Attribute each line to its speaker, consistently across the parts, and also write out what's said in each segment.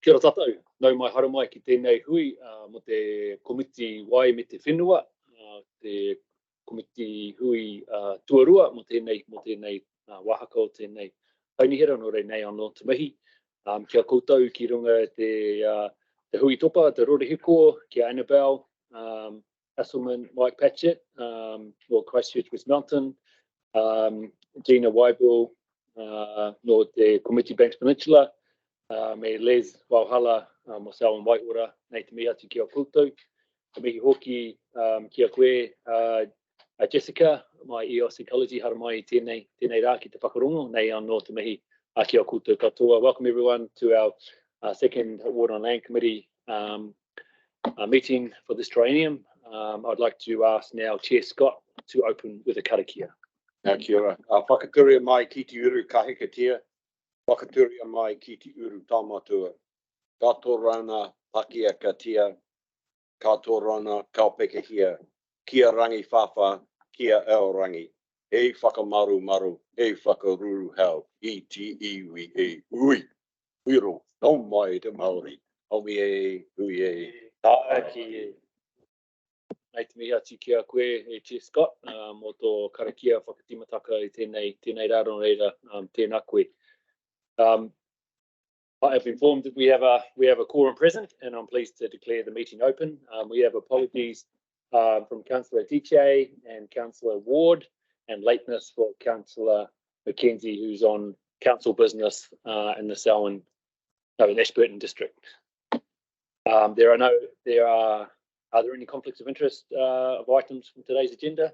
Speaker 1: Kia ora tātou, nau mai hara mai ki tēnei hui mo te komiti wai me te whenua, te komiti hui tuarua mo tēnei wahaka o tēnei taunihera no rei nei anō te mihi. Kia koutou ki runga te hui topa, te rorehiko, kia Annabelle, Hasselman, Mike Patchett, no Christchurch West Mountain, Gina Waibel, no te Committee Banks Peninsula, me Les Wauhala, mo Selwyn Whitewater, nei te mihi atu kia koutou. Te mihi hoki kia koe, Jessica, mai EOS Ecology, hara mai tēnei rā ki te whakarongo, nei anō te mihi kia koutou katoa. Welcome everyone to our second Water and Land Committee meeting for this triennium. I'd like to ask now Chair Scott to open with a karakia.
Speaker 2: Kia ora. Whakaturia mai ki te uru kahikatia. Whakaturia mai ki te uru tamatua. Kato rana pakia katia. Kato rana kaupekehia. Kia rangi whawha, kia eo rangi. E whakamaru maru, e whakaruru hau. I te iwi e ui. Uiro, no mai te Māori. Omi e, ui e.
Speaker 1: Tāki e. Nei te mihi atu kia koe e Chair Scott, mo tō karakia whakatimataka i tēnei raro reira, tēnā koe. I have informed that we have a quorum present, and I'm pleased to declare the meeting open. We have apologies from Councillor Tiche and Councillor Ward, and lateness for Councillor Mackenzie, who's on council business in the in Ashburton district. Are there any conflicts of interest of items from today's agenda?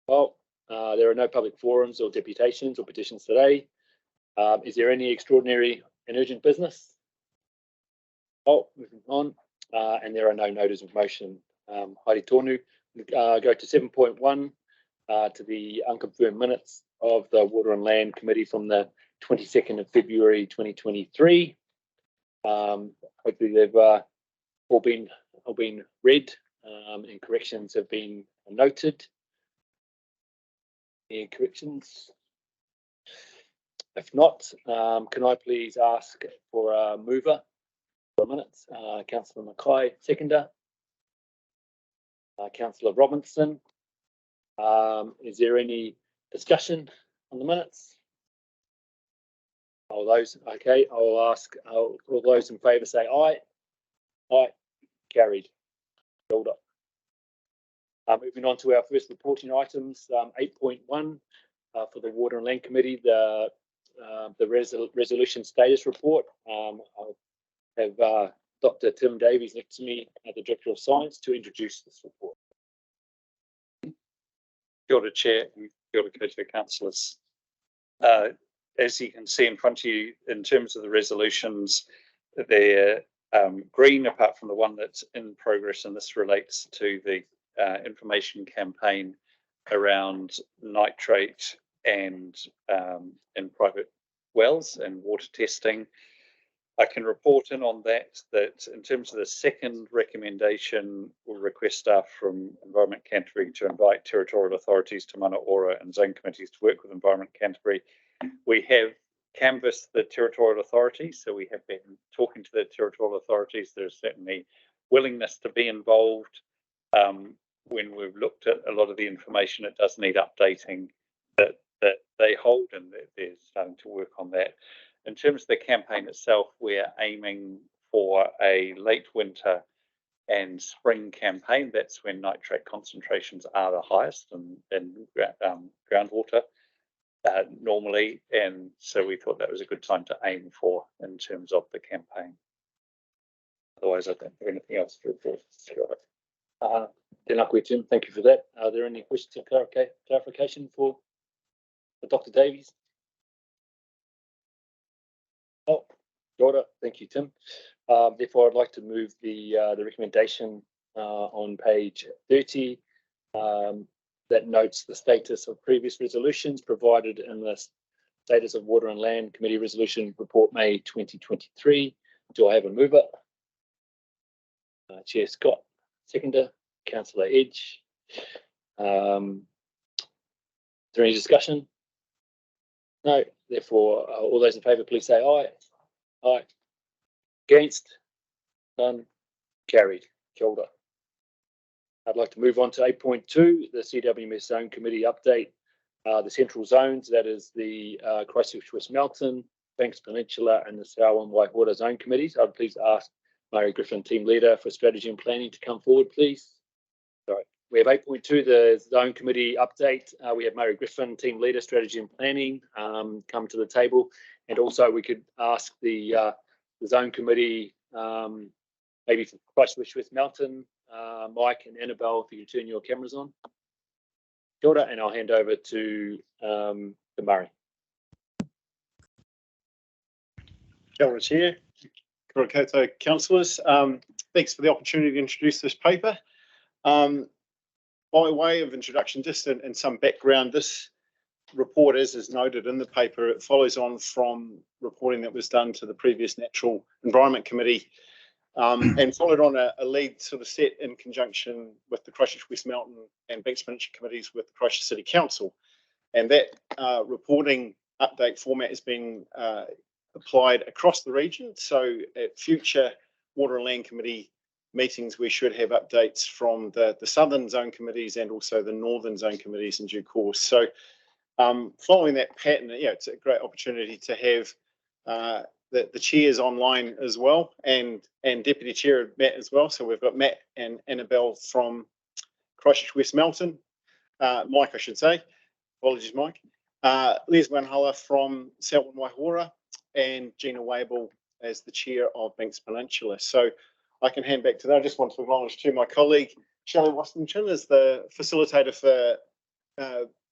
Speaker 1: Well, there are no public forums or deputations or petitions today. Is there any extraordinary and urgent business? Oh, moving on. And there are no notices of motion. Haere tonu. Go to 7.1 to the unconfirmed minutes of the Water and Land Committee from the 22nd of February 2023. Hopefully they've all been read and corrections have been noted. Any corrections? If not, can I please ask for a mover for minutes? Councillor Mackay, seconder. Councillor Robinson. Is there any discussion on the minutes? All those, okay, I'll ask all those in favour say aye. Aye. Carried. Held up. Moving on to our first reporting items, 8.1 for the Water and Land Committee, the resolution status report. I'll have Dr. Tim Davies next to me, the Director of Science, to introduce this report.
Speaker 3: Kia ora, Chair, and kia ora koutou councillors. As you can see in front of you, in terms of the resolutions, they're green, apart from the one that's in progress, and this relates to the information campaign around nitrate and in private wells and water testing. I can report in on that in terms of the second recommendation, we'll request staff from Environment Canterbury to invite territorial authorities to Mana Ora and zone committees to work with Environment Canterbury. We have canvassed the territorial authorities, so we have been talking to the territorial authorities. There's certainly willingness to be involved. When we've looked at a lot of the information, it does need updating that they hold, and they're starting to work on that. In terms of the campaign itself, we're aiming for a late winter and spring campaign. That's when nitrate concentrations are the highest in groundwater normally, and so we thought that was a good time to aim for in terms of the campaign. Otherwise, I don't have anything else to report.
Speaker 1: Tēnā koe, Tim. Thank you for that. Are there any questions or clarification for Dr. Davies? Oh, kia ora. Thank you, Tim. Therefore, I'd like to move the recommendation on page 30 that notes the status of previous resolutions provided in the Status of Water and Land Committee Resolution Report May 2023. Do I have a mover? Chair Scott, seconder. Councillor Edge. Is there any discussion? No. Therefore, all those in favour, please say aye. Aye. Against? None. Carried. Kia ora. I'd like to move on to 8.2, the CWMS Zone Committee update. The central zones, that is the Christchurch West Melton, Banks Peninsula and the South and Waihora Zone Committees. I'd please ask Mary Griffin, Team Leader for Strategy and Planning, to come forward, please. Sorry. We have 8.2, the Zone Committee update. We have Mary Griffin, Team Leader, Strategy and Planning, come to the table. And also we could ask the Zone Committee, maybe for Christchurch West Melton, Mike and Annabelle, if you could turn your cameras on. Kia ora, and I'll hand over to Murray.
Speaker 4: Kia ora, Chair. Kia ora koutou, councillors. Thanks for the opportunity to introduce this paper. By way of introduction, just in some background, this report, as is noted in the paper, it follows on from reporting that was done to the previous Natural Environment Committee, and followed on a lead sort of set in conjunction with the Christchurch West Melton and Banks Peninsula committees with the Christchurch City Council. And that reporting update format has been applied across the region. So at future Water and Land Committee meetings, we should have updates from the Southern Zone Committees and also the Northern Zone Committees in due course. So following that pattern, yeah, it's a great opportunity to have the chairs online as well, and Deputy Chair Matt as well. So we've got Matt and Annabelle from Christchurch West Melton, Mike, I should say. Apologies, Mike. Les Wanhala from South and Waihora, and Gina Wable as the Chair of Banks Peninsula. So I can hand back to that. I just want to acknowledge to my colleague, Shelley Washington, as the facilitator for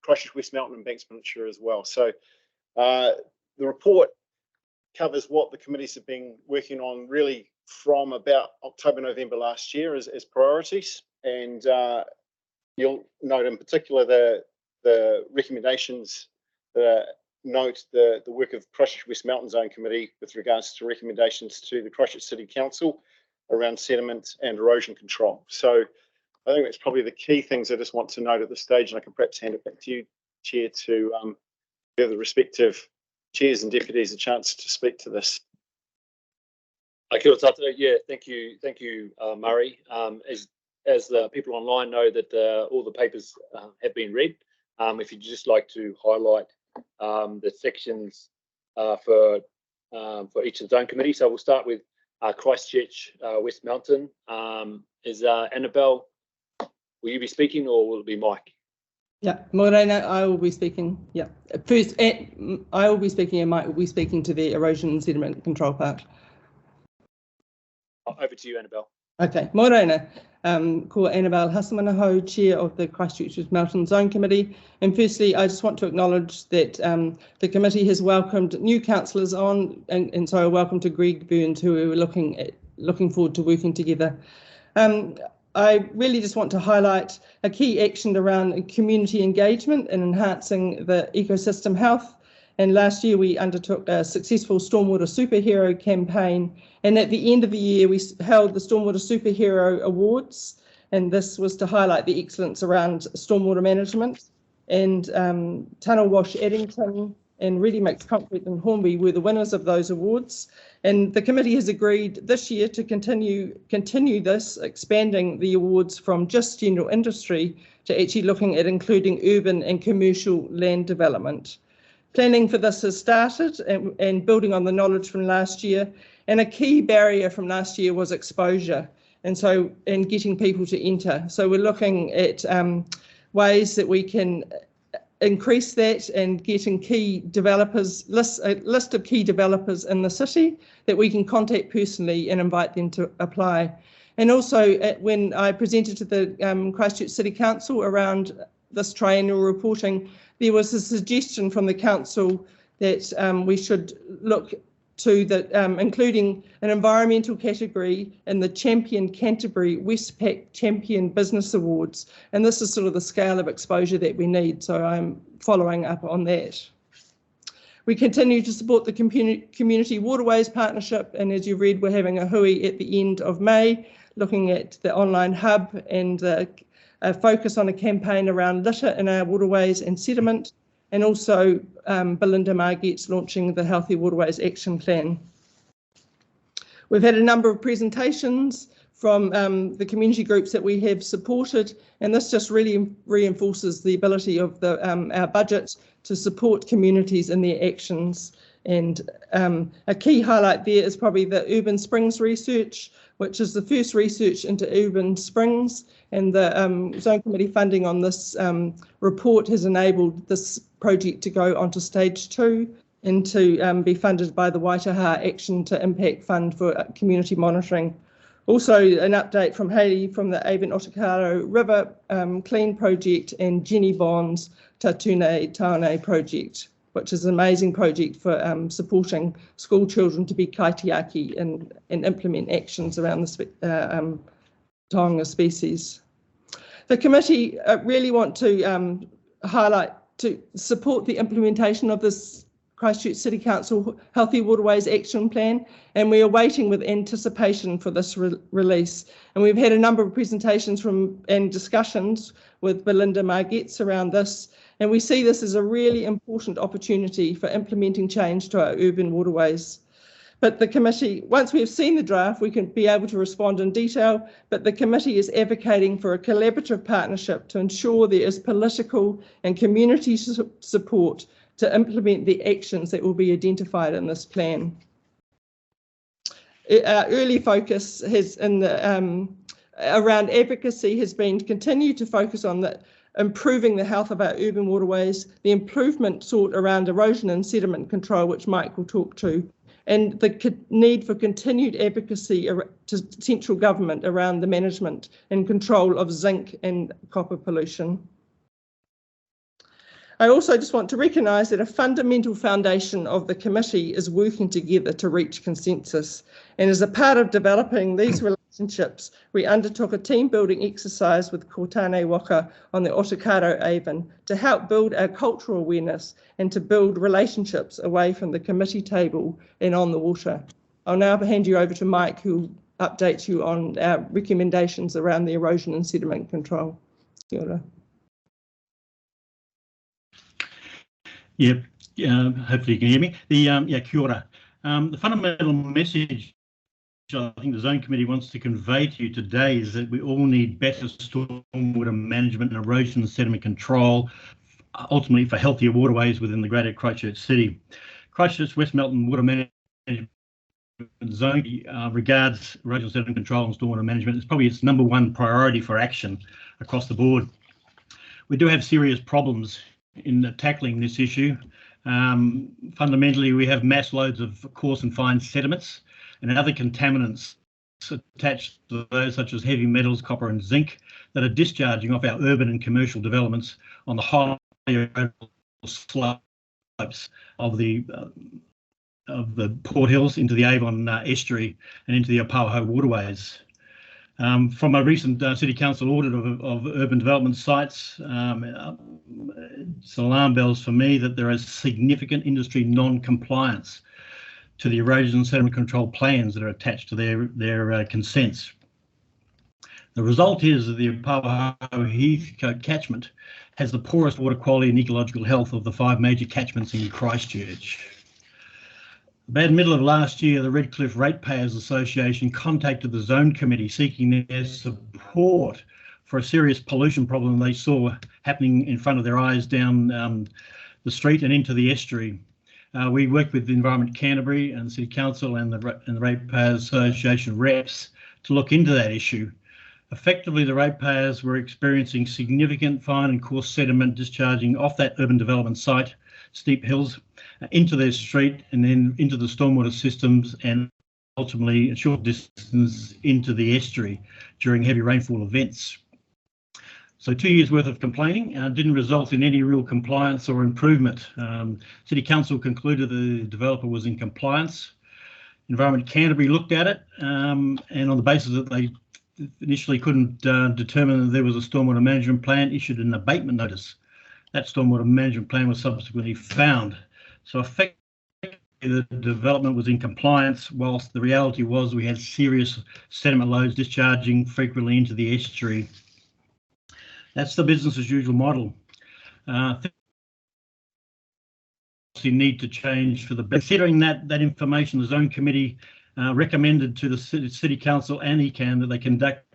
Speaker 4: Christchurch West Melton and Banks Peninsula as well. So the report covers what the committees have been working on really from about October, November last year as priorities. And you'll note in particular the recommendations that note the work of Christchurch West Melton Zone Committee with regards to recommendations to the Christchurch City Council around sediment and erosion control. So I think that's probably the key things I just want to note at this stage, and I can perhaps hand it back to you, Chair, to give the respective chairs and deputies a chance to speak to this.
Speaker 1: Kia ora tātou. Yeah, thank you, Murray. As the people online know that all the papers have been read, if you'd just like to highlight the sections for each of the zone committees. So we'll start with Christchurch West Melton. Is Annabelle, will you be speaking, or will it be Mike?
Speaker 5: Yeah, Morena, I will be speaking. Yeah, first I will be speaking and Mike will be speaking to the erosion and sediment control part.
Speaker 1: Over to you, Annabelle.
Speaker 5: Okay, Morena, ko Annabelle Hasamanaho, Chair of the Christchurch West Melton Zone Committee. And firstly, I just want to acknowledge that the committee has welcomed new councillors on, and so a welcome to Greg Burns, who we were looking forward to working together. I really just want to highlight a key action around community engagement and enhancing the ecosystem health. And last year we undertook a successful Stormwater Superhero campaign. And at the end of the year, we held the Stormwater Superhero Awards. And this was to highlight the excellence around stormwater management. And Tunnel Wash Addington and Ready Mix Concrete and Hornby were the winners of those awards. And the committee has agreed this year to continue this, expanding the awards from just general industry to actually looking at including urban and commercial land development. Planning for this has started and building on the knowledge from last year. And a key barrier from last year was exposure, and getting people to enter. So we're looking at ways that we can increase that and getting key developers, a list of key developers in the city that we can contact personally and invite them to apply. And also when I presented to the Christchurch City Council around this triennial reporting, there was a suggestion from the council that we should look to including an environmental category in the Champion Canterbury Westpac Champion Business Awards. And this is sort of the scale of exposure that we need. So I'm following up on that. We continue to support the Community Waterways Partnership. And as you read, we're having a hui at the end of May, looking at the online hub and a focus on a campaign around litter in our waterways and sediment. And also Belinda Marget's launching the Healthy Waterways Action Plan. We've had a number of presentations from the community groups that we have supported, and this just really reinforces the ability of our budget to support communities in their actions. And a key highlight there is probably the Urban Springs research, which is the first research into urban springs, and the Zone Committee funding on this report has enabled this project to go onto stage 2 and to be funded by the Waitaha Action to Impact Fund for community monitoring. Also an update from Hayley from the Avon Otakaro River Clean Project and Jenny Bond's Tatune Taone project, which is an amazing project for supporting school children to be kaitiaki and implement actions around the taonga species. The committee really want to highlight to support the implementation of this Christchurch City Council Healthy Waterways Action Plan, and we are waiting with anticipation for this release. And we've had a number of presentations and discussions with Belinda Margetts around this, and we see this as a really important opportunity for implementing change to our urban waterways. But the committee, once we've seen the draft, we can be able to respond in detail, but the committee is advocating for a collaborative partnership to ensure there is political and community support to implement the actions that will be identified in this plan. Our early focus has around advocacy has been continue to focus on improving the health of our urban waterways, the improvement sought around erosion and sediment control, which Mike will talk to, and the need for continued advocacy to central government around the management and control of zinc and copper pollution. I also just want to recognise that a fundamental foundation of the committee is working together to reach consensus. And as a part of developing these relationships, we undertook a team building exercise with Kōtane Waka on the Otakaro Avon to help build our cultural awareness and to build relationships away from the committee table and on the water. I'll now hand you over to Mike, who will update you on our recommendations around the erosion and sediment control. Kia ora.
Speaker 6: Yep, hopefully you can hear me. Kia ora. The fundamental message I think the Zone Committee wants to convey to you today is that we all need better stormwater management and erosion and sediment control, ultimately for healthier waterways within the greater Christchurch City. Christchurch West Melton Water Management Zone regards erosion and sediment control and stormwater management as probably its #1 priority for action across the board. We do have serious problems in tackling this issue. Fundamentally, we have mass loads of coarse and fine sediments and other contaminants attached to those such as heavy metals, copper and zinc that are discharging off our urban and commercial developments on the higher slopes of the Port Hills into the Avon estuary and into the Ōpauho waterways. From a recent City Council audit of urban development sites, it's alarm bells for me that there is significant industry non-compliance to the erosion and sediment control plans that are attached to their consents. The result is that the Ōpauho Heath catchment has the poorest water quality and ecological health of the 5 major catchments in Christchurch. About the middle of last year, the Redcliffe Ratepayers Association contacted the Zone Committee seeking their support for a serious pollution problem they saw happening in front of their eyes down the street and into the estuary. We worked with the Environment Canterbury and the City Council and the Ratepayers Association reps to look into that issue. Effectively, the ratepayers were experiencing significant fine and coarse sediment discharging off that urban development site, steep hills, into their street and then into the stormwater systems and ultimately a short distance into the estuary during heavy rainfall events. So 2 years worth of complaining didn't result in any real compliance or improvement. City Council concluded the developer was in compliance. Environment Canterbury looked at it and on the basis that they initially couldn't determine that there was a stormwater management plan, issued an abatement notice. That stormwater management plan was subsequently found. So effectively the development was in compliance, whilst the reality was we had serious sediment loads discharging frequently into the estuary. That's the business as usual model. Need to change for the better. Considering that information, the Zone Committee recommended to the City Council and ECAN that they conduct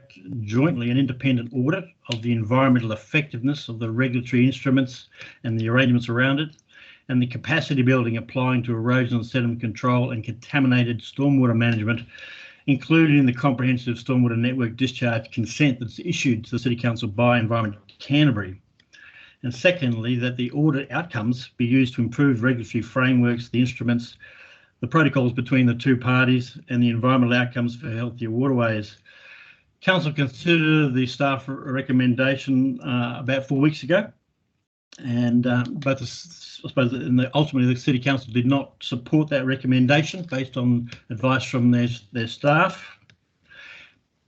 Speaker 6: jointly an independent audit of the environmental effectiveness of the regulatory instruments and the arrangements around it, and the capacity building applying to erosion and sediment control and contaminated stormwater management, including the comprehensive stormwater network discharge consent that's issued to the City Council by Environment Canterbury. And secondly, that the audit outcomes be used to improve regulatory frameworks, the instruments, the protocols between the two parties, and the environmental outcomes for healthier waterways. Council considered the staff recommendation about 4 weeks ago, and both, I suppose, ultimately the City Council did not support that recommendation based on advice from their staff,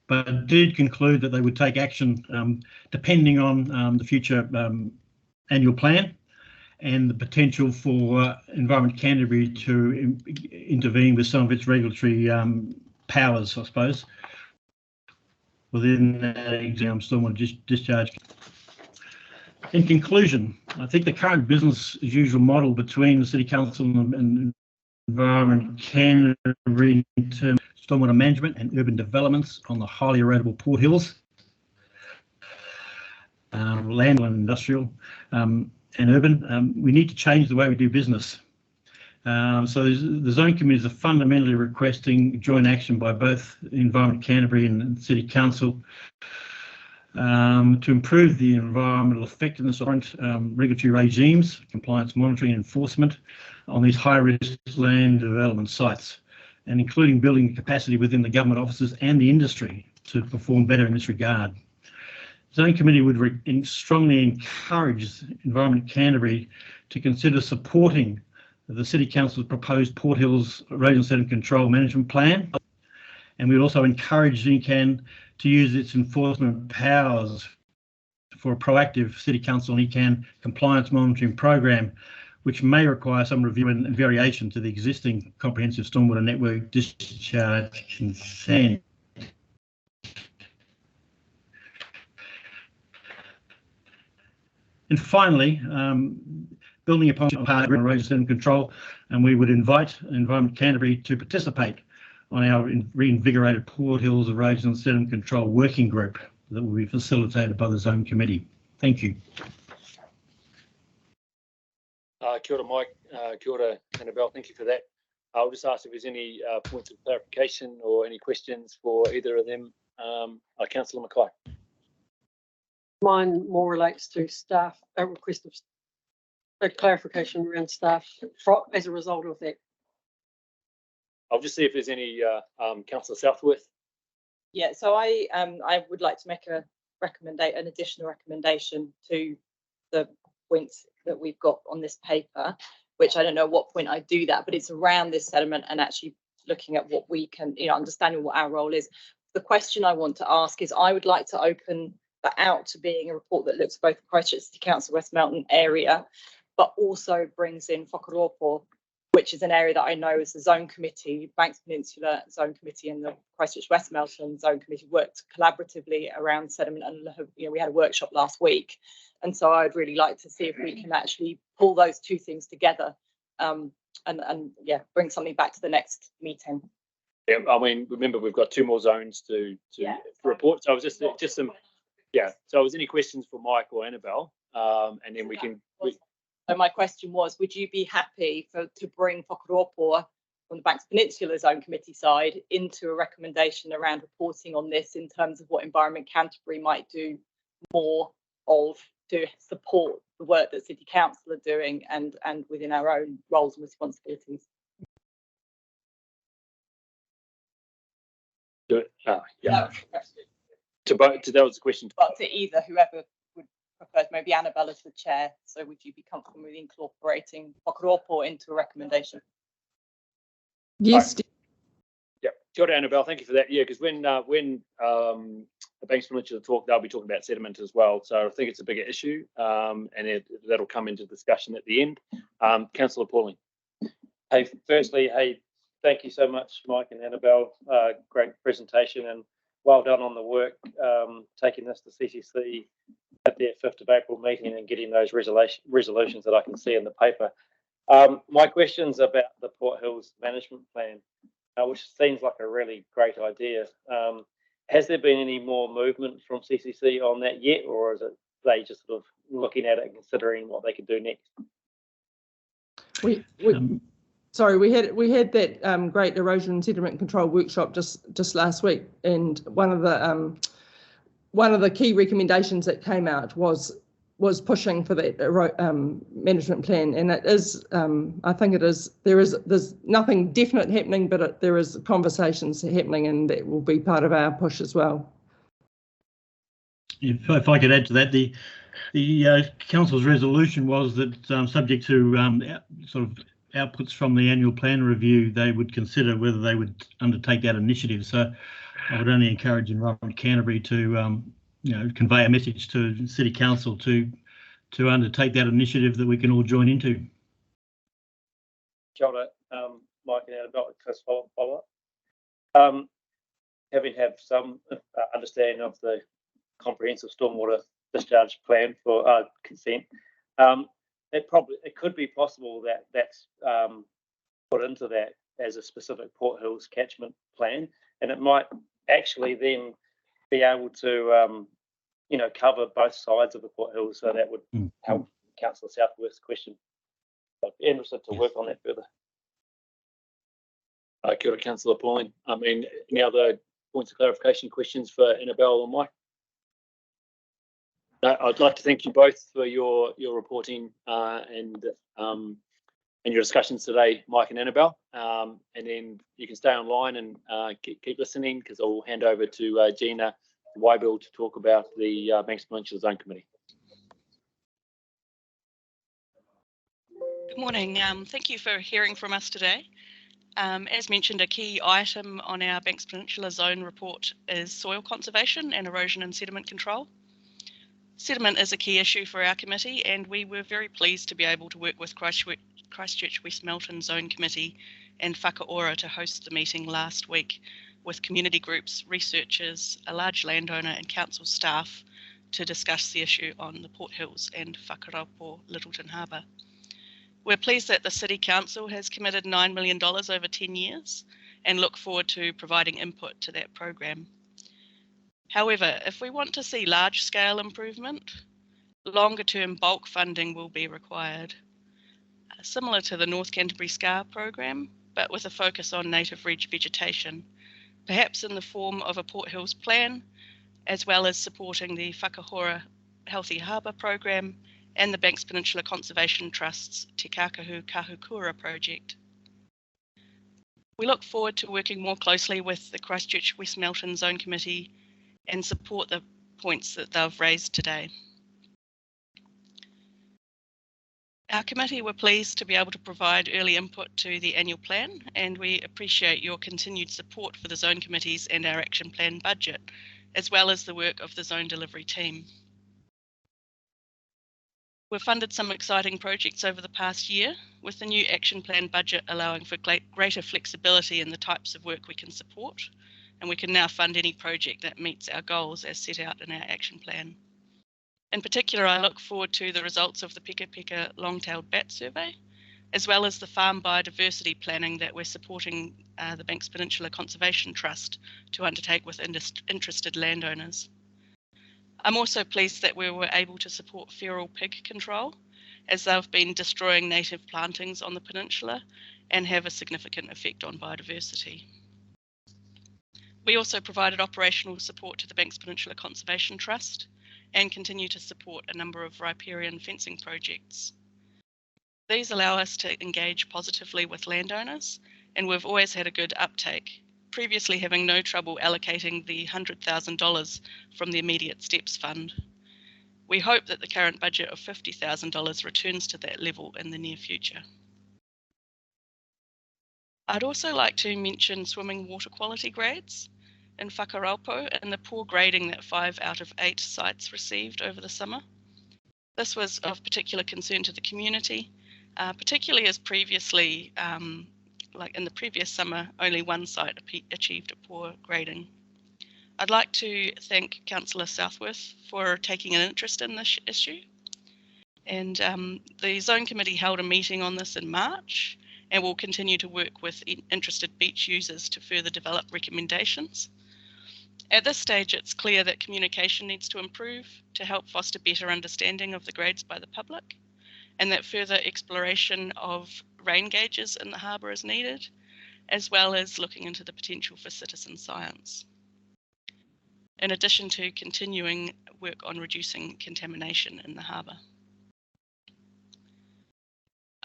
Speaker 6: but did conclude that they would take action depending on the future annual plan and the potential for Environment Canterbury to intervene with some of its regulatory powers, I suppose, within that exam stormwater discharge. In conclusion, I think the current business as usual model between the City Council and Environment Canterbury in terms of stormwater management and urban developments on the highly erodible Port Hills, land and industrial and urban, we need to change the way we do business. So the Zone Committees are fundamentally requesting joint action by both Environment Canterbury and City Council to improve the environmental effectiveness of regulatory regimes, compliance monitoring and enforcement on these high-risk land development sites, and including building capacity within the government offices and the industry to perform better in this regard. The Zone Committee would strongly encourage Environment Canterbury to consider supporting the City Council's proposed Port Hills Erosion Sediment Control Management Plan, and we would also encourage ECAN to use its enforcement powers for a proactive City Council and ECAN compliance monitoring program, which may require some review and variation to the existing comprehensive stormwater network discharge consent. And finally, building upon part of erosion sediment control, and we would invite Environment Canterbury to participate on our reinvigorated Port Hills Erosion and Sediment Control Working Group that will be facilitated by the Zone Committee. Thank you.
Speaker 1: Kia ora, Mike. Kia ora, Annabelle. Thank you for that. I'll just ask if there's any points of clarification or any questions for either of them. Councillor Mackay.
Speaker 7: Mine more relates to staff, a request of a clarification around staff as a result of that.
Speaker 1: I'll just see if there's any Councillor Southworth.
Speaker 8: Yeah, so I would like to make an additional recommendation to the points that we've got on this paper, which I don't know what point I do that, but it's around this sediment and actually looking at what we can, understanding what our role is. The question I want to ask is, I would like to open that out to being a report that looks at both the Christchurch City Council West Mountain area, but also brings in Whakamutunga, which is an area that I know as the Zone Committee, Banks Peninsula Zone Committee and the Christchurch West Mountain Zone Committee worked collaboratively around sediment, and we had a workshop last week, and so I'd really like to see if we can actually pull those two things together, and bring something back to the next meeting.
Speaker 1: Yeah, I mean, remember we've got 2 more zones to report. So I was just some. Yeah, so is any questions for Mike or Annabelle? And then we can.
Speaker 8: So my question was, would you be happy to bring Whakamutunga from the Banks Peninsula Zone Committee side into a recommendation around reporting on this in terms of what Environment Canterbury might do more of to support the work that City Council are doing and within our own roles and responsibilities?
Speaker 1: Yeah. That was the question.
Speaker 8: But to either, whoever would prefer, maybe Annabelle as the chair. So would you be comfortable with incorporating Whakamutunga into a recommendation?
Speaker 5: Yes.
Speaker 1: Right. Yeah, kia ora, Annabelle. Thank you for that. Yeah, because when the Banks Peninsula talk, they'll be talking about sediment as well. So I think it's a bigger issue, and that'll come into discussion at the end. Councillor Pauling.
Speaker 9: Hey, firstly, thank you so much, Mike and Annabelle. Great presentation and well done on the work, taking this to CCC at their 5th of April meeting and getting those resolutions that I can see in the paper. My question's about the Port Hills Management Plan. which seems like a really great idea. Has there been any more movement from CCC on that yet, or is it they just sort of looking at it and considering what they could do next?
Speaker 5: Sorry, we had that great erosion and sediment control workshop just last week, and one of the key recommendations that came out was pushing for that management plan, and it is I think it is there's nothing definite happening, but there is conversations happening, and that will be part of our push as well.
Speaker 6: If I could add to that, the council's resolution was that subject to sort of outputs from the annual plan review, they would consider whether they would undertake that initiative. So I would only encourage Environment Canterbury to convey a message to City Council to undertake that initiative that we can all join into.
Speaker 9: Kia ora, Mike and Annabelle, Chris, follow up. Having had some understanding of the comprehensive stormwater discharge plan for consent, it could be possible that that's put into that as a specific Port Hills catchment plan, and it might actually then be able to cover both sides of the Port Hills, so that would help Councillor Southworth's question. I'd be interested to work on that further.
Speaker 1: Kia ora, Councillor Pauline. Any other points of clarification, questions for Annabelle or Mike? I'd like to thank you both for your reporting and your discussions today, Mike and Annabelle. And then you can stay online and keep listening, because I'll hand over to Gina Waiau to talk about the Banks Peninsula Zone Committee.
Speaker 10: Good morning. Thank you for hearing from us today. As mentioned, a key item on our Banks Peninsula Zone report is soil conservation and erosion and sediment control. Sediment is a key issue for our committee, and we were very pleased to be able to work with Christchurch West Melton Zone Committee and Whakaora to host the meeting last week with community groups, researchers, a large landowner and council staff to discuss the issue on the Port Hills and Whakaraupo Littleton Harbour. We're pleased that the City Council has committed $9 million over 10 years and look forward to providing input to that program. However, if we want to see large-scale improvement, longer-term bulk funding will be required, similar to the North Canterbury SCAR program, but with a focus on native ridge vegetation, perhaps in the form of a Port Hills plan, as well as supporting the Whakahora Healthy Harbour program and the Banks Peninsula Conservation Trust's Te Kākahu Kahukura project. We look forward to working more closely with the Christchurch West Melton Zone Committee and support the points that they've raised today. Our committee were pleased to be able to provide early input to the annual plan, and we appreciate your continued support for the zone committees and our action plan budget, as well as the work of the zone delivery team. We've funded some exciting projects over the past year, with the new action plan budget allowing for greater flexibility in the types of work we can support, and we can now fund any project that meets our goals as set out in our action plan. In particular, I look forward to the results of the Peka Peka long-tailed bat survey, as well as the farm biodiversity planning that we're supporting the Banks Peninsula Conservation Trust to undertake with interested landowners. I'm also pleased that we were able to support feral pig control, as they've been destroying native plantings on the peninsula and have a significant effect on biodiversity. We also provided operational support to the Banks Peninsula Conservation Trust and continue to support a number of riparian fencing projects. These allow us to engage positively with landowners, and we've always had a good uptake, previously having no trouble allocating the $100,000 from the Immediate Steps Fund. We hope that the current budget of $50,000 returns to that level in the near future. I'd also like to mention swimming water quality grades in Whakaraupo and the poor grading that 5 out of 8 sites received over the summer. This was of particular concern to the community, particularly as previously, like in the previous summer, only one site achieved a poor grading. I'd like to thank Councillor Southworth for taking an interest in this issue. And the Zone Committee held a meeting on this in March, and will continue to work with interested beach users to further develop recommendations. At this stage, it's clear that communication needs to improve to help foster better understanding of the grades by the public, and that further exploration of rain gauges in the harbour is needed, as well as looking into the potential for citizen science, in addition to continuing work on reducing contamination in the harbour.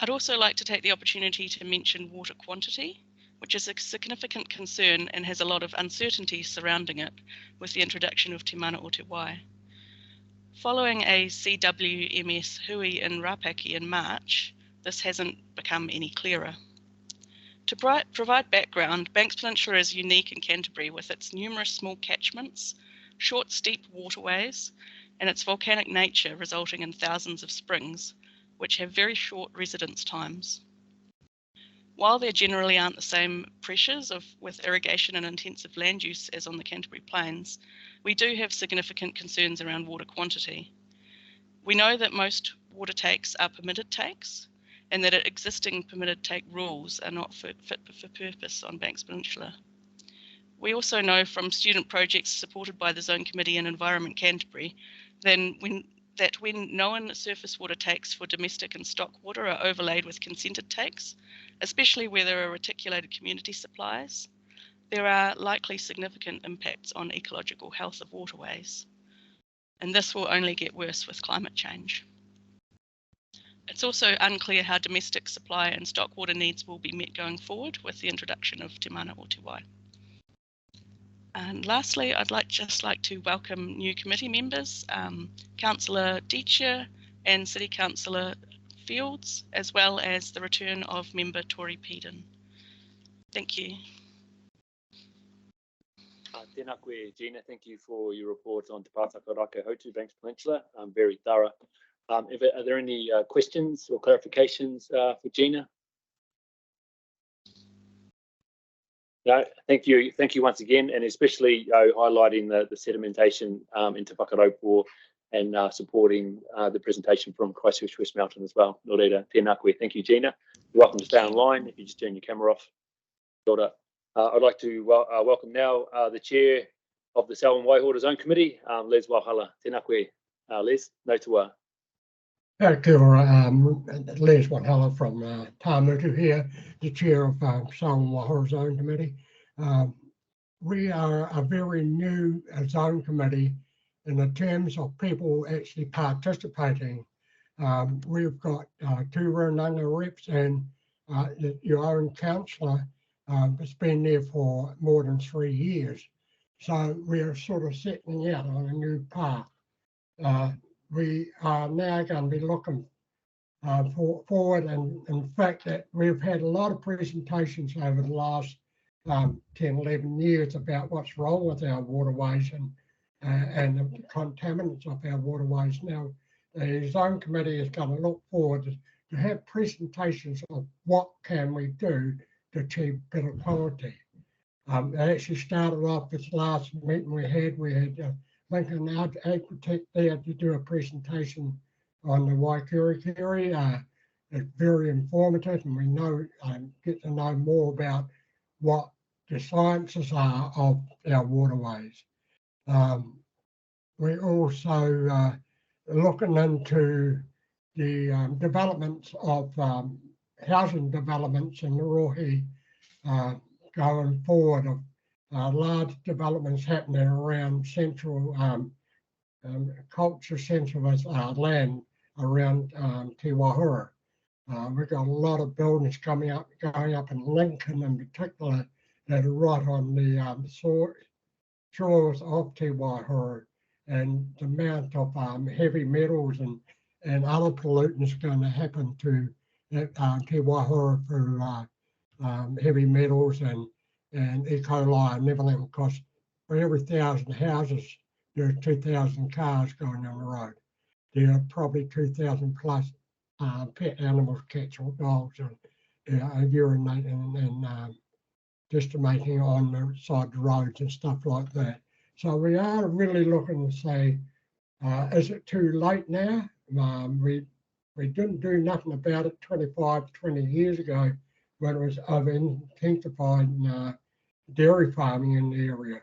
Speaker 10: I'd also like to take the opportunity to mention water quantity, which is a significant concern and has a lot of uncertainty surrounding it with the introduction of Te Mana o Te Wai. Following a CWMS hui in Rapaki in March, this hasn't become any clearer. To provide background, Banks Peninsula is unique in Canterbury with its numerous small catchments, short steep waterways, and its volcanic nature resulting in thousands of springs, which have very short residence times. While there generally aren't the same pressures with irrigation and intensive land use as on the Canterbury Plains, we do have significant concerns around water quantity. We know that most water takes are permitted takes, and that existing permitted take rules are not fit for purpose on Banks Peninsula. We also know from student projects supported by the Zone Committee and Environment Canterbury that when known surface water takes for domestic and stock water are overlaid with consented takes, especially where there are reticulated community supplies, there are likely significant impacts on ecological health of waterways. And this will only get worse with climate change. It's also unclear how domestic supply and stock water needs will be met going forward with the introduction of Te Mana o Te Wai. And lastly, I'd just like to welcome new committee members, Councillor Deitcher and City Councillor Fields, as well as the return of member Tori Peden. Thank you.
Speaker 1: Tēnā koe, Gina. Thank you for your report on Te Pātaka Raka Hautu, Banks Peninsula. Very thorough. Are there any questions or clarifications for Gina? No, thank you once again, and especially highlighting the sedimentation in Te Whakaraupo and supporting the presentation from Christchurch West Mountain as well. Nō reira, tēnā koe. Thank you, Gina. You're welcome to stay online if you just turn your camera off. I'd like to welcome now the chair of the Selwyn Waihora Zone Committee, Les Walhalla. Tēnā koe, Les, no te wā.
Speaker 11: Kia ora, Les Walhalla from Tāmutu here, the chair of Selwyn Waihora Zone Committee. We are a very new zone committee in the terms of people actually participating. We've got 2 Runanga reps and your own councillor has been there for more than 3 years. So we're sort of setting out on a new path. We are now going to be looking forward, and in fact that we've had a lot of presentations over the last 10, 11 years about what's wrong with our waterways and the contaminants of our waterways. Now, the Zone Committee is going to look forward to have presentations of what can we do to achieve better quality. It actually started off this last meeting we had Lincoln Architect there to do a presentation on the Waikirikiri. It's very informative, and we know get to know more about what the sciences are of our waterways. We're also looking into the developments of housing developments in the Rohi going forward, of large developments happening around central culture central land around Te Wahura. We've got a lot of buildings going up in Lincoln in particular that are right on the shores of Te Wahura, and the amount of heavy metals and other pollutants going to happen to Te Wahura through heavy metals and E. coli and everything, because for every 1,000 houses, there are 2,000 cars going on the road. There are probably 2,000 plus pet animals, cats or dogs, urinating and estimating on the side of the roads and stuff like that. So we are really looking to say, is it too late now? We didn't do nothing about it 25, 20 years ago when it was of intensified dairy farming in the area.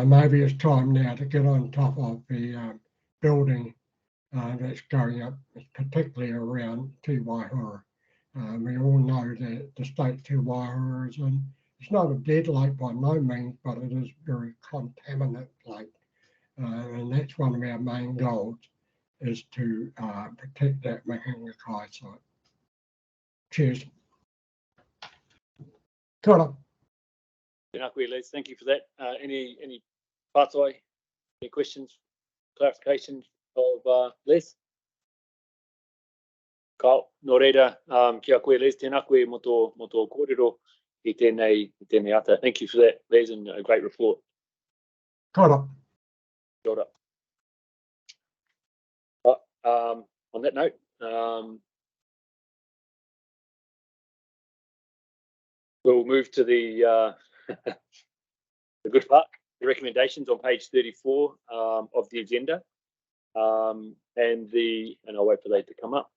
Speaker 11: Maybe it's time now to get on top of the building that's going up, particularly around Ōtūwharekai. We all know that the state Ōtūwharekai is in, it's not a dead lake by no means, but it is very contaminant lake. And that's one of our main goals, is to protect that Mahangakai site. Cheers. Kia ora.
Speaker 1: Liz, thank you for that. Any pātai, any questions, clarifications of Les? Kau, nō reira, kia koe Les, tēnā koe mo tō kōrero I tēnei ata. Thank you for that, Les, and a great report.
Speaker 11: Kia ora.
Speaker 1: Kia ora. On that note, we'll move to the good part, the recommendations on page 34 of the agenda. And I'll wait for that to come up.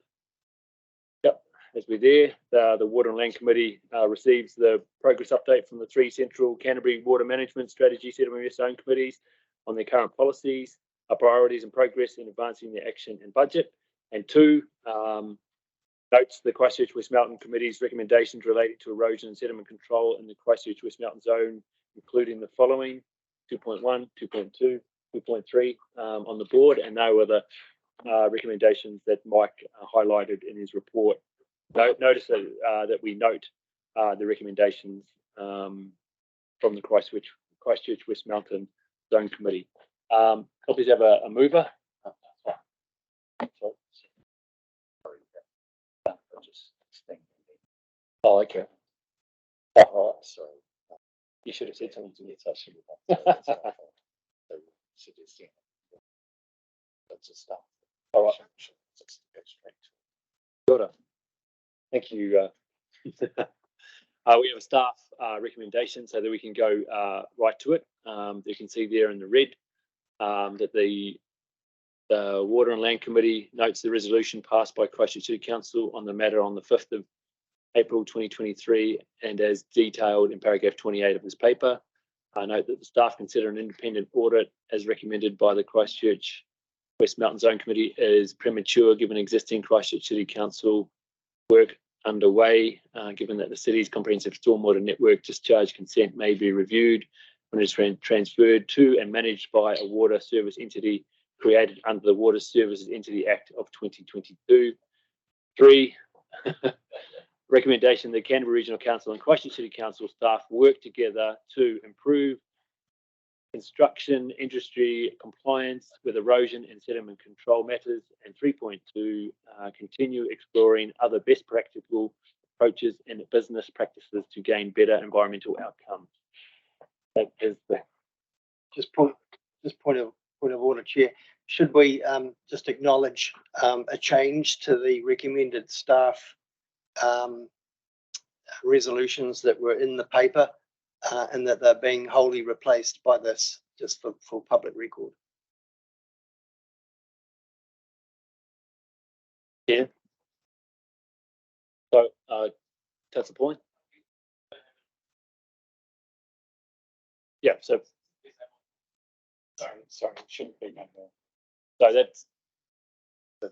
Speaker 1: Yep, as we're there, the Water and Land Committee receives the progress update from the 3 Central Canterbury Water Management Strategy CWMS Zone Committees on their current policies, priorities and progress in advancing their action and budget. And 2, notes the Christchurch West Mountain Committee's recommendations relating to erosion and sediment control in the Christchurch West Mountain Zone, including the following: 2.1, 2.2, 2.3 on the board, and they were the recommendations that Mike highlighted in his report. Notice that we note the recommendations from the Christchurch West Mountain Zone Committee. Please have a mover. Oh, okay. Oh, sorry. You should have said something to me. All right. Thank you. We have a staff recommendation so that we can go right to it. You can see there in the red that the Water and Land Committee notes the resolution passed by Christchurch City Council on the matter on the 5th of April 2023, and as detailed in paragraph 28 of this paper. I note that the staff consider an independent audit as recommended by the Christchurch West Mountain Zone Committee is premature given existing Christchurch City Council work underway, given that the city's comprehensive stormwater network discharge consent may be reviewed when it is transferred to and managed by a water service entity created under the Water Services Entity Act of 2022. 3, recommendation that Canterbury Regional Council and Christchurch City Council staff work together to improve construction industry compliance with erosion and sediment control matters. And 3.2, continue exploring other best practical approaches and business practices to gain better environmental outcomes. That is the
Speaker 12: point of order, Chair. Should we just acknowledge a change to the recommended staff resolutions that were in the paper, and that they're being wholly replaced by this, just for public record?
Speaker 1: Yeah. So that's the point. Yeah. So sorry, it shouldn't be number. So that's
Speaker 3: the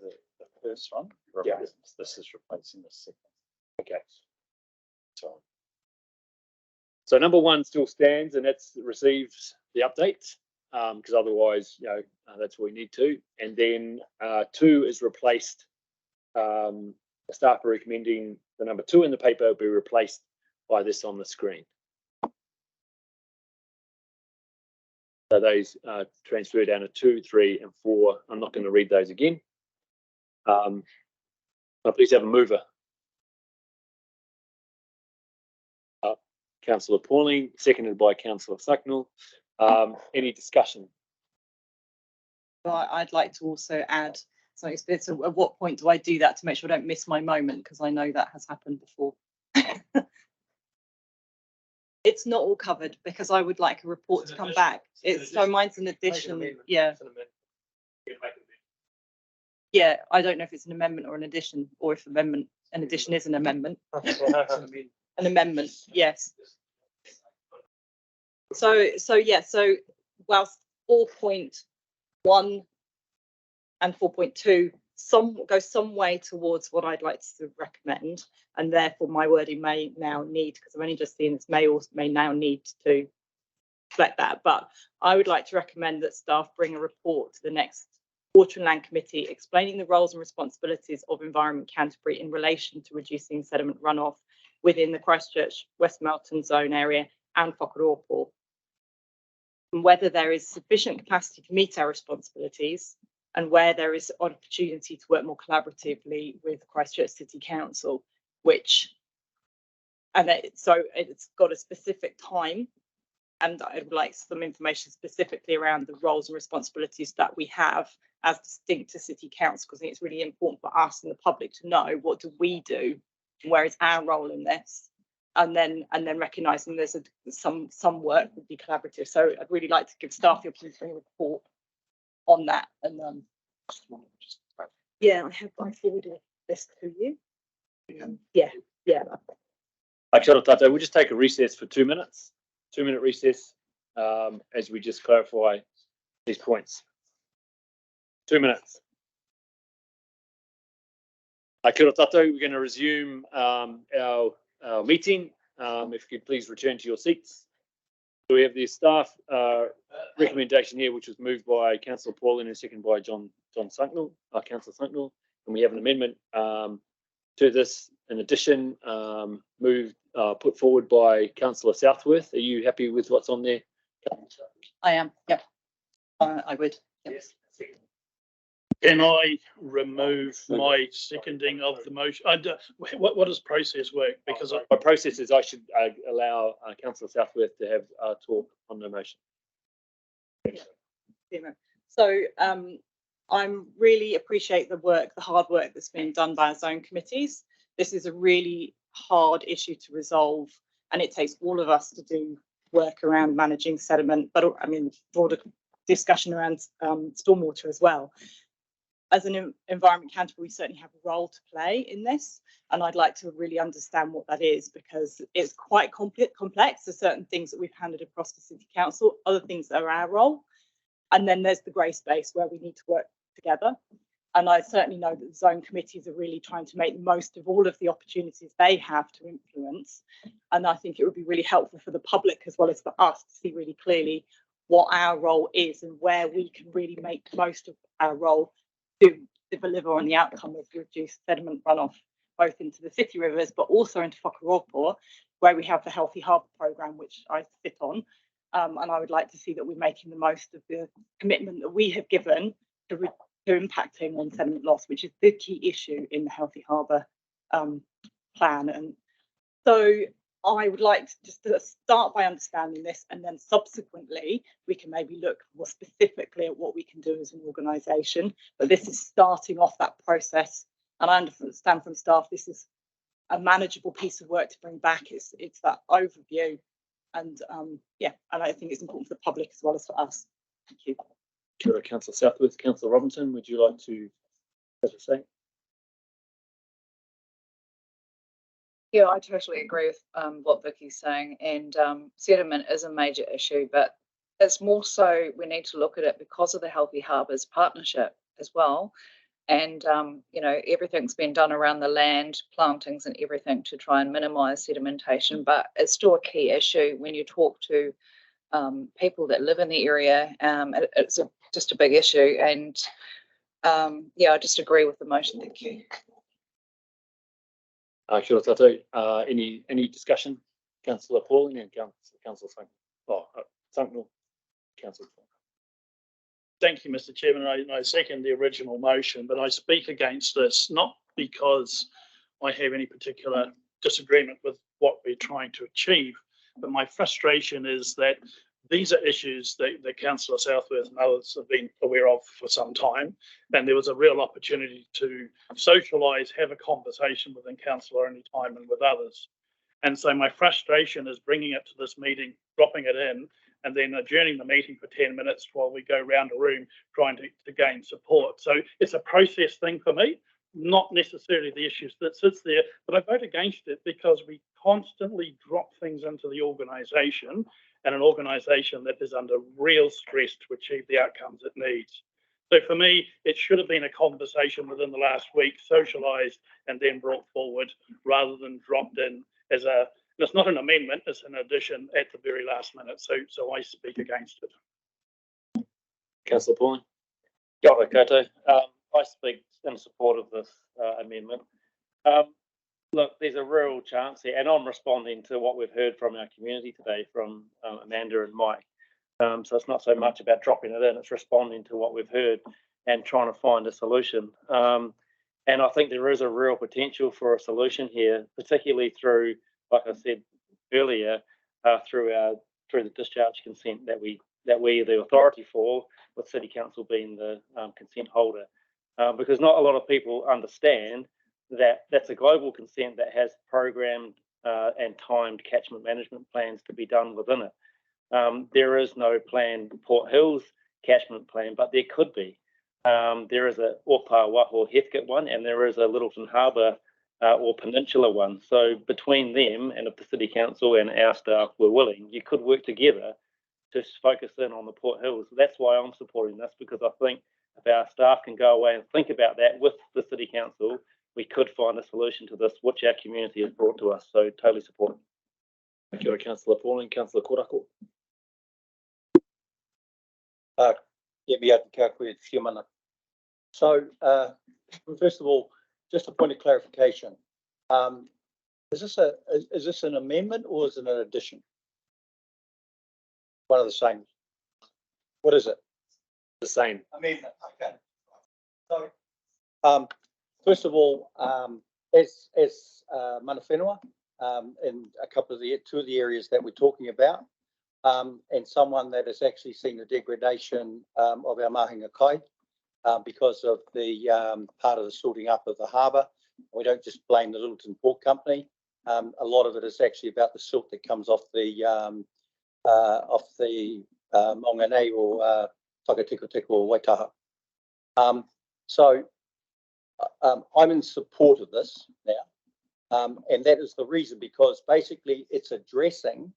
Speaker 3: first one.
Speaker 1: Yeah.
Speaker 3: This is replacing the second.
Speaker 1: Okay. So number 1 still stands, and that's receives the updates, because otherwise, that's what we need to. And then 2 is replaced. The staff are recommending the number 2 in the paper be replaced by this on the screen. So those transfer down to 2, 3, and 4. I'm not going to read those again. But please have a mover. Councillor Pauling, seconded by Councillor Sucknell. Any discussion?
Speaker 8: Well, I'd like to also add something. So at what point do I do that to make sure I don't miss my moment? Because I know that has happened before. It's not all covered because I would like a report to come back. So mine's an addition. Yeah. Yeah, I don't know if it's an amendment or an addition, or if an addition is an amendment. An amendment, yes. So whilst 4.1 and 4.2 go some way towards what I'd like to recommend, and therefore my wording may now need, because I've only just seen this, may now need to reflect that. But I would like to recommend that staff bring a report to the next Water and Land Committee explaining the roles and responsibilities of Environment Canterbury in relation to reducing sediment runoff within the Christchurch West Melton Zone area and Whakamutunga, and whether there is sufficient capacity to meet our responsibilities, and where there is opportunity to work more collaboratively with Christchurch City Council, so it's got a specific time, and I would like some information specifically around the roles and responsibilities that we have as distinct to City Council, because I think it's really important for us and the public to know what do we do, and where is our role in this, and then recognising there's some work would be collaborative. So I'd really like to give staff the opportunity to bring a report on that. And yeah, I forwarded this to you. Yeah.
Speaker 1: Kia ora tātou. We'll just take a recess for 2 minutes. 2-minute recess as we just clarify these points. 2 minutes. Kia ora tātou. We're going to resume our meeting. If you could please return to your seats. So we have the staff recommendation here, which was moved by Councillor Pauline and seconded by Councillor Sunknall, and we have an amendment to this. In addition, put forward by Councillor Southworth. Are you happy with what's on there?
Speaker 8: I am. Yep. I would. Yep.
Speaker 13: Can I remove my seconding of the motion? What does process work? Because
Speaker 1: my process is I should allow Councillor Southworth to have talk on the motion.
Speaker 8: So I really appreciate the hard work that's been done by our zone committees. This is a really hard issue to resolve, and it takes all of us to do work around managing sediment, but I mean broader discussion around stormwater as well. As an Environment Canterbury, we certainly have a role to play in this, and I'd like to really understand what that is, because it's quite complex. There's certain things that we've handed across to City Council, other things that are our role, and then there's the grey space where we need to work together. And I certainly know that the zone committees are really trying to make the most of all of the opportunities they have to influence, and I think it would be really helpful for the public as well as for us to see really clearly what our role is and where we can really make the most of our role to deliver on the outcome of reduced sediment runoff, both into the city rivers, but also into Whakamutunga, where we have the Healthy Harbour programme, which I sit on. And I would like to see that we're making the most of the commitment that we have given to impacting on sediment loss, which is the key issue in the Healthy Harbour plan. And so I would like to just start by understanding this, and then subsequently we can maybe look more specifically at what we can do as an organisation. But this is starting off that process, and I understand from staff this is a manageable piece of work to bring back. It's that overview, and and I think it's important for the public as well as for us. Thank you.
Speaker 1: Kia ora, Councillor Southworth. Councillor Robinson, would you like to have a say?
Speaker 14: Yeah, I totally agree with what Vicky's saying, and sediment is a major issue, but it's more so we need to look at it because of the Healthy Harbours partnership as well. And, everything's been done around the land, plantings and everything to try and minimise sedimentation, but it's still a key issue when you talk to people that live in the area. It's just a big issue, and I just agree with the motion. Thank you.
Speaker 1: Kia ora tātou. Any discussion? Councillor Pauling and Councillor Sunknall. Councillor.
Speaker 13: Thank you, Mr. Chairman. I second the original motion, but I speak against this not because I have any particular disagreement with what we're trying to achieve, but my frustration is that these are issues that Councillor Southworth and others have been aware of for some time, and there was a real opportunity to socialise, have a conversation within Council any time and with others. And so my frustration is bringing it to this meeting, dropping it in, and then adjourning the meeting for 10 minutes while we go round a room trying to gain support. So it's a process thing for me, not necessarily the issues that sits there, but I vote against it because we constantly drop things into the organisation, and an organisation that is under real stress to achieve the outcomes it needs. So for me, it should have been a conversation within the last week, socialised and then brought forward, rather than dropped in as a. It's not an amendment; it's an addition at the very last minute. So I speak against it.
Speaker 1: Councillor Pauling.
Speaker 9: Kia ora koutou. I speak in support of this amendment. Look, there's a real chance here, and I'm responding to what we've heard from our community today from Amanda and Mike. So it's not so much about dropping it in, it's responding to what we've heard and trying to find a solution. And I think there is a real potential for a solution here, particularly through, like I said earlier, through the discharge consent that we are the authority for, with City Council being the consent holder. Because not a lot of people understand that that's a global consent that has programmed and timed catchment management plans to be done within it. There is no planned Port Hills catchment plan, but there could be. There is a Ōtūwharekai or Heathcote one, and there is a Littleton Harbour or Peninsula one. So between them, and if the City Council and our staff were willing, you could work together to focus in on the Port Hills. So that's why I'm supporting this, because I think if our staff can go away and think about that with the City Council, we could find a solution to this, which our community has brought to us. So totally support it.
Speaker 1: Kia ora, Councillor Pauling. Councillor Korako.
Speaker 15: So, first of all, just a point of clarification. Is this an amendment or is it an addition? One of the same. What is it?
Speaker 1: The same.
Speaker 15: Amendment. Okay. So, first of all, as mana whenua, in two of the areas that we're talking about, and someone that has actually seen the degradation of our mahinga kai because of the part of the silting up of the harbour. We don't just blame the Littleton Port Company. A lot of it is actually about the silt that comes off the Maunganei or Whakatikotiko or Waitaha. So I'm in support of this now, and that is the reason, because basically it's addressing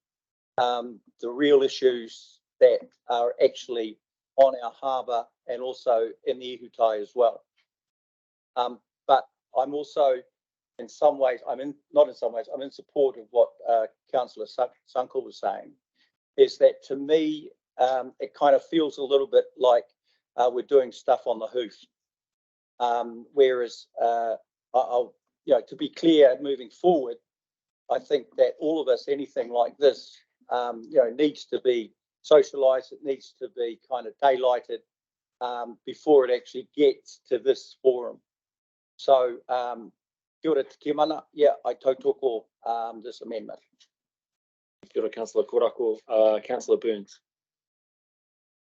Speaker 15: the real issues that are actually on our harbour and also in the ihutai as well. But I'm also, in some ways, I'm in support of what Councillor Sunkel was saying, is that to me, it kind of feels a little bit like we're doing stuff on the hoof. Whereas, to be clear, moving forward, I think that all of us, anything like this, needs to be socialised. It needs to be kind of daylighted before it actually gets to this forum. So, kia ora te mana. Yeah, I tautoko this amendment.
Speaker 1: Kia ora, Councillor Korako. Councillor Burns.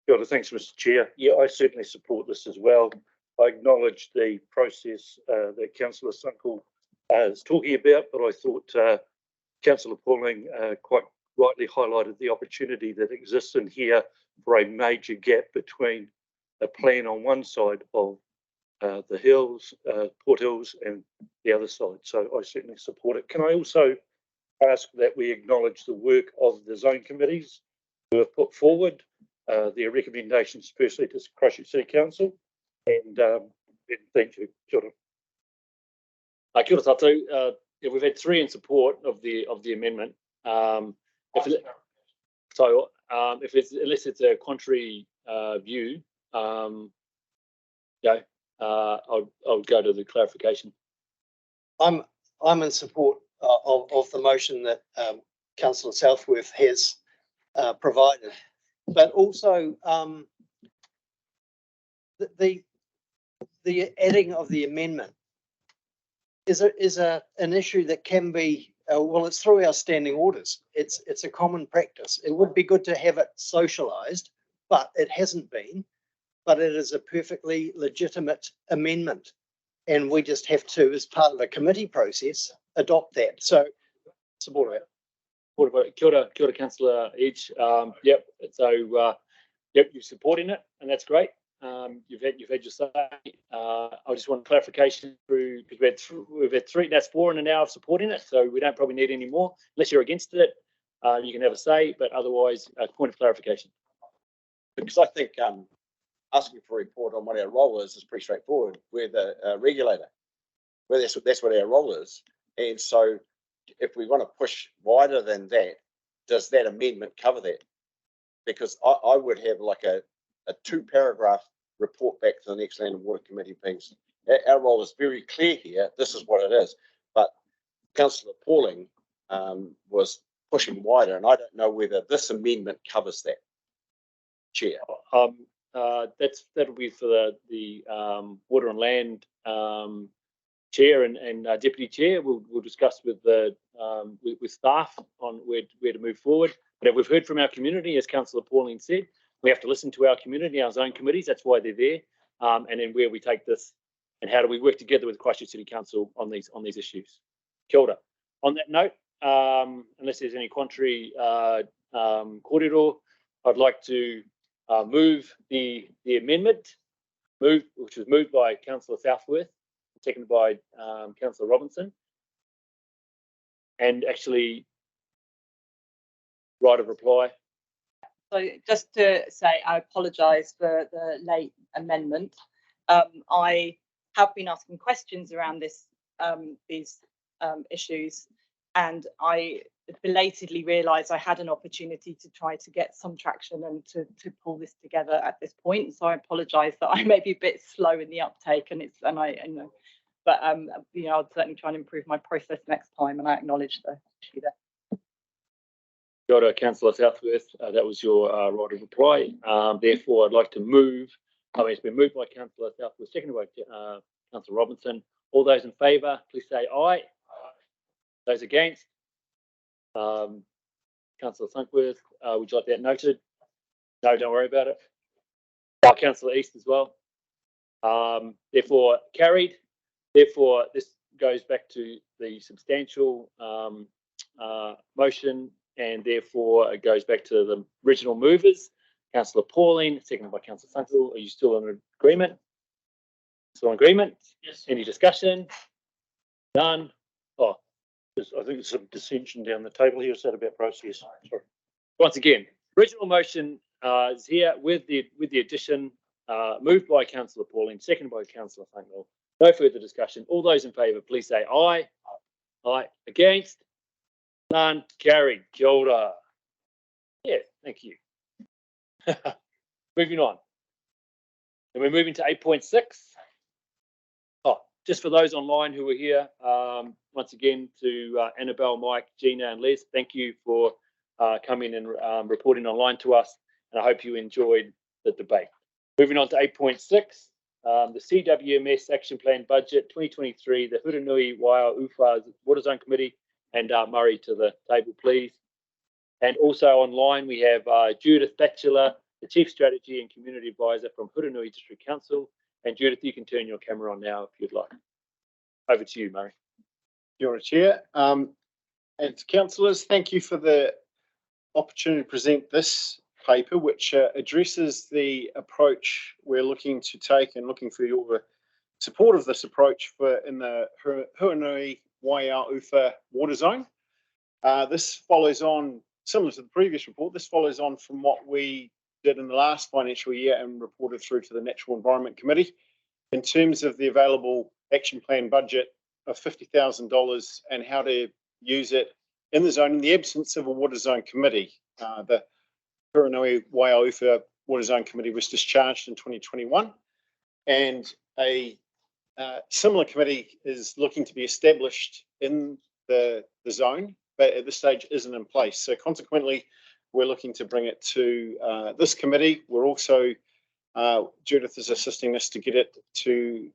Speaker 16: Kia ora, thanks, Mr. Chair. Yeah, I certainly support this as well. I acknowledge the process that Councillor Sunkel is talking about, but I thought Councillor Pauling quite rightly highlighted the opportunity that exists in here for a major gap between a plan on one side of the hills, Port Hills, and the other side. So I certainly support it. Can I also ask that we acknowledge the work of the zone committees who have put forward their recommendations, firstly to Christchurch City Council, and thank you. Kia ora.
Speaker 1: Kia ora tātou. We've had 3 in support of the amendment. Unless it's a contrary view, I'll go to the clarification.
Speaker 12: I'm in support of the motion that Councillor Southworth has provided, but also the adding of the amendment is an issue that can be. Well, it's through our standing orders. It's a common practice. It would be good to have it socialised, but it hasn't been. But it is a perfectly legitimate amendment, and we just have to, as part of the committee process, adopt that. So, support it.
Speaker 1: Kia ora, Councillor Edge. Yep. So, yep, you're supporting it, and that's great. You've had your say. I just want clarification through, because we've had three. That's 4 in an hour of supporting it, so we don't probably need any more. Unless you're against it, you can have a say. But otherwise, a point of clarification.
Speaker 2: Because I think asking for a report on what our role is pretty straightforward. We're the regulator. Well, that's what our role is. And so, if we want to push wider than that, does that amendment cover that? Because I would have like a 2-paragraph report back to the next Land and Water Committee piece. Our role is very clear here. This is what it is. But Councillor Pauling was pushing wider, and I don't know whether this amendment covers that. Chair.
Speaker 1: That'll be for the Water and Land Chair and Deputy Chair. We'll discuss with the with staff on where to move forward. But we've heard from our community, as Councillor Pauling said. We have to listen to our community, our zone committees. That's why they're there. And then where we take this, and how do we work together with Christchurch City Council on these issues. Kia ora. On that note, unless there's any contrary kōrero, I'd like to move the amendment, which was moved by Councillor Southworth, seconded by Councillor Robinson, and actually right of reply.
Speaker 8: So just to say, I apologise for the late amendment. I have been asking questions around these issues, and I belatedly realised I had an opportunity to try to get some traction and to pull this together at this point. So I apologise that I may be a bit slow in the uptake, but I'll certainly try and improve my process next time, and I acknowledge the issue there.
Speaker 1: Kia ora, Councillor Southworth. That was your right of reply. Therefore, I'd like to move. It's been moved by Councillor Southworth, seconded by Councillor Robinson. All those in favour, please say aye. Those against? Councillor Sunkworth, would you like that noted? No, don't worry about it. Councillor East as well. Therefore, carried. Therefore, this goes back to the substantial motion, and therefore it goes back to the original movers. Councillor Pauling, seconded by Councillor Sunkle. Are you still in agreement? Still in agreement?
Speaker 13: Yes.
Speaker 1: Any discussion? None. Oh,
Speaker 16: I think there's some dissension down the table here. Is that about process? Sorry.
Speaker 1: Once again, original motion is here with the addition moved by Councillor Pauling, seconded by Councillor Sunkle. No further discussion. All those in favour, please say aye. Aye. Against? None. Carried. Kia ora. Yeah, thank you. Moving on. And we're moving to 8.6. Oh, just for those online who are here, once again to Annabelle, Mike, Gina and Les, thank you for coming and reporting online to us, and I hope you enjoyed the debate. Moving on to 8.6, the CWMS Action Plan Budget 2023, the Hurunui, Waiau, Uwha Water Zone Committee, and Murray to the table, please. And also online, we have Judith Batchelor, the Chief Strategy and Community Advisor from Hurunui District Council. And Judith, you can turn your camera on now if you'd like. Over to you, Murray.
Speaker 4: Kia ora, Chair. And councillors, thank you for the opportunity to present this paper, which addresses the approach we're looking to take and looking for your support of this approach for in the Hurunui, Waiau, Uwha Water Zone. This follows on, similar to the previous report, this follows on from what we did in the last financial year and reported through to the Natural Environment Committee in terms of the available action plan budget of $50,000 and how to use it in the zone in the absence of a water zone committee. The Hurunui Waiau Uwha Water Zone Committee was discharged in 2021, and a similar committee is looking to be established in the zone, but at this stage isn't in place. So consequently, we're looking to bring it to this committee. We're also, Judith is assisting us to get it to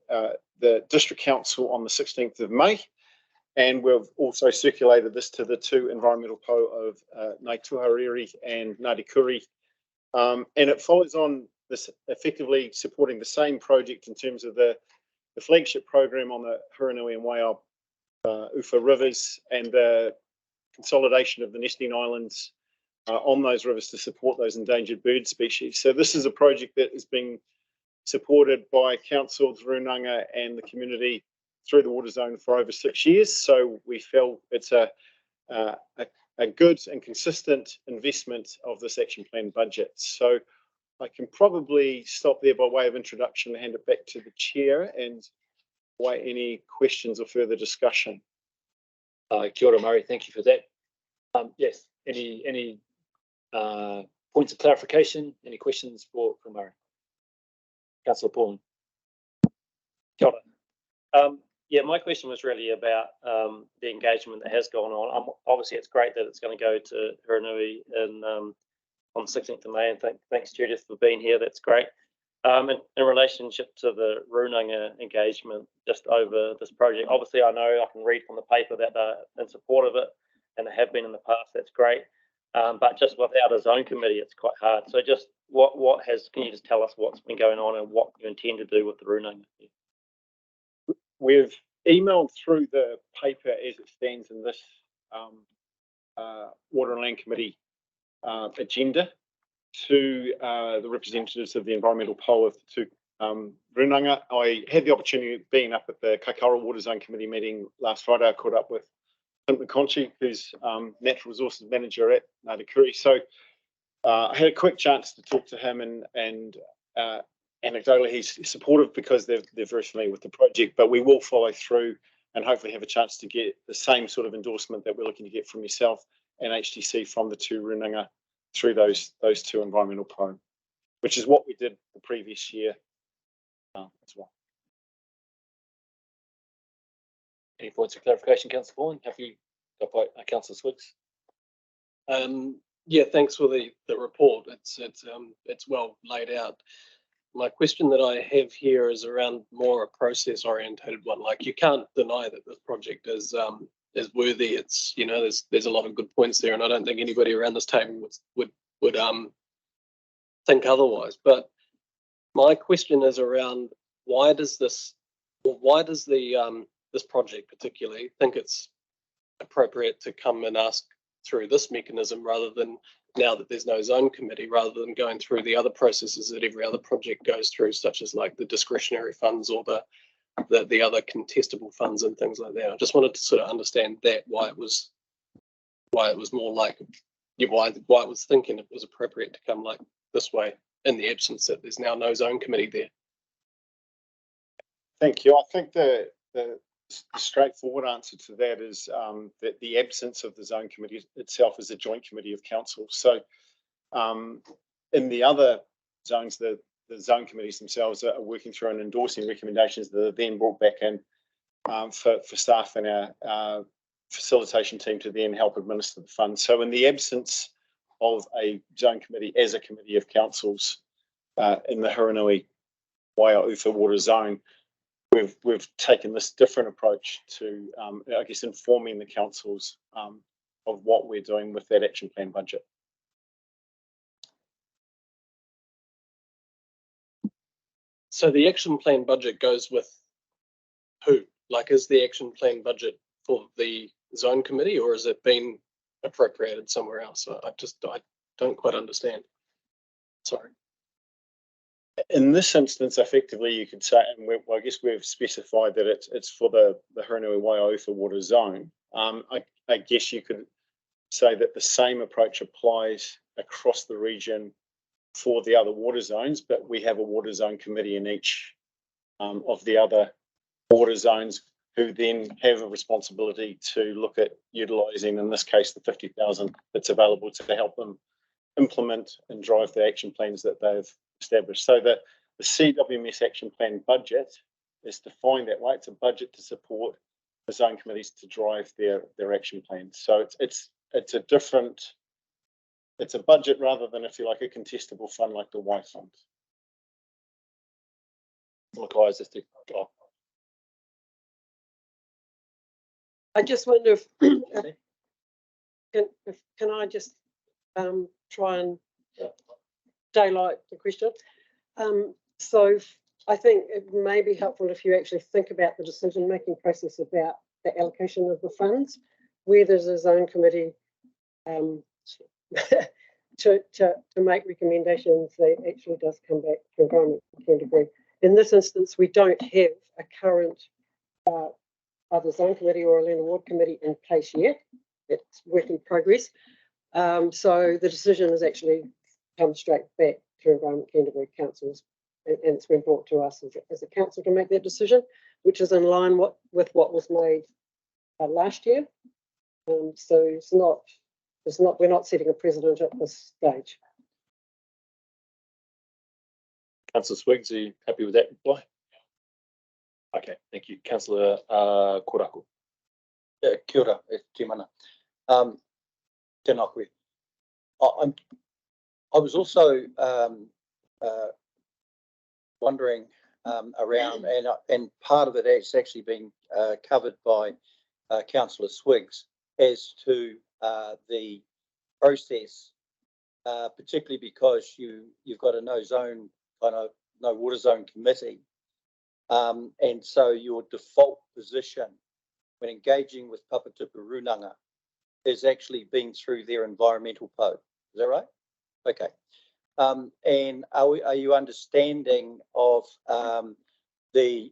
Speaker 4: the District Council on the 16th of May. And we've also circulated this to the two environmental po of Ngāi Tuhariri and Ngāti Kuri. And it follows on this effectively supporting the same project in terms of the flagship program on the Hurunui and Waiau Uwha rivers and the consolidation of the nesting islands on those rivers to support those endangered bird species. So this is a project that is being supported by council, the Runanga and the community through the water zone for over 6 years. So we feel it's a good and consistent investment of this action plan budget. So I can probably stop there by way of introduction and hand it back to the chair and await any questions or further discussion.
Speaker 1: Kia ora, Murray, thank you for that. Yes, any points of clarification, any questions for Murray? Councillor Paul.
Speaker 9: Kia ora. Yeah, my question was really about the engagement that has gone on. Obviously, it's great that it's going to go to Hurunui on the 16th of May, and thanks Judith for being here. That's great. In relationship to the Runanga engagement just over this project, obviously I know I can read from the paper that they're in support of it, and they have been in the past. That's great. But just without a zone committee, it's quite hard. So just can you just tell us what's been going on and what you intend to do with the Runanga?
Speaker 4: We've emailed through the paper as it stands in this Water and Land Committee agenda to the representatives of the environmental pole of the two Runanga. I had the opportunity of being up at the Kaikoura Water Zone Committee meeting last Friday. I caught up with Tim McConchie, who's Natural Resources Manager at Ngāti. So I had a quick chance to talk to him, and anecdotally he's supportive because they're very familiar with the project, but we will follow through and hopefully have a chance to get the same sort of endorsement that we're looking to get from yourself and HTC from the two Runanga through those two environmental probe, which is what we did the previous year as well.
Speaker 1: Any points of clarification, Councillor Vaughan? Have you got by Councillor Swiggs?
Speaker 17: Yeah, thanks for the report. It's well laid out. My question that I have here is around more a process orientated one. Like, you can't deny that this project is worthy. It's, you know, there's a lot of good points there, and I don't think anybody around this table would think otherwise. But my question is around why does this project particularly think it's appropriate to come and ask through this mechanism rather than, now that there's no zone committee, rather than going through the other processes that every other project goes through, such as like the discretionary funds or the other contestable funds and things like that. I just wanted to sort of understand that, why it was more like, why it was thinking it was appropriate to come like this way in the absence that there's now no zone committee there.
Speaker 4: Thank you. I think the straightforward answer to that is that the absence of the zone committee itself is a joint committee of council. So in the other zones, the zone committees themselves are working through and endorsing recommendations that are then brought back in for staff and our facilitation team to then help administer the funds. So in the absence of a zone committee as a committee of councils in the Hurunui Waiau Ōtūwharekai water zone, we've taken this different approach to, I guess, informing the councils of what we're doing with that action plan budget.
Speaker 17: So the action plan budget goes with who? Like, is the action plan budget for the zone committee, or has it been appropriated somewhere else? I don't quite understand. Sorry.
Speaker 4: In this instance, effectively, you could say, and I guess we've specified that it's for the Hurunui Waiau Ōtūwharekai water zone. I guess you could say that the same approach applies across the region for the other water zones, but we have a water zone committee in each of the other water zones who then have a responsibility to look at utilising, in this case, the 50,000 that's available to help them implement and drive the action plans that they've established. So the CWMS action plan budget is defined that way. It's a budget to support the zone committees to drive their action plans. So it's a budget rather than, if you like, a contestable fund like the Y fund.
Speaker 7: I just wonder if can I just try and daylight the question. So I think it may be helpful if you actually think about the decision-making process about the allocation of the funds, where there's a zone committee to make recommendations that actually does come back to Environment Canterbury. In this instance, we don't have a current either zone committee or a land award committee in place yet. It's work in progress. So the decision has actually come straight back to Environment Canterbury councils, and it's been brought to us as a council to make that decision, which is in line with what was made last year. So we're not setting a precedent at this stage.
Speaker 1: Councillor Swiggs, are you happy with that reply? Okay, thank you. Councillor Koraku.
Speaker 15: Kia ora, e Timana. Tēnā koe. I was also wondering around, and part of it has actually been covered by Councillor Swiggs, as to the process, particularly because you've got a no water zone committee, and so your default position when engaging with Papatupu Runanga is actually been through their environmental PO. Is that right? Okay. And are you understanding of the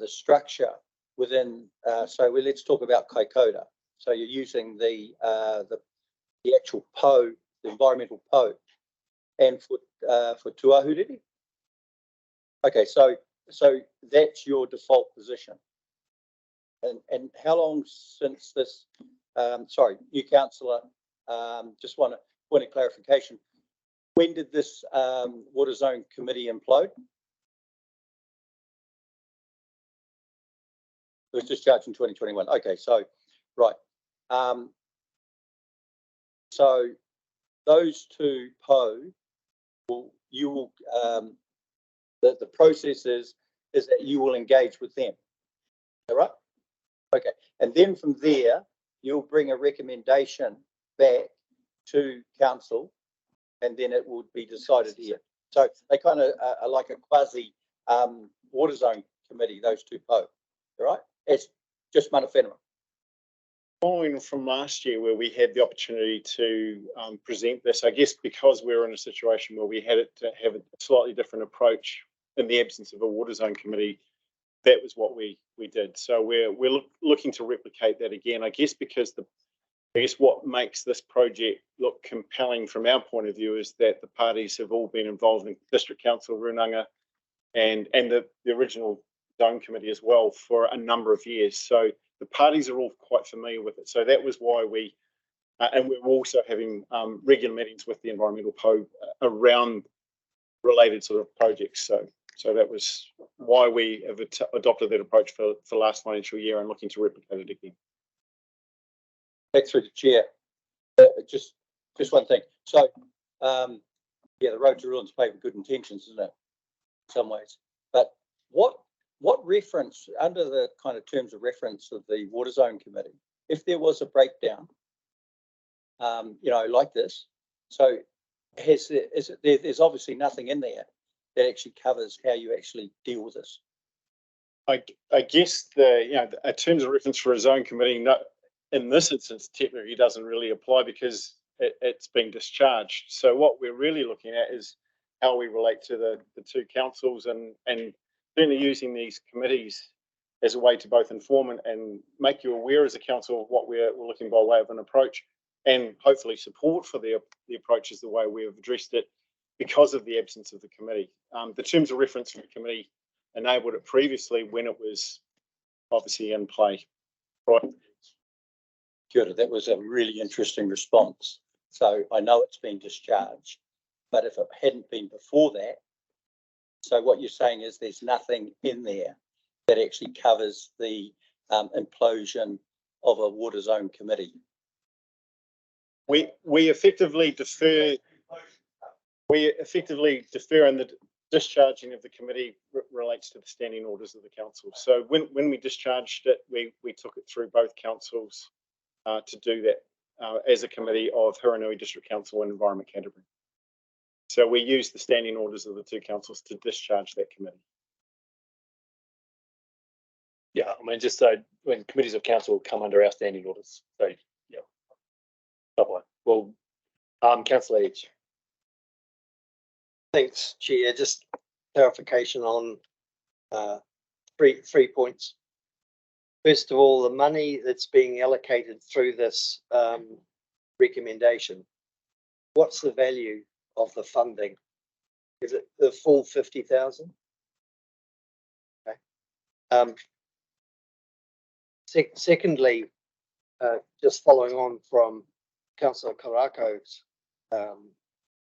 Speaker 15: structure within? So let's talk about Kaikoura. So you're using the actual PO, the environmental PO, and for Tuahuriri. Okay, so that's your default position. And how long since this? Sorry, new councillor. Just want a point of clarification. When did this water zone committee implode? It was discharged in 2021. Okay, so right. So those two PO the process is that you will engage with them. All right. Okay, and then from there you'll bring a recommendation back to council, and then it will be decided here. So they kind of are like a quasi water zone committee, those two PO. All right, it's just mana whenua.
Speaker 4: Following from last year, where we had the opportunity to present this, I guess because we're in a situation where we had to have a slightly different approach in the absence of a water zone committee, that was what we did. So we're looking to replicate that again. I guess because what makes this project look compelling from our point of view is that the parties have all been involved in District Council Runanga and the original zone committee as well for a number of years. So the parties are all quite familiar with it. So that was why and we're also having regular meetings with the environmental PO around related sort of projects. So that was why we have adopted that approach for last financial year and looking to replicate it again.
Speaker 15: Back through the chair. Just one thing. So yeah, the road to ruin's paved with good intentions, isn't it? In some ways. But what reference, under the kind of terms of reference of the water zone committee, if there was a breakdown, like this, so there's obviously nothing in there that actually covers how you actually deal with this.
Speaker 4: I guess the terms of reference for a zone committee, in this instance, technically doesn't really apply because it's been discharged. So what we're really looking at is how we relate to the two councils and certainly using these committees as a way to both inform and make you aware as a council of what we're looking by way of an approach, and hopefully support for the approach is the way we have addressed it because of the absence of the committee. The terms of reference for the committee enabled it previously when it was obviously in play. Right.
Speaker 15: Good. That was a really interesting response. So I know it's been discharged, but if it hadn't been before that, so what you're saying is there's nothing in there that actually covers the implosion of a water zone committee.
Speaker 4: We effectively defer. We effectively defer, and the discharging of the committee relates to the standing orders of the council. So when we discharged it, we took it through both councils to do that as a committee of Hurunui District Council and Environment Canterbury. So we used the standing orders of the two councils to discharge that committee.
Speaker 1: Yeah, I mean, just so when committees of council come under our standing orders. So yeah. Well, Councillor Edge.
Speaker 12: Thanks, Chair. Just clarification on three points. First of all, the money that's being allocated through this recommendation, what's the value of the funding? Is it the full 50,000? Okay. Secondly, just following on from Councillor Karako's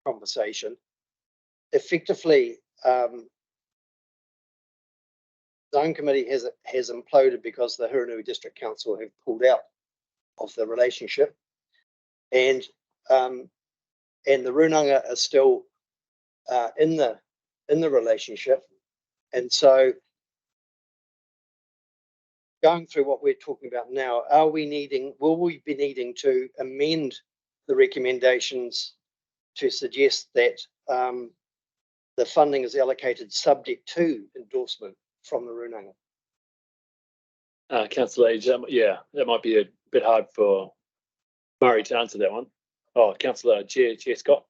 Speaker 12: conversation, effectively, Zone Committee has imploded because the Hurunui District Council have pulled out of the relationship, and the Runanga are still in the relationship, and so going through what we're talking about now, will we be needing to amend the recommendations to suggest that the funding is allocated subject to endorsement from the Runanga?
Speaker 1: Councillor Age, yeah, that might be a bit hard for Murray to answer that one. Oh, Councillor Chair Scott.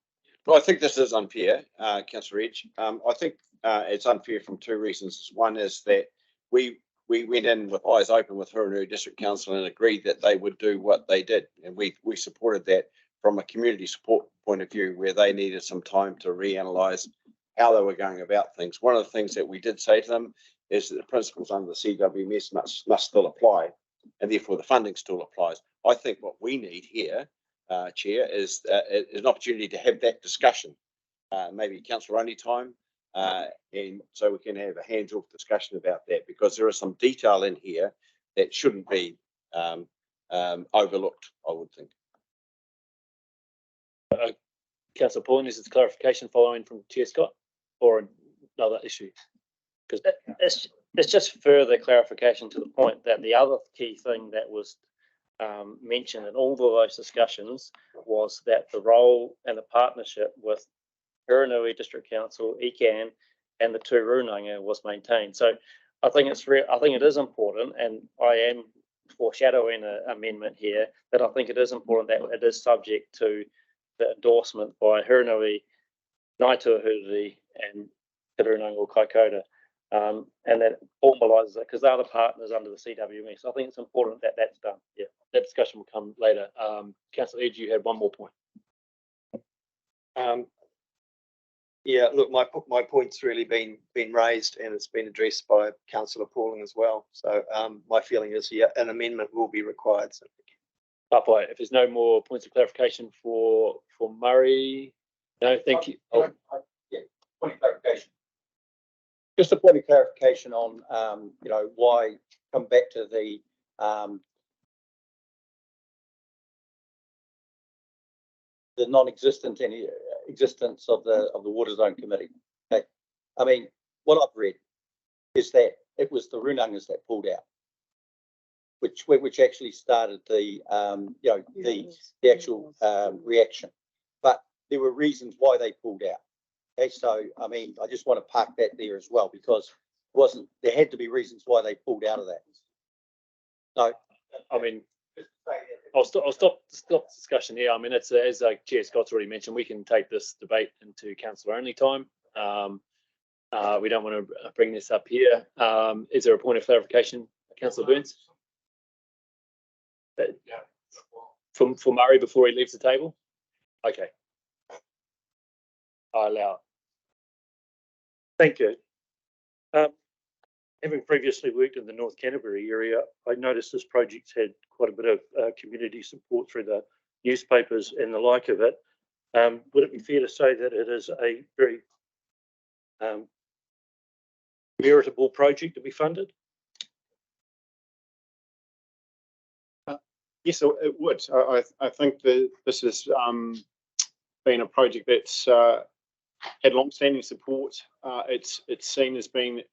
Speaker 2: Well, I think this is unfair, Councillor Edge. I think it's unfair from two reasons. One is that we went in with eyes open with Hurunui District Council and agreed that they would do what they did, and we supported that from a community support point of view, where they needed some time to reanalyse how they were going about things. One of the things that we did say to them is that the principles under the CWMS must still apply, and therefore the funding still applies. I think what we need here, Chair, is an opportunity to have that discussion, maybe councillor only time, and so we can have a hands-off discussion about that, because there is some detail in here that shouldn't be overlooked, I would think.
Speaker 1: Councillor Paul, is it clarification following from Chair Scott, or another issue? Because
Speaker 9: it's just further clarification to the point that the other key thing that was mentioned in all of those discussions was that the role and the partnership with Hurunui District Council, ECAN, and the two Runanga was maintained. So I think it is important, and I am foreshadowing an amendment here, that I think it is important that it is subject to the endorsement by Hurunui, Ngāi Tuahuriri, and Te Runanga Kaikoura, and that formalises it, because they're the partners under the CWMS. I think it's important that that's done.
Speaker 1: Yeah, that discussion will come later. Councillor Edge, you had one more point.
Speaker 12: Yeah, look, my point's really been raised, and it's been addressed by Councillor Pauling as well. So my feeling is, yeah, an amendment will be required. So.
Speaker 1: If there's no more points of clarification for Murray, no, thank you.
Speaker 15: Yeah, point of clarification. Just a point of clarification on, why come back to the non-existent existence of the Water Zone Committee. Okay, I mean, what I've read is that it was the Runangas that pulled out, which actually started the the actual reaction, but there were reasons why they pulled out. Okay, so I mean, I just want to park that there as well, because there had to be reasons why they pulled out of that. No,
Speaker 1: I mean, I'll stop discussion here. I mean, it's as Chair Scott's already mentioned, we can take this debate into councillor only time. We don't want to bring this up here. Is there a point of clarification, Councillor Burns? For Murray before he leaves the table? Okay. I allow it.
Speaker 16: Thank you. Having previously worked in the North Canterbury area, I noticed this project had quite a bit of community support through the newspapers and the like of it. Would it be fair to say that it is a very meritable project to be funded?
Speaker 4: Yes, it would. I think that this has been a project that's had long-standing support. It's seen as being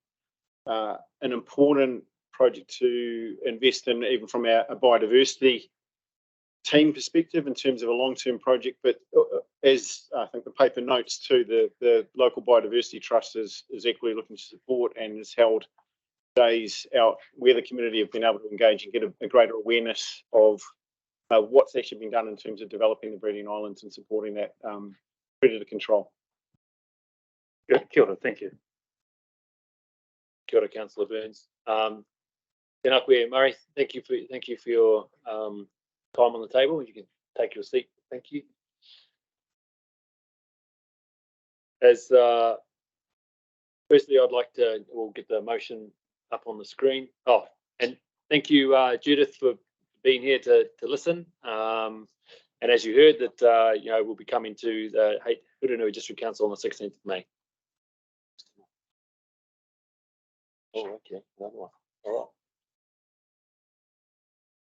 Speaker 4: an important project to invest in, even from a biodiversity team perspective, in terms of a long-term project. But as I think the paper notes too, the local biodiversity trust is equally looking to support, and has held days out where the community have been able to engage and get a greater awareness of what's actually been done in terms of developing the breeding islands and supporting that predator control.
Speaker 3: Kia ora, thank you.
Speaker 1: Kia ora, Councillor Burns. Tēnā koe, Murray. Thank you for your time on the table. You can take your seat. Thank you. As firstly, I'd like to, we'll get the motion up on the screen. Oh, and thank you, Judith, for being here to listen. And as you heard, that you know, we'll be coming to the Hurunui District Council on the 16th of May. Oh, okay, another one. All right.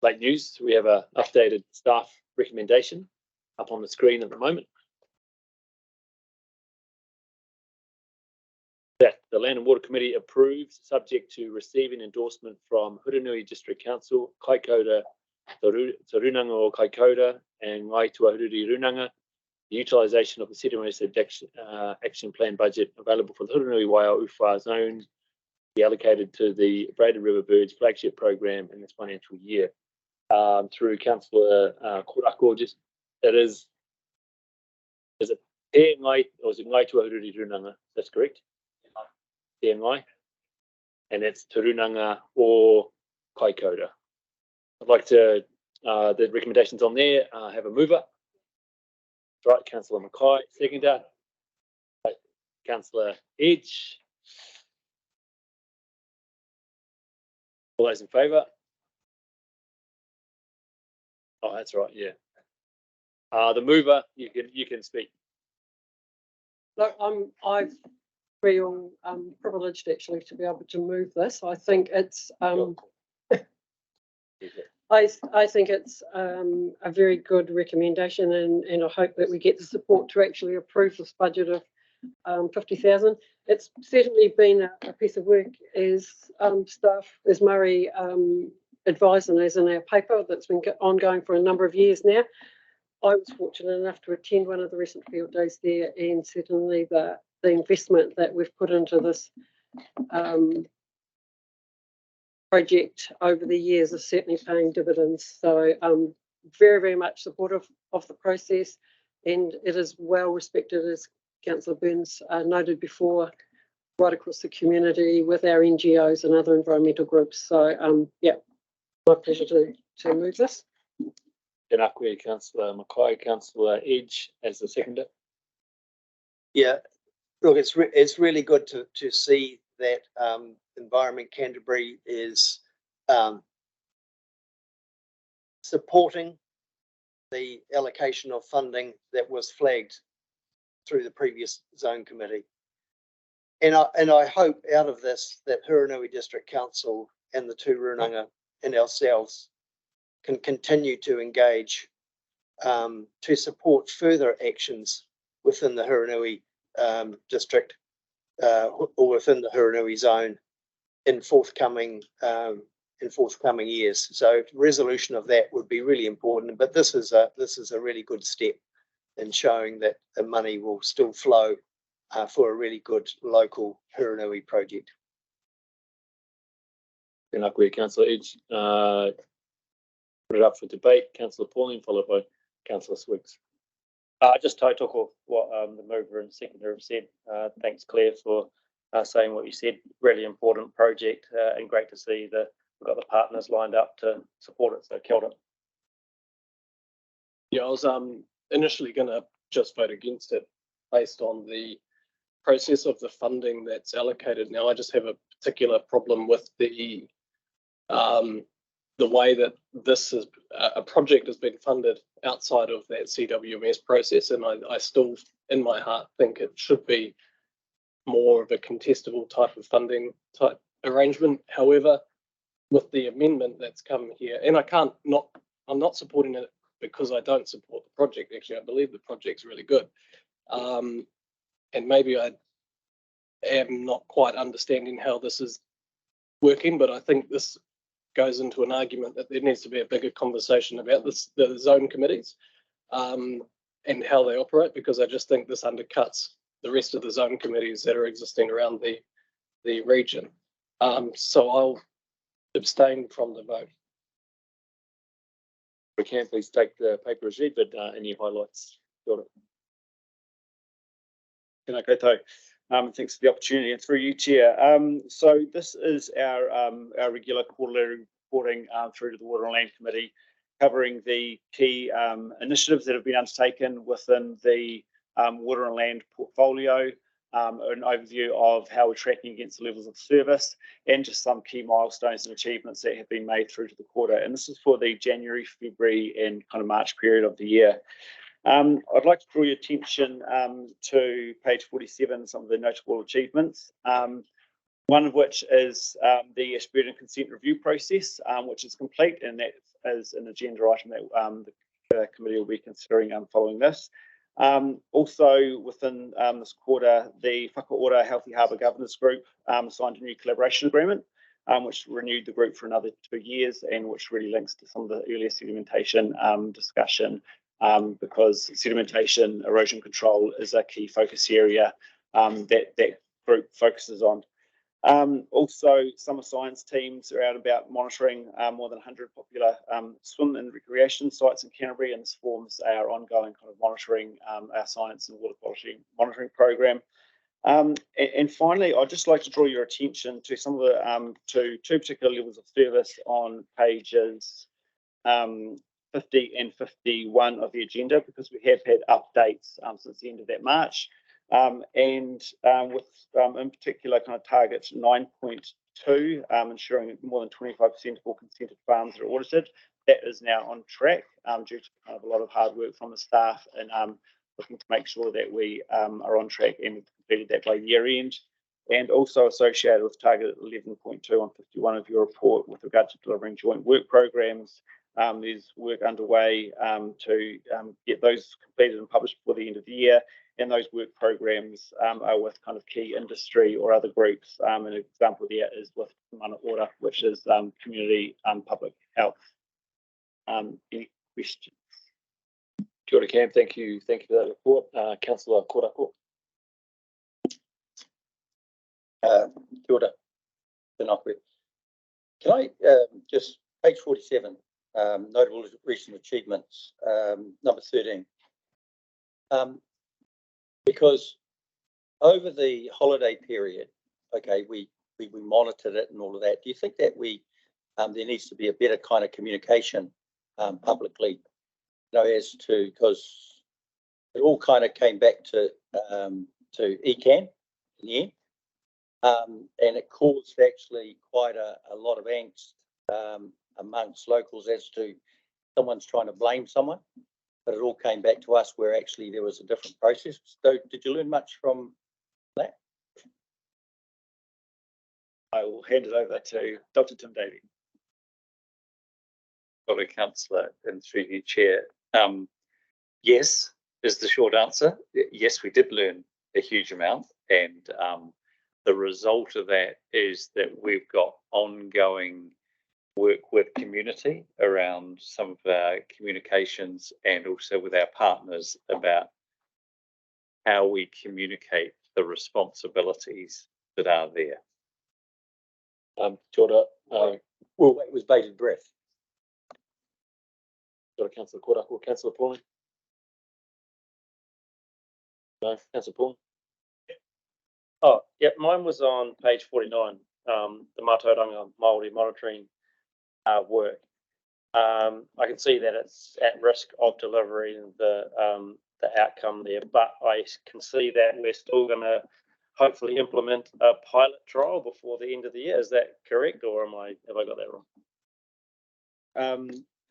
Speaker 1: Late news, we have an updated staff recommendation up on the screen at the moment. That the Land and Water Committee approves, subject to receiving endorsement from Hurunui District Council, Kaikoura, Torunanga o Kaikoura, and Ngai Tuahururi Runanga, the utilisation of the CWMS action plan budget available for the Hurunui Waiau Uwha zone be allocated to the Braided River Birds flagship program in this financial year. Through Councillor Korako, just it is it Te Ngai, or is it Ngai Tuahururi Runanga? That's correct. Te Ngai, and it's Torunanga or Kaikoura. I'd like to, the recommendations on there, have a mover. Right, Councillor Mackay, seconder. Right, Councillor Edge. All those in favour? Oh, that's right, yeah. The mover, you can speak.
Speaker 7: Look, I feel privileged actually to be able to move this. I think it's I think it's a very good recommendation, and I hope that we get the support to actually approve this budget of 50,000. It's certainly been a piece of work as staff, as Murray advised, and as in our paper, that's been ongoing for a number of years now. I was fortunate enough to attend one of the recent field days there, and certainly the investment that we've put into this project over the years is certainly paying dividends. So I'm very, very much supportive of the process, and it is well respected, as Councillor Burns noted before, right across the community with our NGOs and other environmental groups. So yeah, my pleasure to move this.
Speaker 1: Tēnā koe, Councillor Mackay. Councillor Edge as the seconder.
Speaker 12: Yeah, look, it's really good to see that Environment Canterbury is supporting the allocation of funding that was flagged through the previous zone committee. And I hope out of this that Hurunui District Council and the two Runanga and ourselves can continue to engage to support further actions within the Hurunui district or within the Hurunui zone in forthcoming years. So resolution of that would be really important. But this is a really good step in showing that the money will still flow for a really good local Hurunui project.
Speaker 1: Tēnā koe, Councillor Edge. Put it up for debate. Councillor Pauling, followed by Councillor Swiggs.
Speaker 9: Just tautoko what the mover and seconder have said. Thanks, Claire, for saying what you said. Really important project, and great to see that we've got the partners lined up to support it. So kia ora.
Speaker 17: Yeah, I was initially going to just vote against it based on the process of the funding that's allocated. Now, I just have a particular problem with the way that this is a project has been funded outside of that CWMS process, and I still, in my heart, think it should be more of a contestable type of funding type arrangement. However, with the amendment that's come here, and I'm not supporting it because I don't support the project. Actually, I believe the project's really good, and maybe I am not quite understanding how this is working, but I think this goes into an argument that there needs to be a bigger conversation about the zone committees and how they operate, because I just think this undercuts the rest of the zone committees that are existing around the region. So I'll abstain from the vote.
Speaker 1: We can please take the paper as read, but any highlights? Got it.
Speaker 4: Tēnā koutou.
Speaker 18: Thanks for the opportunity and through you, Chair. So this is our regular quarterly reporting through to the Water and Land Committee, covering the key initiatives that have been undertaken within the water and land portfolio, an overview of how we're tracking against the levels of service, and just some key milestones and achievements that have been made through to the quarter. And this is for the January, February, and kind of March period of the year. I'd like to draw your attention to page 47, some of the notable achievements. One of which is the Ashburton consent review process, which is complete, and that is an agenda item that the committee will be considering following this. Also within this quarter, the Whakaora Healthy Harbour Governance Group signed a new collaboration agreement, which renewed the group for another 2 years, and which really links to some of the earlier sedimentation discussion, because sedimentation erosion control is a key focus area that group focuses on. Also, summer science teams are out about monitoring more than 100 popular swim and recreation sites in Canterbury, and this forms our ongoing kind of monitoring our science and water quality monitoring program. And finally, I'd just like to draw your attention to some of the two particular levels of service on pages 50 and 51 of the agenda, because we have had updates since the end of that March. With in particular kind of target 9.2, ensuring that more than 25% of all consented farms are audited. That is now on track due to kind of a lot of hard work from the staff, and looking to make sure that we are on track and we've completed that by year end. And also associated with target 11.2 on 51 of your report with regard to delivering joint work programs. There's work underway to get those completed and published before the end of the year. And those work programs are with kind of key industry or other groups. An example there is with Mana Ora, which is community public health. Any questions?
Speaker 1: Kia ora, Cam. Thank you for that report. Councillor Korako.
Speaker 15: Kia ora. Can I just, page 47, notable recent achievements, number 13. Because over the holiday period, okay, we monitored it and all of that. Do you think that there needs to be a better kind of communication publicly, as to, because it all kind of came back to ECAN in the end, and it caused actually quite a lot of angst amongst locals as to someone's trying to blame someone. But it all came back to us where actually there was a different process. So did you learn much from that?
Speaker 18: I will hand it over to Dr. Tim Davey.
Speaker 3: Councillor and through you, Chair. Yes, is the short answer. Yes, we did learn a huge amount, and the result of that is that we've got ongoing work with community around some of our communications, and also with our partners about how we communicate the responsibilities that are there.
Speaker 1: Kia ora.
Speaker 15: Well, it was bated breath.
Speaker 1: Kia ora, Councillor Korako. Councillor Pauling. No, Councillor Pauling.
Speaker 9: Oh, yeah, mine was on page 49, the Mātauranga Māori monitoring work. I can see that it's at risk of delivering the outcome there, but I can see that we're still going to hopefully implement a pilot trial before the end of the year. Is that correct, or have I got that wrong?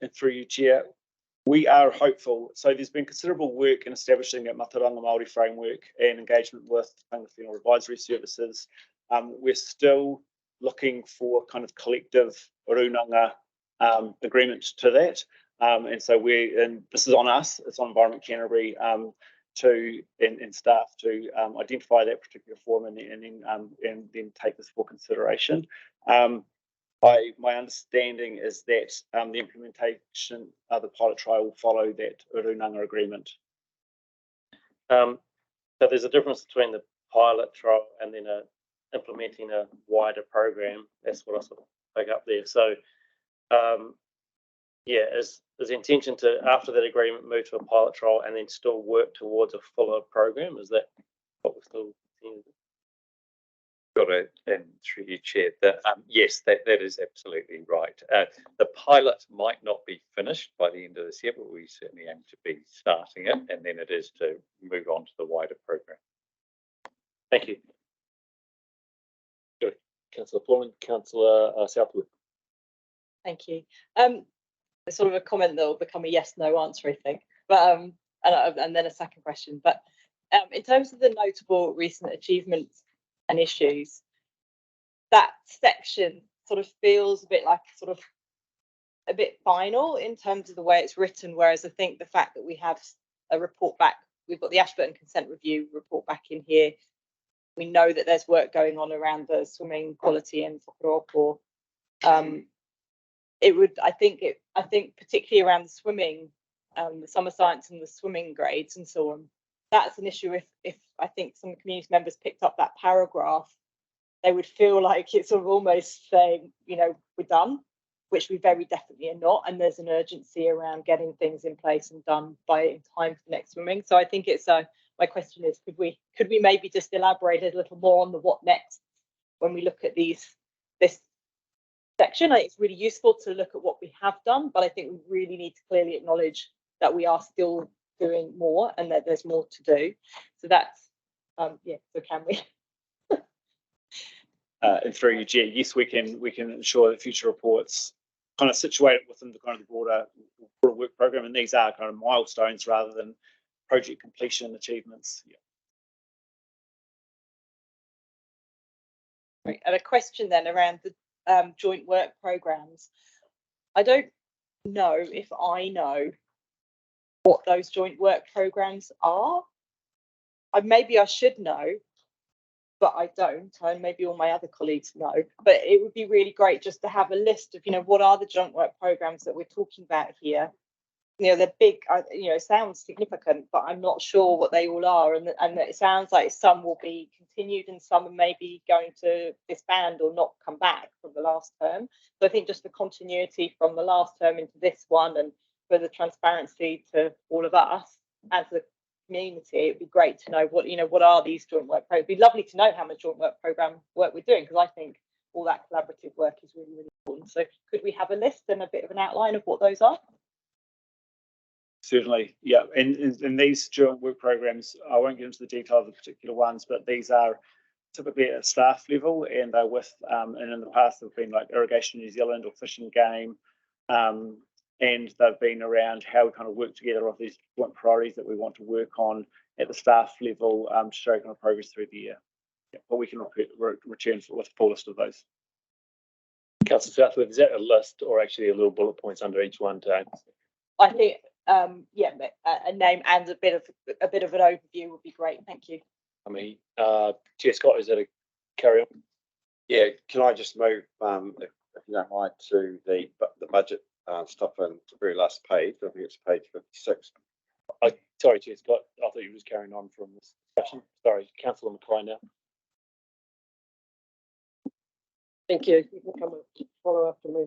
Speaker 18: And through you, Chair, we are hopeful. So there's been considerable work in establishing that Mātauranga Māori framework and engagement with Whakamutunga advisory services. We're still looking for kind of collective orunanga agreement to that, and so this is on us. It's on Environment Canterbury and staff to identify that particular form and then take this for consideration. My understanding is that the implementation of the pilot trial will follow that orunanga agreement.
Speaker 9: So there's a difference between the pilot trial and then implementing a wider program. That's what I sort of pick up there. So yeah, is the intention to, after that agreement, move to a pilot trial and then still work towards a fuller program? Is that what we're still seeing?
Speaker 3: in through you, Chair, that yes, that is absolutely right. The pilot might not be finished by the end of this year, but we certainly aim to be starting it, and then it is to move on to the wider program.
Speaker 1: Thank you. Councillor Pauling, Councillor Southwood.
Speaker 8: Thank you. It's sort of a comment that will become a yes/no answer, I think. But and then a second question. But in terms of the notable recent achievements and issues, that section sort of feels a bit like a bit final in terms of the way it's written. Whereas I think the fact that we have a report back, we've got the Ashburton consent review report back in here. We know that there's work going on around the swimming quality and whakaropo. It would, I think particularly around the swimming, the summer science and the swimming grades and so on. That's an issue. If I think some community members picked up that paragraph, they would feel like it's sort of almost saying, you know, we're done, which we very definitely are not. And there's an urgency around getting things in place and done in time for next swimming. So I think it's my question is, could we maybe just elaborate a little more on the what next when we look at this section? I think it's really useful to look at what we have done, but I think we really need to clearly acknowledge that we are still doing more and that there's more to do. So that's yeah. So can we?
Speaker 18: And through you, Chair, yes, we can ensure that future reports kind of situated within the kind of the broader work program, and these are kind of milestones rather than project completion achievements. Yeah.
Speaker 8: Right. And a question then around the joint work programs. I don't know if I know what those joint work programs are. Maybe I should know, but I don't. And maybe all my other colleagues know. But it would be really great just to have a list of, you know, what are the joint work programs that we're talking about here. You know, they're big, you know, sounds significant, but I'm not sure what they all are. And it sounds like some will be continued and some are maybe going to disband or not come back from the last term. So I think just the continuity from the last term into this one, and for the transparency to all of us and to the community, it'd be great to know what are these joint work programs. It'd be lovely to know how much joint work program work we're doing, because I think all that collaborative work is really, really important. So could we have a list and a bit of an outline of what those are?
Speaker 18: Certainly, yeah. And these joint work programs, I won't get into the detail of the particular ones, but these are typically at a staff level, and they're with, and in the past they've been like Irrigation New Zealand or Fish and Game, and they've been around how we kind of work together on these joint priorities that we want to work on at the staff level to show kind of progress through the year. Yeah, but we can return with a full list of those.
Speaker 1: Councillor Southwood, is that a list or actually a little bullet points under each one?
Speaker 8: I think yeah, a name and a bit of an overview would be great. Thank you.
Speaker 1: I mean, Chair Scott, is that a carry on?
Speaker 2: Yeah, can I just move, if you don't mind, to the budget stuff on the very last page? I think it's page 56.
Speaker 1: Sorry, Chair Scott, I thought you was carrying on from this discussion. Sorry, Councillor McCoy now.
Speaker 7: Thank you. You can come and follow after me.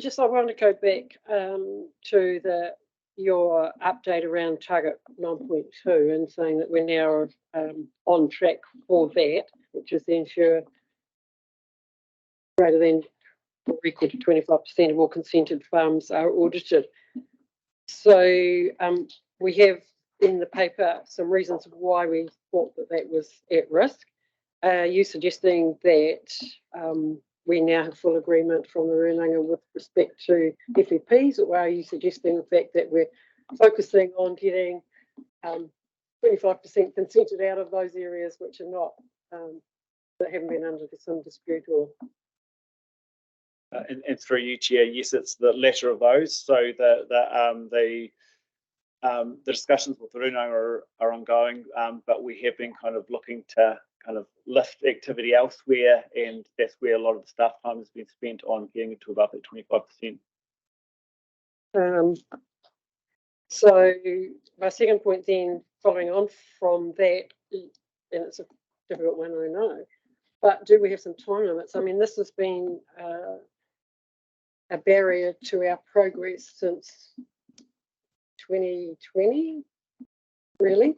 Speaker 7: Just I want to go back to your update around target 9.2 and saying that we're now on track for that, which is to ensure greater than or equal to 25% of all consented farms are audited. So we have in the paper some reasons why we thought that was at risk. Are you suggesting that we now have full agreement from the Runanga with respect to FEPs, or are you suggesting the fact that we're focusing on getting 25% consented out of those areas which are not, that haven't been under some dispute or?
Speaker 18: And through you, Chair, yes, it's the latter of those. So the discussions with the Hurunui are ongoing, but we have been kind of looking to kind of lift activity elsewhere, and that's where a lot of the staff time has been spent on getting it to above that 25%.
Speaker 7: So my second point then, following on from that, and it's a difficult one, I know, but do we have some time limits? I mean, this has been a barrier to our progress since 2020, really.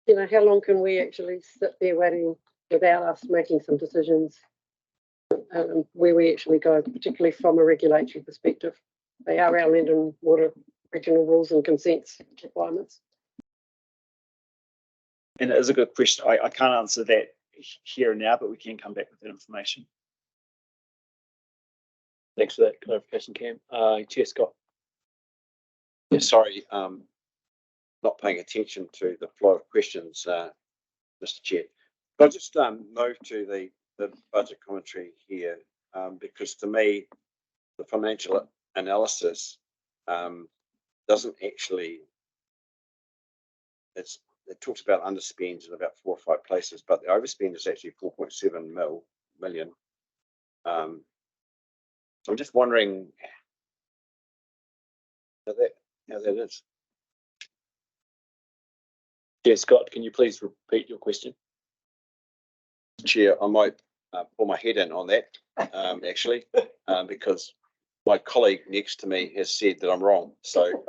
Speaker 7: You know, how long can we actually sit there waiting without us making some decisions where we actually go, particularly from a regulatory perspective. They are our land and water regional rules and consents requirements.
Speaker 18: And it is a good question. I can't answer that here and now, but we can come back with that information.
Speaker 1: Thanks for that clarification, Cam. Chair Scott.
Speaker 2: Yeah, sorry, not paying attention to the flow of questions, Mr. Chair. But I'll just move to the budget commentary here, because to me, the financial analysis doesn't actually, it talks about underspends in about 4 or 5 places, but the overspend is actually 4.7 million. So I'm just wondering how that is.
Speaker 1: Chair Scott, can you please repeat your question?
Speaker 2: Chair, I might pull my head in on that, actually, because my colleague next to me has said that I'm wrong. So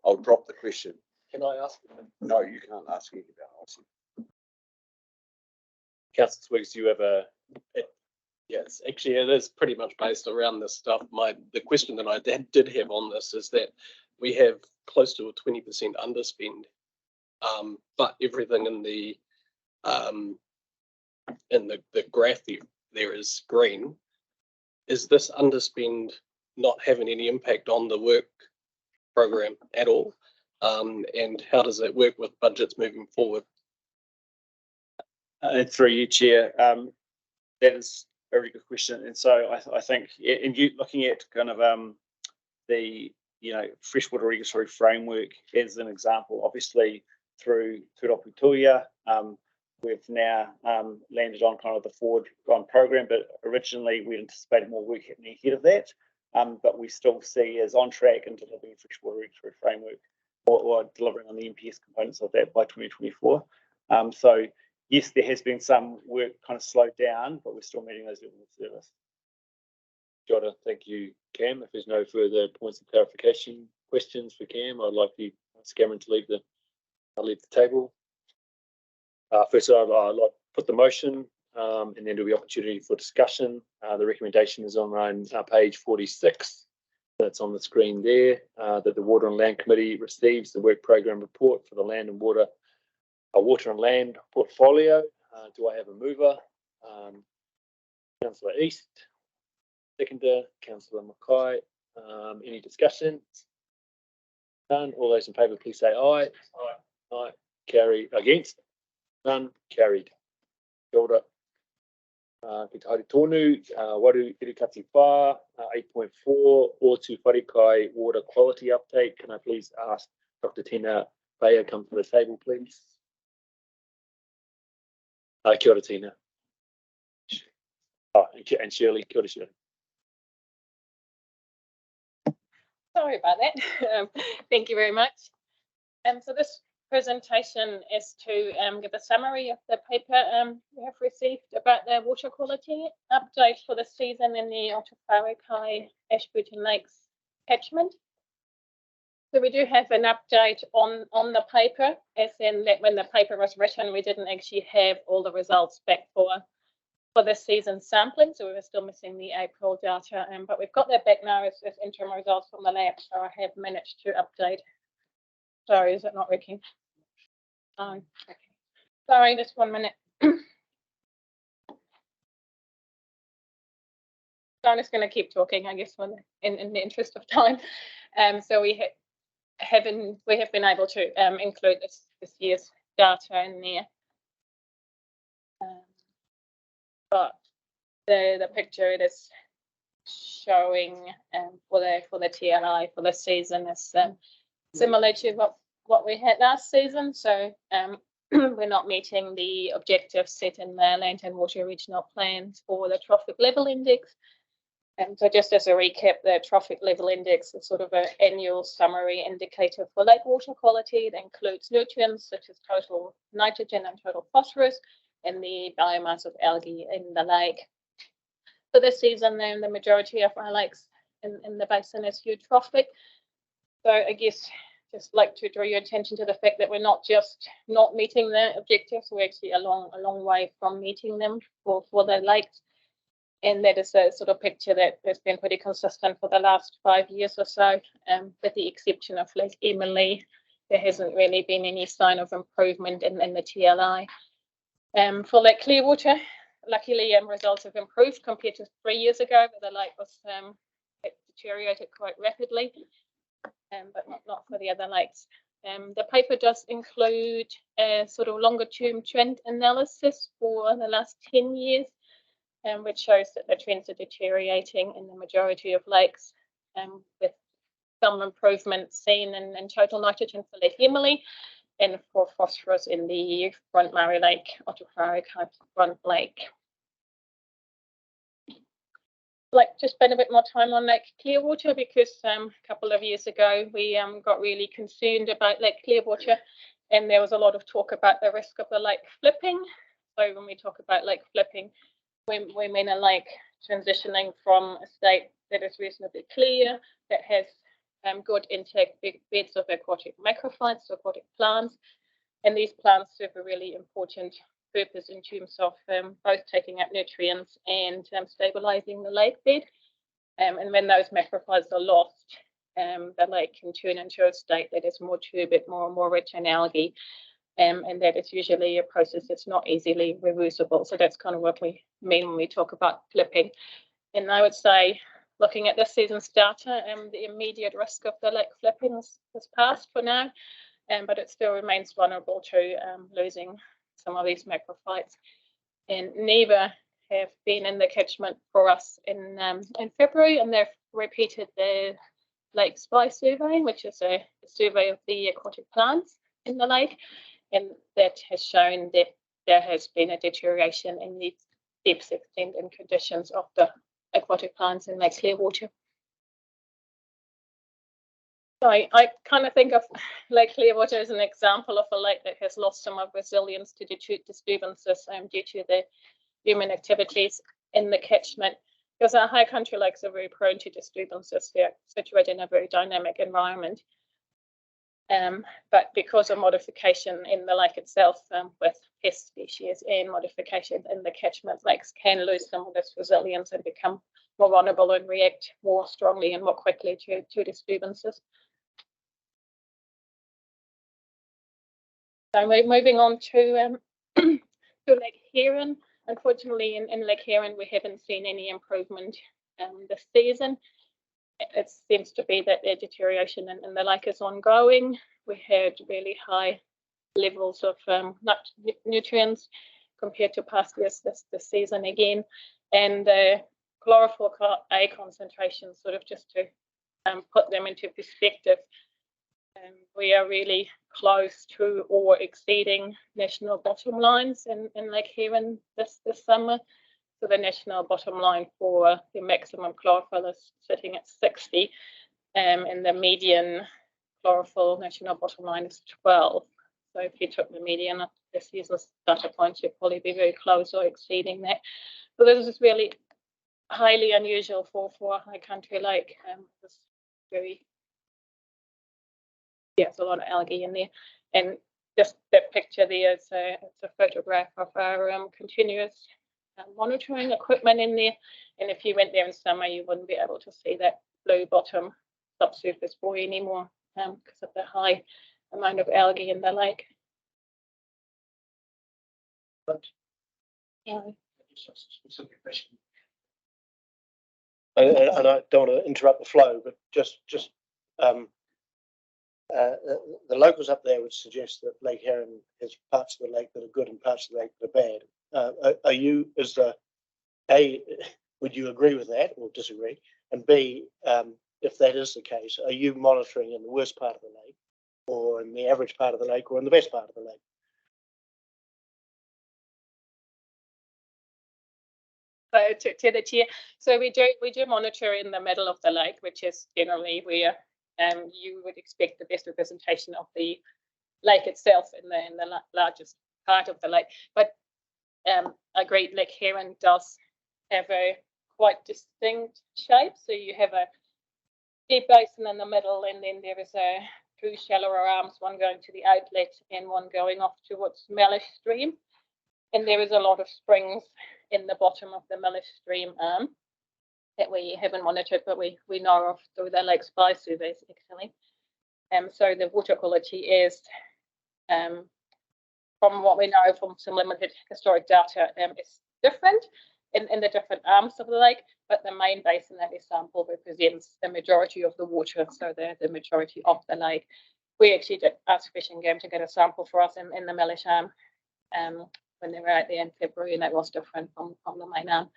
Speaker 2: I'll drop the question.
Speaker 1: Can I ask?
Speaker 2: No, you can't ask anything about it.
Speaker 1: Councillor Swiggs, do you have a?
Speaker 17: Yes, actually, it is pretty much based around this stuff. The question that I did have on this is that we have close to a 20% underspend, but everything in the graph there is green. Is this underspend not having any impact on the work program at all? And how does that work with budgets moving forward?
Speaker 18: Through you, Chair, that is a very good question. And so I think, and you looking at kind of the freshwater regulatory framework as an example, obviously through Ōtūwharekai, we've now landed on kind of the forward run program, but originally we anticipated more work happening ahead of that. But we still see as on track in delivering freshwater regulatory framework or delivering on the MPS components of that by 2024. So yes, there has been some work kind of slowed down, but we're still meeting those levels of service.
Speaker 1: Jota, thank you, Cam. If there's no further points of clarification, questions for Cam, I'd like you, Cameron, to leave the table. First, I'd like to put the motion, and then there'll be opportunity for discussion. The recommendation is on page 46. That's on the screen there. That the Water and Land Committee receives the work program report for the land and water, water and land portfolio. Do I have a mover? Councillor East. Seconder, Councillor Mackay. Any discussion? None. All those in favour, please say aye. Aye. Aye. Carry. Against? None. Carried. Kia ora. Ki te haere tonu, waru irikati whā, 8.4, Ōtūwharekai water quality update. Can I please ask Dr. Tina Bayer come to the table, please? Kia ora, Tina. Oh, and Shirley. Kia ora, Shirley.
Speaker 19: Sorry about that. Thank you very much. So this presentation is to give a summary of the paper we have received about the water quality update for the season in the Ōtūwharekai Ashburton Lakes catchment. So we do have an update on the paper, as in that when the paper was written, we didn't actually have all the results back for the season sampling, so we were still missing the April data, but we've got that back now as interim results from the lab, so I have managed to update. Sorry, is it not working? Oh, okay. Sorry, just 1 minute. So I'm just going to keep talking, I guess, in the interest of time. So we have been able to include this year's data in there. But the picture it is showing for the TLI for the season is similar to what we had last season. So we're not meeting the objectives set in the land and water regional plans for the trophic level index. And so just as a recap, the trophic level index is sort of an annual summary indicator for lake water quality. It includes nutrients such as total nitrogen and total phosphorus and the biomass of algae in the lake. For this season, then the majority of our lakes in the basin is eutrophic. So I guess just like to draw your attention to the fact that we're not just not meeting the objectives, we're actually a long way from meeting them for the lakes. And that is a sort of picture that has been pretty consistent for the last 5 years or so, with the exception of Lake Emily. There hasn't really been any sign of improvement in the TLI. For Lake Clearwater, luckily results have improved compared to 3 years ago, where the lake was it deteriorated quite rapidly, but not for the other lakes. The paper does include a sort of longer term trend analysis for the last 10 years, which shows that the trends are deteriorating in the majority of lakes, with some improvement seen in total nitrogen for Lake Emily and for phosphorus in the Front Murray Lake, Ōtūwharekai Front Lake. Like to spend a bit more time on Lake Clearwater, because a couple of years ago we got really concerned about Lake Clearwater, and there was a lot of talk about the risk of the lake flipping. So when we talk about lake flipping, we mean a lake transitioning from a state that is reasonably clear, that has good intact beds of aquatic macrophytes, aquatic plants, and these plants serve a really important purpose in terms of both taking up nutrients and stabilizing the lake bed. And when those macrophytes are lost, the lake can turn into a state that is more turbid, more rich in algae, and that is usually a process that's not easily reversible. So that's kind of what we mean when we talk about flipping. And I would say, looking at this season's data, the immediate risk of the lake flipping is passed for now, but it still remains vulnerable to losing some of these macrophytes. And NEVA have been in the catchment for us in February, and they've repeated the Lake Spy survey, which is a survey of the aquatic plants in the lake, and that has shown that there has been a deterioration in the depth, extent and conditions of the aquatic plants in Lake Clearwater. So I kind of think of Lake Clearwater as an example of a lake that has lost some of resilience to disturbances due to the human activities in the catchment, because our high country lakes are very prone to disturbances. They're situated in a very dynamic environment. But because of modification in the lake itself, with pest species and modification in the catchment, lakes can lose some of this resilience and become more vulnerable and react more strongly and more quickly to disturbances. So we're moving on to Lake Heron. Unfortunately, in Lake Heron, we haven't seen any improvement this season. It seems to be that the deterioration in the lake is ongoing. We had really high levels of nutrients compared to past years this season again, and chlorophyll A concentration, sort of just to put them into perspective. We are really close to or exceeding national bottom lines in Lake Heron this summer. So the national bottom line for the maximum chlorophyll is sitting at 60, and the median chlorophyll national bottom line is 12. So if you took the median of this year's data points, you'd probably be very close or exceeding that. So this is really highly unusual for a high country lake. It's very, yeah, it's a lot of algae in there. And just that picture there is it's a photograph of our continuous monitoring equipment in there. And if you went there in summer, you wouldn't be able to see that blue bottom subsurface buoy anymore because of the high amount of algae in the lake. Yeah.
Speaker 20: Specific and I don't want to interrupt the flow, but just the locals up there would suggest that Lake Heron has parts of the lake that are good and parts of the lake that are bad. Are you, as the A, would you agree with that or disagree? And B, if that is the case, are you monitoring in the worst part of the lake, or in the average part of the lake, or in the best part of the lake?
Speaker 19: So to the chair, so we do monitor in the middle of the lake, which is generally where you would expect the best representation of the lake itself in the largest part of the lake. But a Great Lake Heron does have a quite distinct shape. So you have a deep basin in the middle, and then there is a two shallower arms, one going to the outlet and one going off towards Mellish Stream. And there is a lot of springs in the bottom of the Mellish Stream arm that we haven't monitored, but we know of through the lake spy surveys actually. So the water quality is, from what we know from some limited historic data, is different in the different arms of the lake, but the main basin that is sampled represents the majority of the water, so the majority of the lake. We actually did ask Fishing Game to get a sample for us in the Mellish arm when they were out there in February, and that was different from the main arm.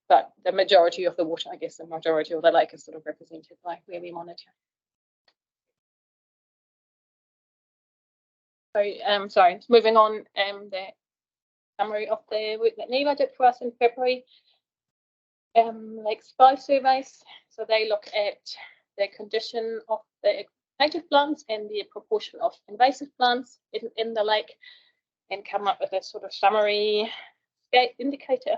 Speaker 19: But the majority of the water, I guess the majority of the lake is sort of represented by where we monitor. So, sorry, moving on, the summary of the work that NEWA did for us in February. Lake spy surveys. So they look at the condition of the native plants and the proportion of invasive plants in the lake, and come up with a sort of summary indicator,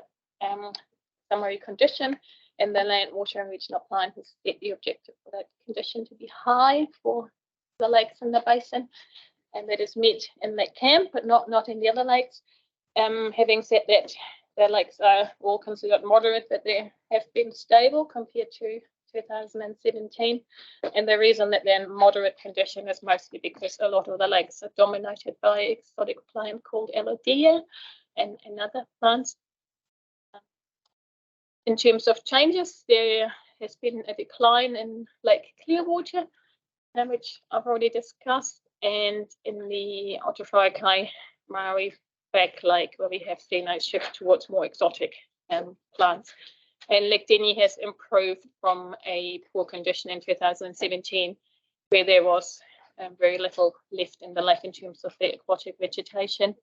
Speaker 19: summary condition. And the Land, Water and Regional Plan has set the objective for that condition to be high for the lakes in the basin, and that is met in that camp, but not in the other lakes. Having said that, the lakes are all considered moderate, that they have been stable compared to 2017. And the reason that they're in moderate condition is mostly because a lot of the lakes are dominated by an exotic plant called Elodea and other plants. In terms of changes, there has been a decline in Lake Clearwater, which I've already discussed, and in the Ōtūwharekai Maori back lake, where we have seen a shift towards more exotic plants. And Lake Denny has improved from a poor condition in 2017, where there was very little left in the lake in terms of the aquatic vegetation.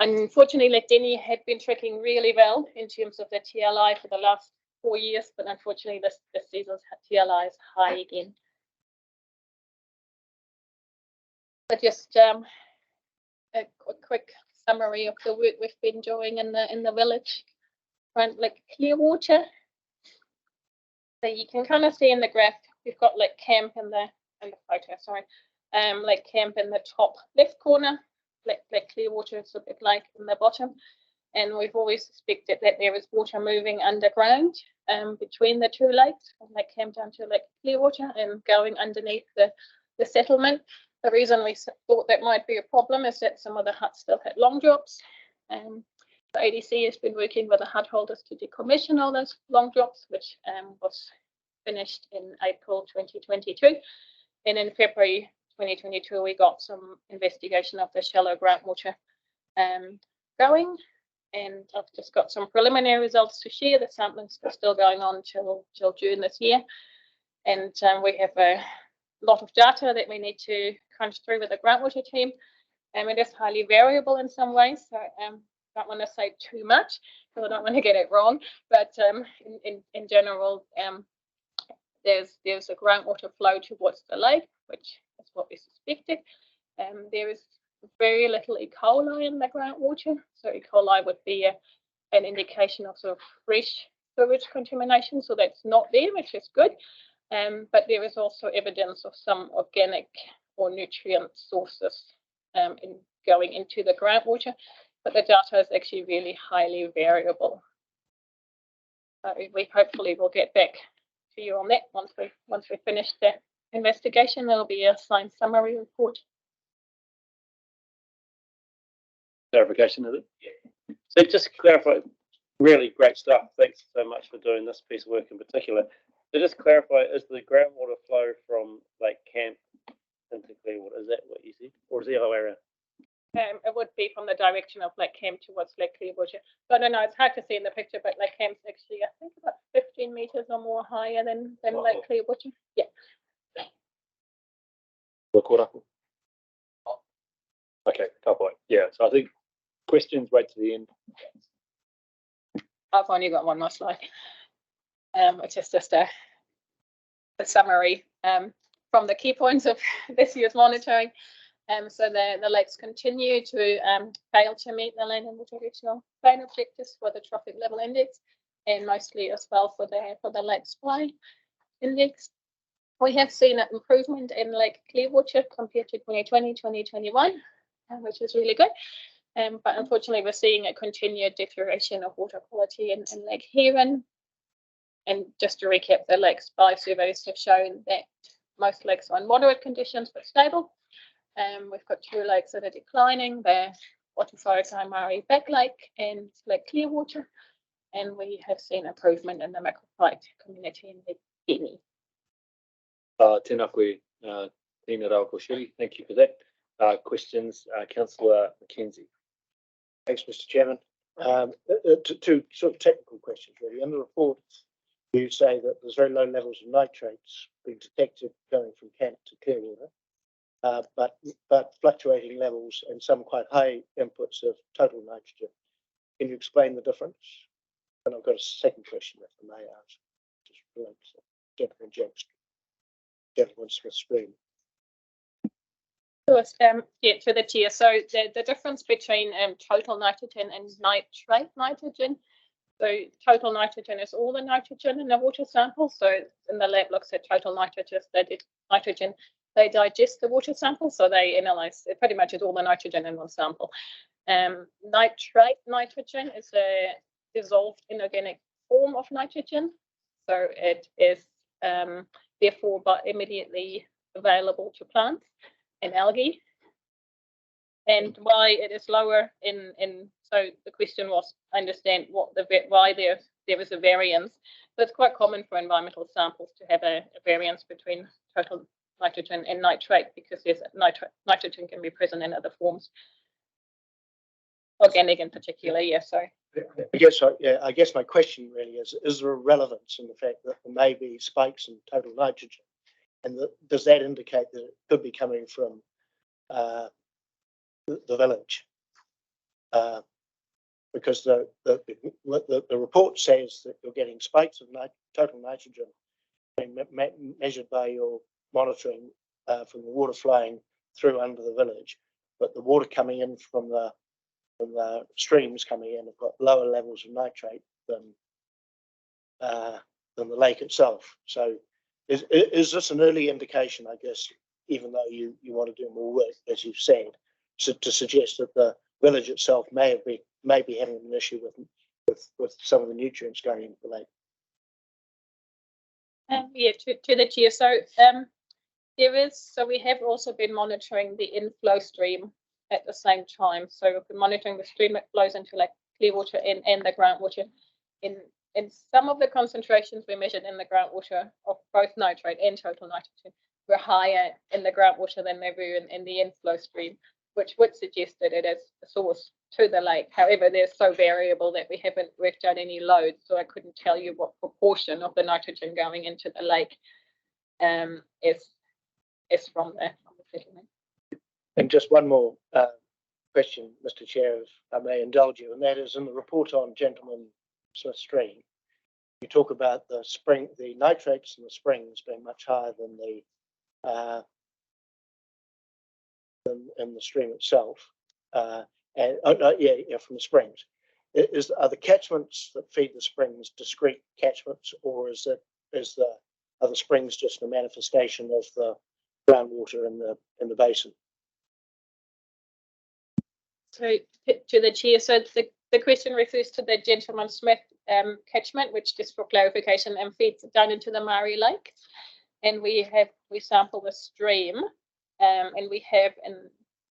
Speaker 19: Unfortunately, Lake Denny had been tracking really well in terms of the TLI for the last 4 years, but unfortunately this season's TLI is high again. So just a quick summary of the work we've been doing in the village around Lake Clearwater. So you can kind of see in the graph, we've got Lake Camp in the photo, sorry, Lake Camp in the top left corner, Lake Clearwater is a bit lake in the bottom, and we've always suspected that there is water moving underground between the two lakes, from Lake Camp down to Lake Clearwater and going underneath the settlement. The reason we thought that might be a problem is that some of the huts still had long drops. The ADC has been working with the hut holders to decommission all those long drops, which was finished in April 2022. And in February 2022, we got some investigation of the shallow groundwater going. And I've just got some preliminary results to share. The sampling's still going on till June this year. And we have a lot of data that we need to crunch through with the groundwater team. It is highly variable in some ways, so I don't want to say too much because I don't want to get it wrong. But in general, there's a groundwater flow towards the lake, which is what we suspected. There is very little E. coli in the groundwater, so E. coli would be an indication of sort of fresh sewage contamination, so that's not there, which is good. But there is also evidence of some organic or nutrient sources going into the groundwater, but the data is actually really highly variable. We hopefully will get back to you on that once we finish the investigation. There'll be a signed summary report.
Speaker 9: Clarification of it. Yeah. So just to clarify, really great stuff. Thanks so much for doing this piece of work in particular. So just clarify, is the groundwater flow from Lake Camp into Clearwater? Is that what you said? Or is it the other way around?
Speaker 19: It would be from the direction of Lake Camp towards Lake Clearwater. But no, it's hard to see in the picture, but Lake Camp's actually, I think, about 15 metres or more higher than Lake Clearwater. Yeah.
Speaker 1: We're caught up. Okay, couple. Yeah, so I think questions right to the end.
Speaker 19: I've only got one more slide. Which is just a summary from the key points of this year's monitoring. So the lakes continue to fail to meet the Land and Water Regional Plan objectives for the trophic level index, and mostly as well for the lake supply index. We have seen an improvement in Lake Clearwater compared to 2020, 2021, which is really good. But unfortunately, we're seeing a continued deterioration of water quality in Lake Huron. And just to recap, the Lakes 5 surveys have shown that most lakes are in moderate conditions but stable. We've got 2 lakes that are declining, the Ōtūwharekai Māori Back Lake and Lake Clearwater. And we have seen improvement in the macrophyte community in Lake Guinea.
Speaker 1: Tēnā koe, Tina rau ko Shelley. Thank you for that. Questions, Councillor Mackenzie.
Speaker 20: Thanks, Mr. Chairman. Two sort of technical questions, really. In the report, you say that there's very low levels of nitrates being detected going from Kent to Clearwater, but fluctuating levels and some quite high inputs of total nitrogen. Can you explain the difference? And I've got a second question, if I may ask. Just relates to Gentleman Smith Stream.
Speaker 19: Yeah, to the chair. So the difference between total nitrogen and nitrate nitrogen. So total nitrogen is all the nitrogen in the water sample. So in the lab looks at total nitrogen. They digest the water sample, so they analyze it pretty much is all the nitrogen in one sample. Nitrate nitrogen is a dissolved inorganic form of nitrogen. So it is therefore immediately available to plants and algae. And why it is lower in so the question was, I understand why there is a variance. So it's quite common for environmental samples to have a variance between total nitrogen and nitrate because there's nitrogen can be present in other forms, organic in particular. Yeah, sorry.
Speaker 20: I guess my question really is there a relevance in the fact that there may be spikes in total nitrogen, and does that indicate that it could be coming from the village? Because the report says that you're getting spikes of total nitrogen being measured by your monitoring from the water flowing through under the village, but the water coming in from the streams coming in have got lower levels of nitrate than the lake itself. So is this an early indication, I guess, even though you want to do more work, as you've said, to suggest that the village itself may be having an issue with some of the nutrients going into the lake?
Speaker 19: Yeah, to the chair. So so we have also been monitoring the inflow stream at the same time. So we've been monitoring the stream that flows into Lake Clearwater and the groundwater. In some of the concentrations we measured in the groundwater of both nitrate and total nitrogen were higher in the groundwater than they were in the inflow stream, which would suggest that it is a source to the lake. However, they're so variable that we haven't worked out any loads, so I couldn't tell you what proportion of the nitrogen going into the lake is from the settlement.
Speaker 20: And just one more question, Mr. Chair, if I may indulge you, and that is in the report on Gentleman Smith Stream, you talk about the nitrates in the springs being much higher than in the stream itself, from the springs. Are the catchments that feed the springs discrete catchments, or are the springs just a manifestation of the groundwater in the basin?
Speaker 19: So to the chair, so the question refers to the Gentleman Smith catchment, which, just for clarification, feeds down into the Māori Lake, and we sample the stream, and we have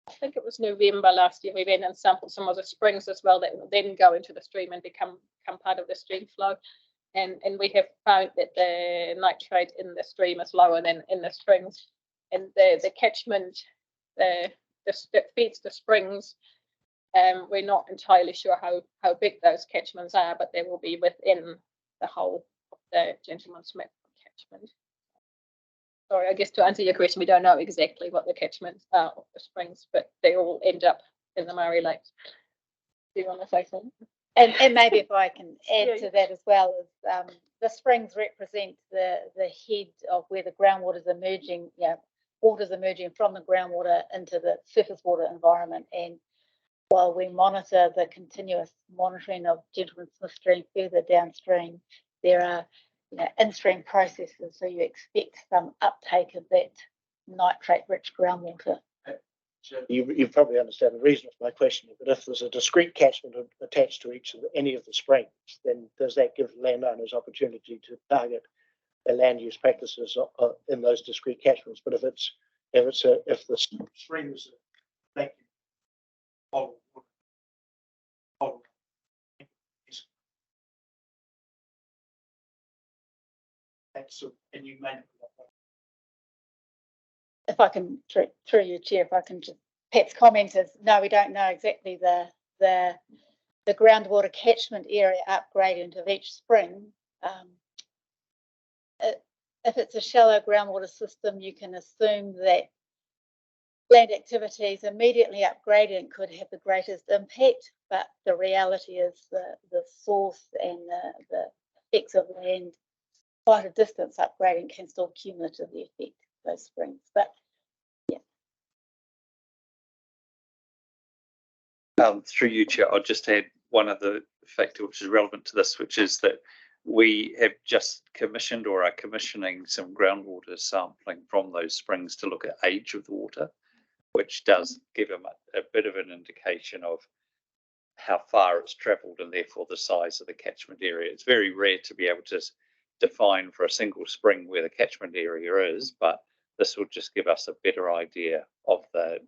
Speaker 19: I think it was November last year, we went and sampled some of the springs as well that will then go into the stream and become part of the stream flow. And we have found that the nitrate in the stream is lower than in the springs. And the catchment that feeds the springs, we're not entirely sure how big those catchments are, but they will be within the whole of the Gentleman Smith catchment. Sorry, I guess to answer your question, we don't know exactly what the catchments are of the springs, but they all end up in the Māori Lakes. Do you want to say something?
Speaker 21: And maybe if I can add to that as well, is the springs represent the head of where the groundwater is emerging, water's emerging from the groundwater into the surface water environment. And while we monitor the continuous monitoring of Gentleman Smith Stream further downstream, there are in-stream processes, so you expect some uptake of that nitrate-rich groundwater.
Speaker 20: You probably understand the reason for my question, but if there's a discrete catchment attached to any of the springs, then does that give landowners opportunity to target their land use practices in those discrete catchments? But if the springs are and you may.
Speaker 21: If I can, through you, Chair, if I can just, Pat's comment is, no, we don't know exactly the groundwater catchment area upgradient of each spring. If it's a shallow groundwater system, you can assume that land activities immediately upgradient could have the greatest impact, but the reality is the source and the effects of land quite a distance upgradient can still cumulatively affect those springs. But yeah.
Speaker 3: Through you, Chair, I'll just add one other factor which is relevant to this, which is that we have just commissioned or are commissioning some groundwater sampling from those springs to look at age of the water, which does give them a bit of an indication of how far it's travelled and therefore the size of the catchment area. It's very rare to be able to define for a single spring where the catchment area is, but this will just give us a better idea of the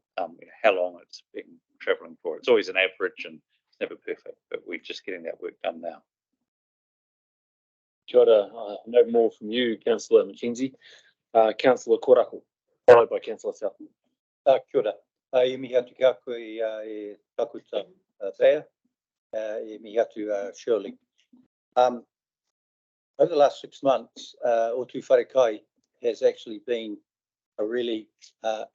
Speaker 3: how long it's been travelling for. It's always an average and it's never perfect, but we're just getting that work done now.
Speaker 1: Kia ora, no more from you, Councillor McKenzie. Councillor Korako, followed by Councillor South.
Speaker 15: Kia ora. E mihi atu kia koe e takuta Thea, e mihi atu Shirley. Over the last 6 months, Ōtūwharekai has actually been a really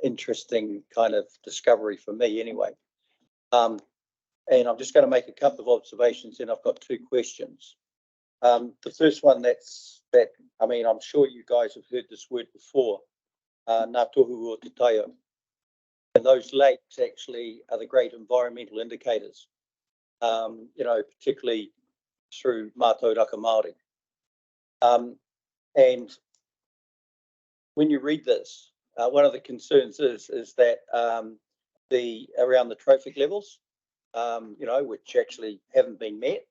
Speaker 15: interesting kind of discovery for me anyway. And I'm just going to make a couple of observations and I've got 2 questions. The first one I mean, I'm sure you guys have heard this word before, Ngā tohu o te taio. And those lakes actually are the great environmental indicators, particularly through mātauranga Māori. And when you read this, one of the concerns is that around the trophic levels, which actually haven't been met.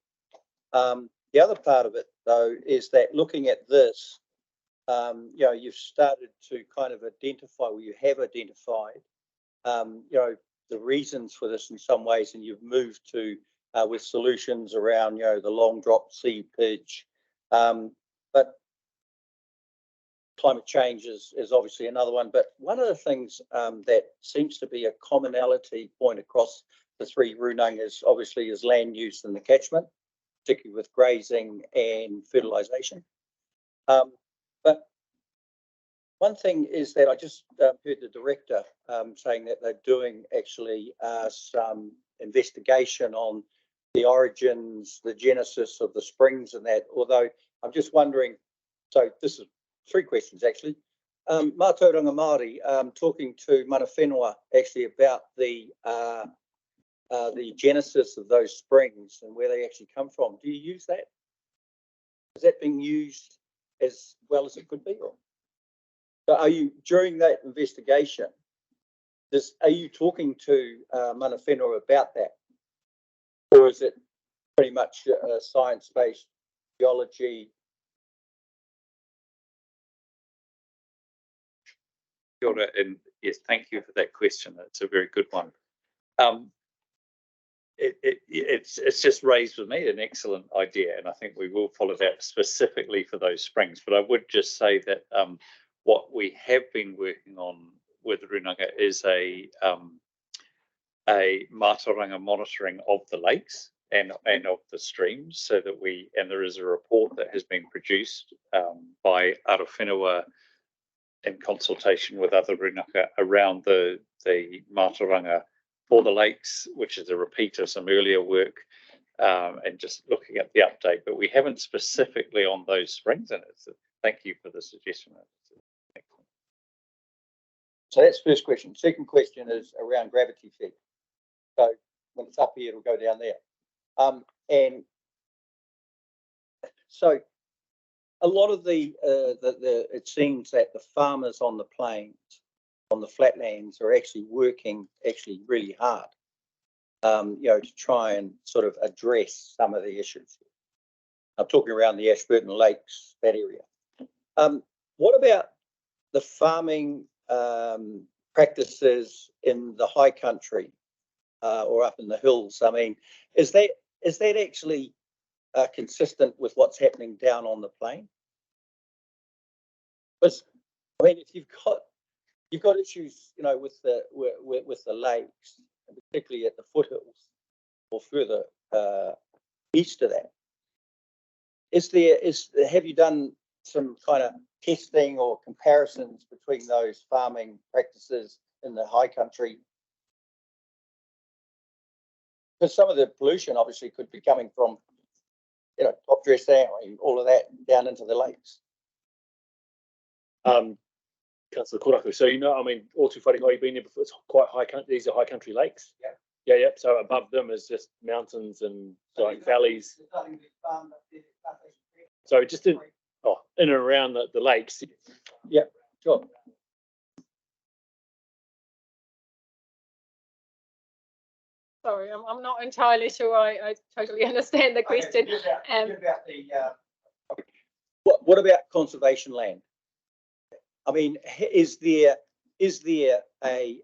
Speaker 15: The other part of it, though, is that looking at this, you've started to kind of identify, or you have identified, the reasons for this in some ways, and you've moved to with solutions around, the long drop seepage. But climate change is obviously another one. But one of the things that seems to be a commonality point across the 3 runangas obviously is land use in the catchment, particularly with grazing and fertilisation. But one thing is that I just heard the director saying that they're doing actually some investigation on the origins, the genesis of the springs and that, although I'm just wondering, so this is 3 questions actually. Mātauranga Māori, talking to mana whenua actually about the genesis of those springs and where they actually come from. Do you use that? Is that being used as well as it could be? Or so are you, during that investigation, are you talking to mana whenua about that? Or is it pretty much science-based geology?
Speaker 3: Kia ora, and yes, thank you for that question. It's a very good one. It's just raised with me an excellent idea, and I think we will follow that specifically for those springs. But I would just say that what we have been working on with Runanga is a mātauranga monitoring of the lakes and of the streams, so that there is a report that has been produced by Ara Whenua in consultation with other runanga around the mātauranga for the lakes, which is a repeat of some earlier work, and just looking at the update. But we haven't specifically on those springs, and thank you for the suggestion.
Speaker 15: So that's the first question. Second question is around gravity feed. So when it's up here, it'll go down there. And so a lot of it seems that the farmers on the plains, on the flatlands, are actually working really hard, to try and sort of address some of the issues. I'm talking around the Ashburton Lakes, that area. What about the farming practices in the high country or up in the hills? I mean, is that actually consistent with what's happening down on the plain? Because I mean, if you've got issues, with the lakes, particularly at the foothills or further east of that, have you done some kind of testing or comparisons between those farming practices in the high country? Because some of the pollution obviously could be coming from, top dressing, all of that down into the lakes.
Speaker 1: Councillor Koraku, so I mean, Ōtūwharekai, you've been there before. It's quite high country. These are high country lakes. Yeah. So above them is just mountains and like valleys. So just in and around the lakes.
Speaker 15: Yeah, sure.
Speaker 19: Sorry, I'm not entirely sure I totally understand the question.
Speaker 15: What about conservation land? I mean, is there a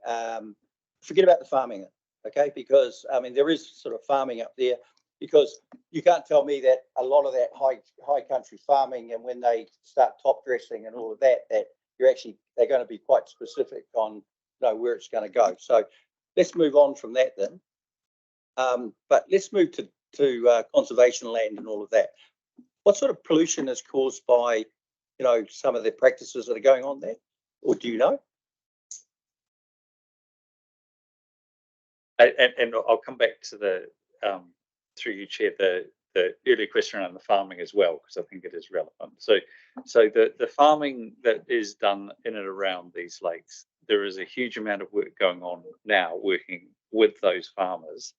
Speaker 15: forget about the farming, okay? Because I mean, there is sort of farming up there, because you can't tell me that a lot of that high country farming, and when they start top dressing and all of that, that they're going to be quite specific on where it's going to go. So let's move on from that then. But let's move to conservation land and all of that. What sort of pollution is caused by some of the practices that are going on there, or do you know?
Speaker 3: And I'll come back to the through you, Chair, the earlier question around the farming as well, because I think it is relevant. So the farming that is done in and around these lakes, there is a huge amount of work going on now, working with those farmers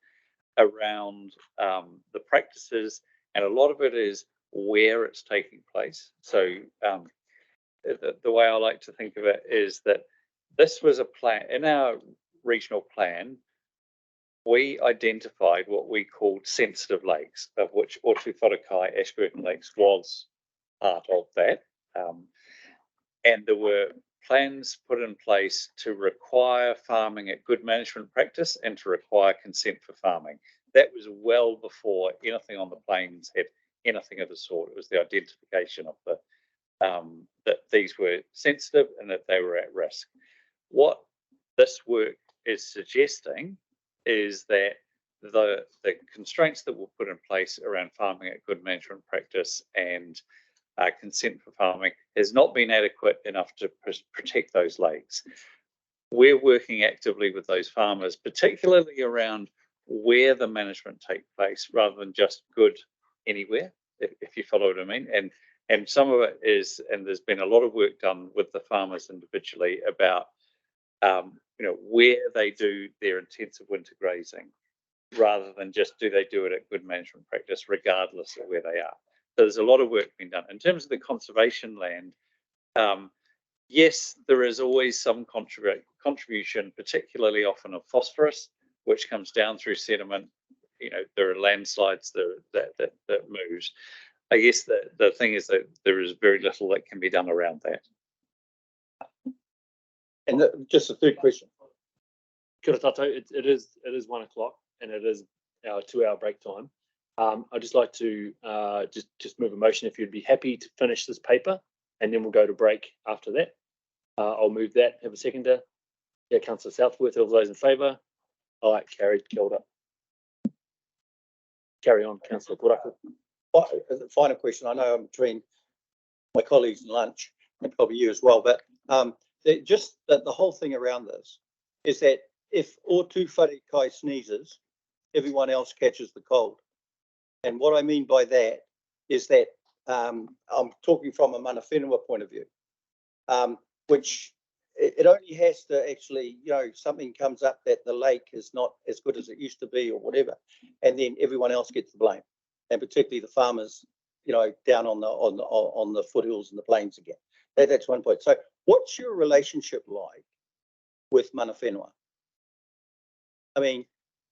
Speaker 3: around the practices, and a lot of it is where it's taking place. So the way I like to think of it is that this was a plan in our regional plan. We identified what we called sensitive lakes, of which Ōtūwharekai, Ashburton Lakes was part of that. And there were plans put in place to require farming at good management practice and to require consent for farming. That was well before anything on the plains had anything of the sort. It was the identification of that these were sensitive and that they were at risk. What this work is suggesting is that the constraints that were put in place around farming at good management practice and consent for farming has not been adequate enough to protect those lakes. We're working actively with those farmers, particularly around where the management takes place, rather than just good anywhere, if you follow what I mean. And some of it is, and there's been a lot of work done with the farmers individually about where they do their intensive winter grazing, rather than just do they do it at good management practice, regardless of where they are. So there's a lot of work being done. In terms of the conservation land, yes, there is always some contribution, particularly often of phosphorus, which comes down through sediment. There are landslides that moves. I guess the thing is that there is very little that can be done around that.
Speaker 15: And just a third question.
Speaker 1: Kia ora tātou. It is 1 o'clock and it is our 2-hour break time. I'd just like to just move a motion if you'd be happy to finish this paper, and then we'll go to break after that. I'll move that. Have a seconder. Yeah, Councillor Southworth. All those in favour? All right, carried. Kia ora. Carry on, Councillor Koraku.
Speaker 15: Final question. I know I'm between my colleagues and lunch, and probably you as well, but just the whole thing around this is that if Ōtūwharekai sneezes, everyone else catches the cold. And what I mean by that is that I'm talking from a mana whenua point of view, which it only has to actually, something comes up that the lake is not as good as it used to be or whatever, and then everyone else gets the blame, and particularly the farmers down on the foothills and the plains again. That's one point. So what's your relationship like with mana whenua? I mean,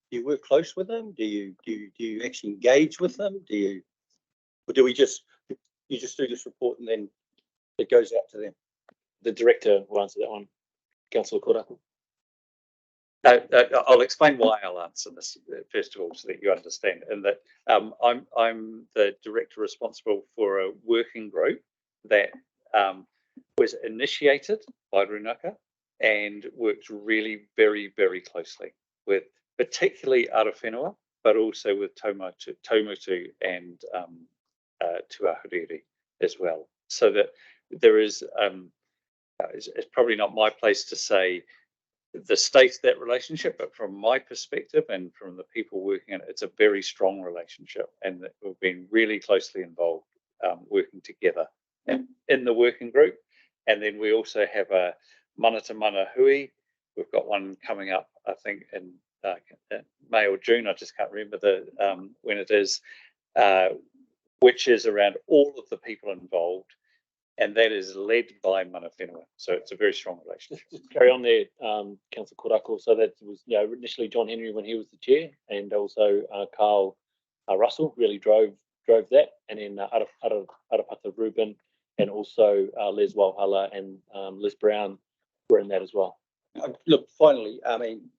Speaker 15: do you work close with them? Do you actually engage with them? Or do you just do this report and then it goes out to them?
Speaker 1: The director will answer that one. Councillor Koraku.
Speaker 3: I'll explain why I'll answer this first of all, so that you understand. And that I'm the director responsible for a working group that was initiated by Runaka and worked really very, very closely with particularly Arowhenua, but also with Taumotu and Tuahuriri as well. So that there is, it's probably not my place to say the state of that relationship, but from my perspective and from the people working in it, it's a very strong relationship, and that we've been really closely involved working together in the working group. And then we also have a mana to mana hui. We've got one coming up, I think, in May or June. I just can't remember when it is, which is around all of the people involved, and that is led by mana whenua. So it's a very strong relationship.
Speaker 1: Just carry on there, Councillor Koraku. So that was initially John Henry when he was the chair, and also Carl Russell really drove that, and then Arapata Rubin, and also Les Walhalla and Liz Brown were in that as well.
Speaker 15: Look, finally, I mean,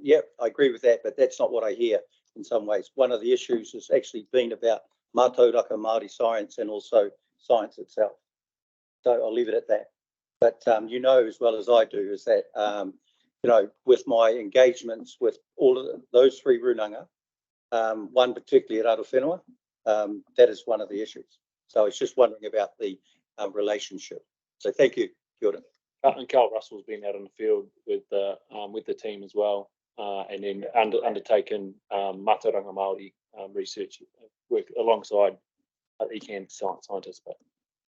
Speaker 15: yep, I agree with that, but that's not what I hear in some ways. One of the issues has actually been about Mātauranga Māori science and also science itself. So I'll leave it at that. But as well as I do, is that, with my engagements with all of those three runanga, one particularly at Arowhenua, that is one of the issues. So I was just wondering about the relationship. So thank you, Kia ora.
Speaker 1: And Carl Russell's been out in the field with the team as well, and then undertaken Mātauranga Māori research work alongside ECAN scientists.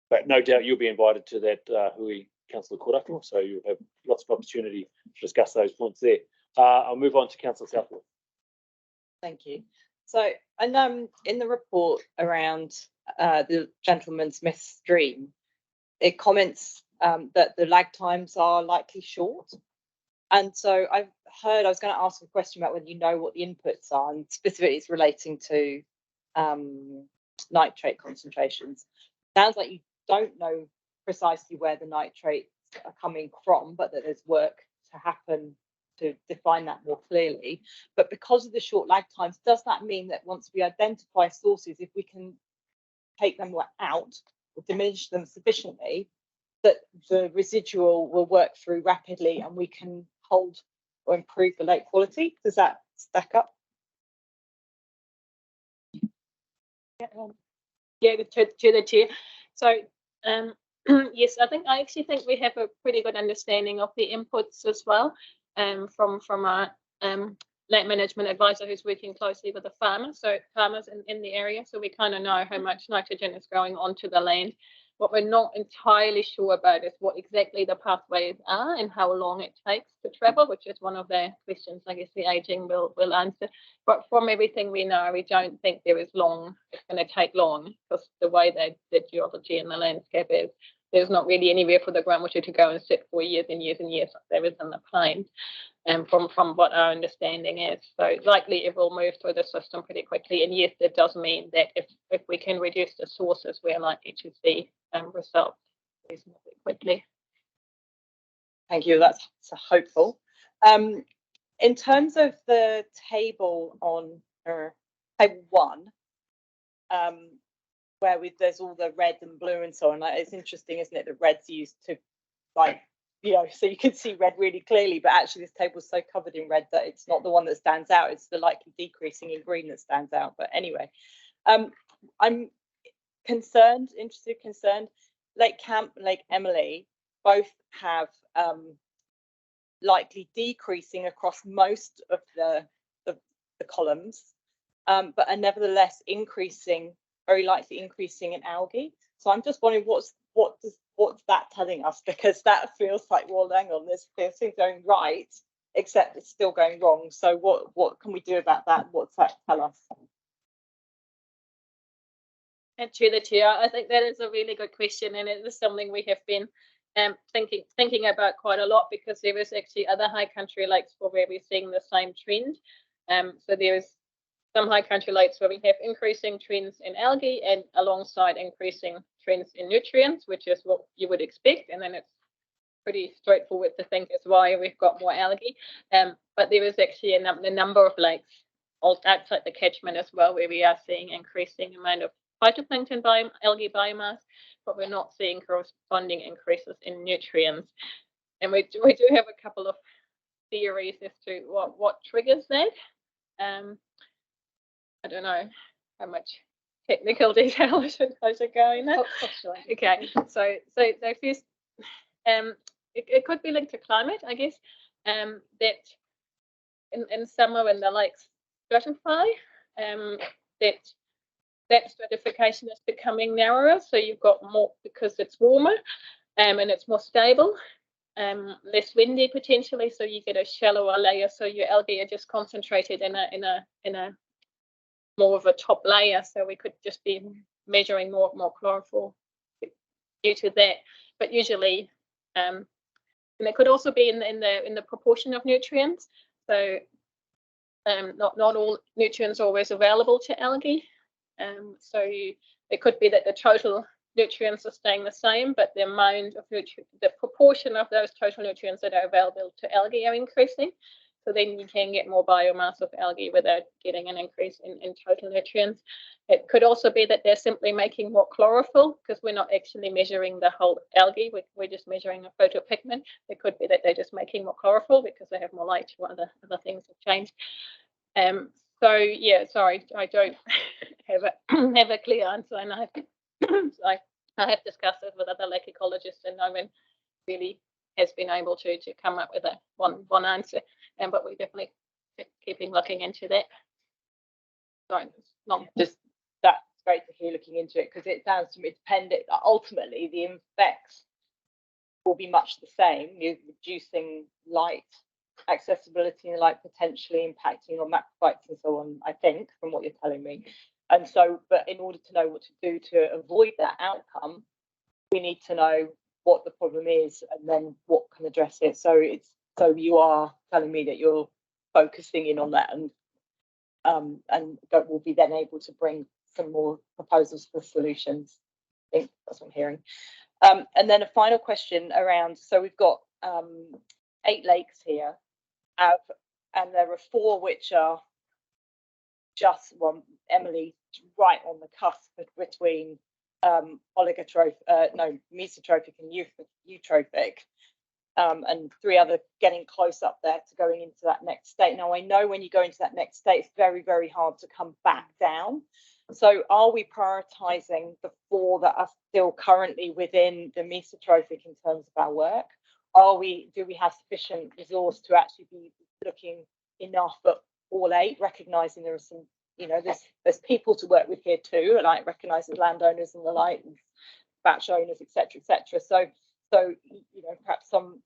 Speaker 1: But no doubt you'll be invited to that hui, Councillor Koraku, so you'll have lots of opportunity to discuss those points there. I'll move on to Councillor Southwood.
Speaker 8: Thank you. So, and in the report around the Gentleman Smith stream, it comments that the lag times are likely short. And so I was going to ask a question about whether you know what the inputs are, and specifically it's relating to nitrate concentrations. Sounds like you don't know precisely where the nitrates are coming from, but that there's work to happen to define that more clearly. But because of the short lag times, does that mean that once we identify sources, if we can take them out or diminish them sufficiently, that the residual will work through rapidly and we can hold or improve the lake quality? Does that stack up?
Speaker 19: Yeah, to the chair. So yes, I actually think we have a pretty good understanding of the inputs as well, from our land management advisor who's working closely with the farmers in the area. So we kind of know how much nitrogen is going onto the land. What we're not entirely sure about is what exactly the pathways are and how long it takes to travel, which is one of the questions I guess the aging will answer. But from everything we know, we don't think it's going to take long, because the way the geology and the landscape is, there's not really anywhere for the groundwater to go and sit for years and years and years like there is in the plains. And from what our understanding is, so likely it will move through the system pretty quickly. And yes, it does mean that if we can reduce the sources, we're likely to see results reasonably quickly.
Speaker 8: Thank you. That's hopeful. In terms of the table on table 1, where there's all the red and blue and so on, it's interesting, isn't it? The red's used to so you can see red really clearly, but actually this table is so covered in red that it's not the one that stands out, it's the likely decreasing in green that stands out. But anyway, I'm concerned. Lake Camp and Lake Emily both have likely decreasing across most of the columns, but are nevertheless very likely increasing in algae. So I'm just wondering what's that telling us? Because that feels like, well, hang on, this thing's going right, except it's still going wrong. So what can we do about that? What's that tell us?
Speaker 19: And to the chair, I think that is a really good question, and it is something we have been thinking about quite a lot, because there is actually other high country lakes where we're seeing the same trend. So there is some high country lakes where we have increasing trends in algae and alongside increasing trends in nutrients, which is what you would expect, and then it's pretty straightforward to think is why we've got more algae. But there is actually a number of lakes outside the catchment as well where we are seeing increasing amount of phytoplankton algae biomass, but we're not seeing corresponding increases in nutrients. And we do have a couple of theories as to what triggers that. I don't know how much technical detail I should go in there. Okay, so first, it could be linked to climate, I guess. That in summer when the lakes stratify, that stratification is becoming narrower, so you've got more because it's warmer, and it's more stable, less windy potentially, so you get a shallower layer. So your algae are just concentrated in a more of a top layer. So we could just be measuring more chlorophyll due to that. But usually, and it could also be in the proportion of nutrients. So not all nutrients are always available to algae. So it could be that the total nutrients are staying the same, but the amount of the proportion of those total nutrients that are available to algae are increasing. So then you can get more biomass of algae without getting an increase in total nutrients. It could also be that they're simply making more chlorophyll, because we're not actually measuring the whole algae, we're just measuring a photopigment. It could be that they're just making more chlorophyll because they have more light, or other things have changed. So yeah, sorry, I don't have a clear answer, and I have discussed it with other lake ecologists, and no one really has been able to come up with a one answer. But we're definitely keeping looking into that. Sorry,
Speaker 8: just that's great to hear looking into it, because it sounds to me dependent. Ultimately, the effects will be much the same. You're reducing light accessibility and light potentially impacting on macrophytes and so on, I think, from what you're telling me. And so, but in order to know what to do to avoid that outcome, we need to know what the problem is and then what can address it. So you are telling me that you're focusing in on that, and that will be then able to bring some more proposals for solutions. I think that's what I'm hearing. And then a final question around, so we've got 8 lakes here, and there are 4 which are just Emily, right on the cusp between mesotrophic and eutrophic, and 3 other getting close up there to going into that next state. Now I know when you go into that next state, it's very, very hard to come back down. So are we prioritizing the 4 that are still currently within the mesotrophic in terms of our work? Do we have sufficient resource to actually be looking enough at all 8, recognizing there are some, there's people to work with here too, and I recognize the landowners and the like, and batch owners, etc., etc. So perhaps some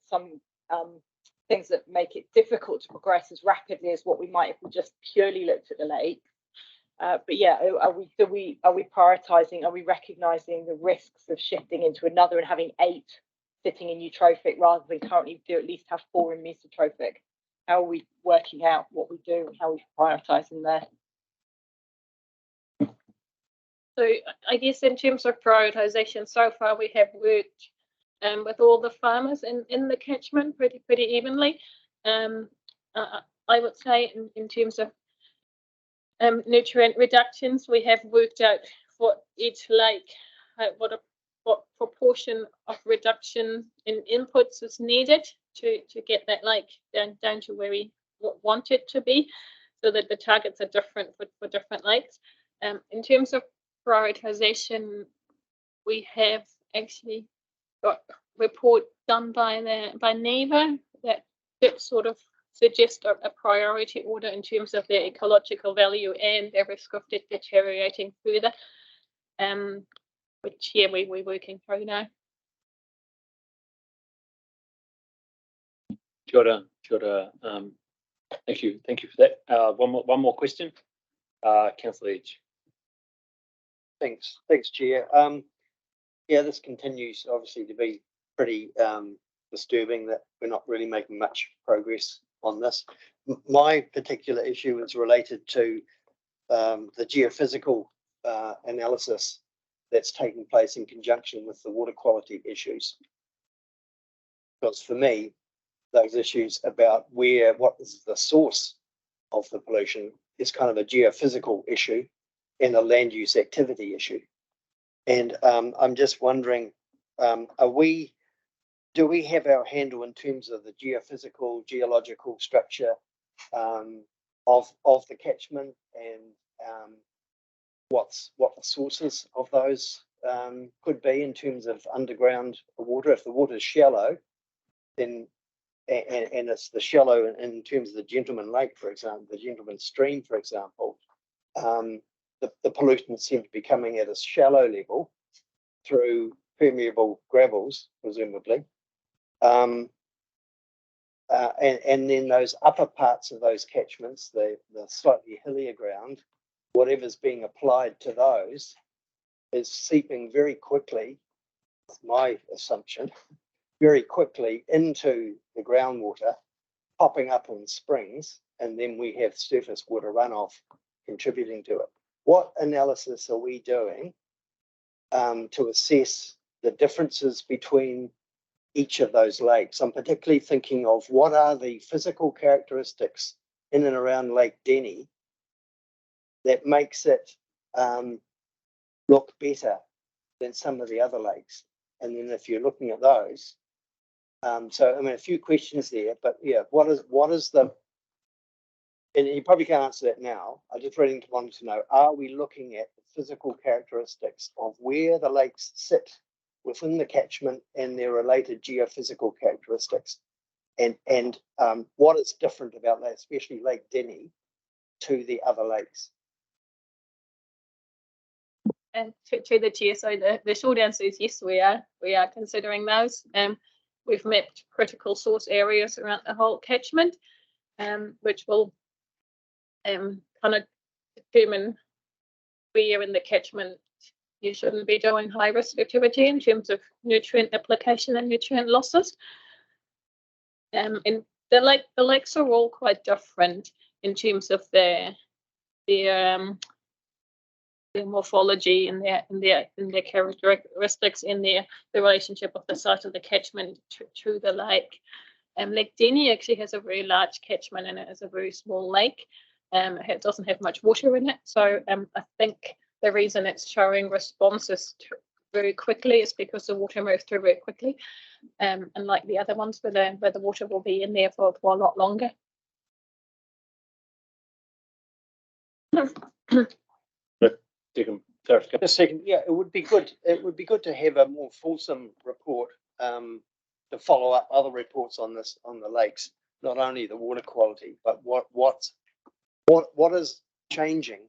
Speaker 8: things that make it difficult to progress as rapidly as what we might if we just purely looked at the lake. But yeah, are we prioritizing? Are we recognizing the risks of shifting into another and having 8 sitting in eutrophic rather than currently do at least have 4 in mesotrophic? How are we working out what we do and how we prioritizing there?
Speaker 19: So I guess in terms of prioritization, so far we have worked with all the farmers in the catchment pretty evenly. I would say in terms of nutrient reductions, we have worked out for each lake what proportion of reduction in inputs is needed to get that lake down to where we want it to be, so that the targets are different for different lakes. In terms of prioritization, we have actually got a report done by NEVA that sort of suggest a priority order in terms of their ecological value and their risk of deteriorating further, which we're working through now.
Speaker 1: Kia ora. Thank you for that. One more question. Councillor Edge.
Speaker 12: Thanks, Chair. Yeah, this continues obviously to be pretty disturbing that we're not really making much progress on this. My particular issue is related to the geophysical analysis that's taking place in conjunction with the water quality issues. Because for me, those issues about what is the source of the pollution is kind of a geophysical issue and a land use activity issue. And I'm just wondering, do we have our handle in terms of the geological structure of the catchment and what the sources of those could be in terms of underground water? If the water is shallow, then and it's the shallow in terms of the Gentleman Lake, for example, the Gentleman Stream, for example, the pollutants seem to be coming at a shallow level through permeable gravels, presumably. And then those upper parts of those catchments, the slightly hillier ground, whatever's being applied to those is seeping very quickly, my assumption, very quickly into the groundwater, popping up in springs, and then we have surface water runoff contributing to it. What analysis are we doing to assess the differences between each of those lakes? I'm particularly thinking of what are the physical characteristics in and around Lake Denny that makes it look better than some of the other lakes. And then if you're looking at those, so I mean, a few questions there, but yeah, what is the, and you probably can't answer that now. I just really wanted to know, are we looking at the physical characteristics of where the lakes sit within the catchment and their related geophysical characteristics? And what is different about that, especially Lake Denny, to the other lakes?
Speaker 19: And to the chair, so the short answer is yes, we are considering those. We've mapped critical source areas around the whole catchment, which will kind of determine where in the catchment you shouldn't be doing high risk activity in terms of nutrient application and nutrient losses. And the lakes are all quite different in terms of their morphology and their characteristics in the relationship of the site of the catchment to the lake. Lake Denny actually has a very large catchment and it is a very small lake. It doesn't have much water in it, so I think the reason it's showing responses very quickly is because the water moves through very quickly, unlike the other ones where the water will be in there for a lot longer.
Speaker 12: A second, yeah, it would be good. It would be good to have a more fulsome report to follow up other reports on this, on the lakes, not only the water quality, but what is changing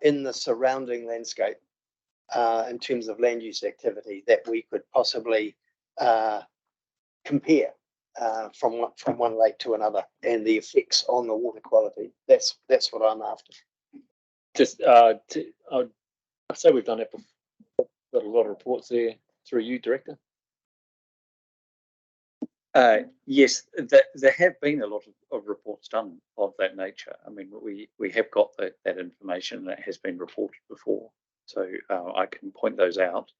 Speaker 12: in the surrounding landscape in terms of land use activity that we could possibly compare from one lake to another, and the effects on the water quality. That's what I'm after.
Speaker 1: Just I'd say we've done that before. Got a lot of reports there through you, Director.
Speaker 3: Yes, there have been a lot of reports done of that nature. I mean, we have got that information that has been reported before, so I can point those out.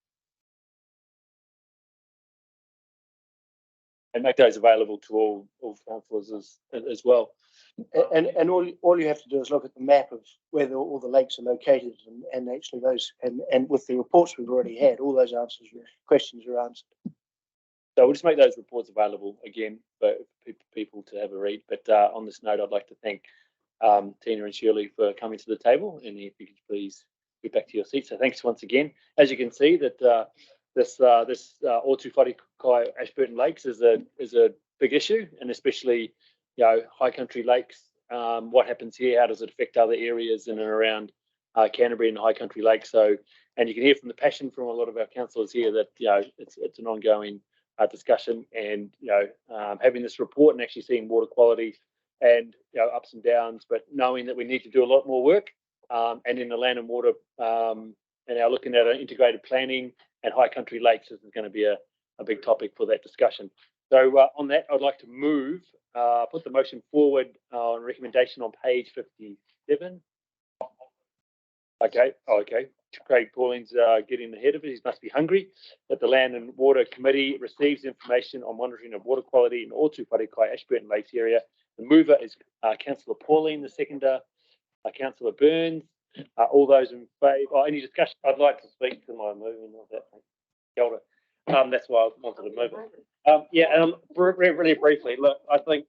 Speaker 1: And make those available to all councillors as well.
Speaker 20: And all you have to do is look at the map of where all the lakes are located, and actually those, and with the reports we've already had, all those questions are answered.
Speaker 1: So we'll just make those reports available again for people to have a read. But on this note, I'd like to thank Tina and Shirley for coming to the table, and if you could please get back to your seats. So thanks once again. As you can see, that this Ōtūwharekai Ashburton Lakes is a big issue, and especially high country lakes. What happens here? How does it affect other areas in and around Canterbury and high country lakes? So, and you can hear from the passion from a lot of our councillors here that it's an ongoing discussion, and having this report and actually seeing water quality and ups and downs, but knowing that we need to do a lot more work, and in the land and water and now looking at integrated planning and high country lakes, this is going to be a big topic for that discussion. So on that, I'd like to move, put the motion forward on recommendation on page 57. Okay, Craig Pauling's getting ahead of it. He must be hungry. That the Land and Water Committee receives information on monitoring of water quality in Ōtūwharekai Ashburton Lakes area. The mover is Councillor Pauling, the seconder, Councillor Burns. All those in favour? Any discussion?
Speaker 9: I'd like to speak to my moving of that. Kia ora. That's why I wanted to move it. Really briefly, look, I think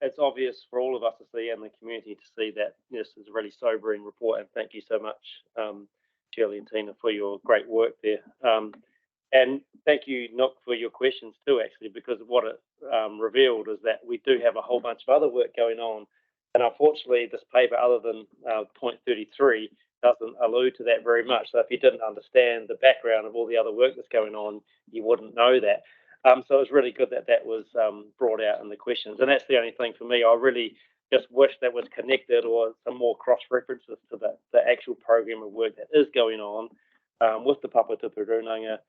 Speaker 9: it's obvious for all of us to see and the community to see that this is a really sobering report, and thank you so much, Shirley and Tina, for your great work there. And thank you, Nook, for your questions too, actually, because what it revealed is that we do have a whole bunch of other work going on. And unfortunately, this paper, other than point 33, doesn't allude to that very much. So if you didn't understand the background of all the other work that's going on, you wouldn't know that. So it was really good that that was brought out in the questions. And that's the only thing for me. I really just wish that was connected or some more cross-references to the actual program of work that is going on with the Papatūpūrunanga,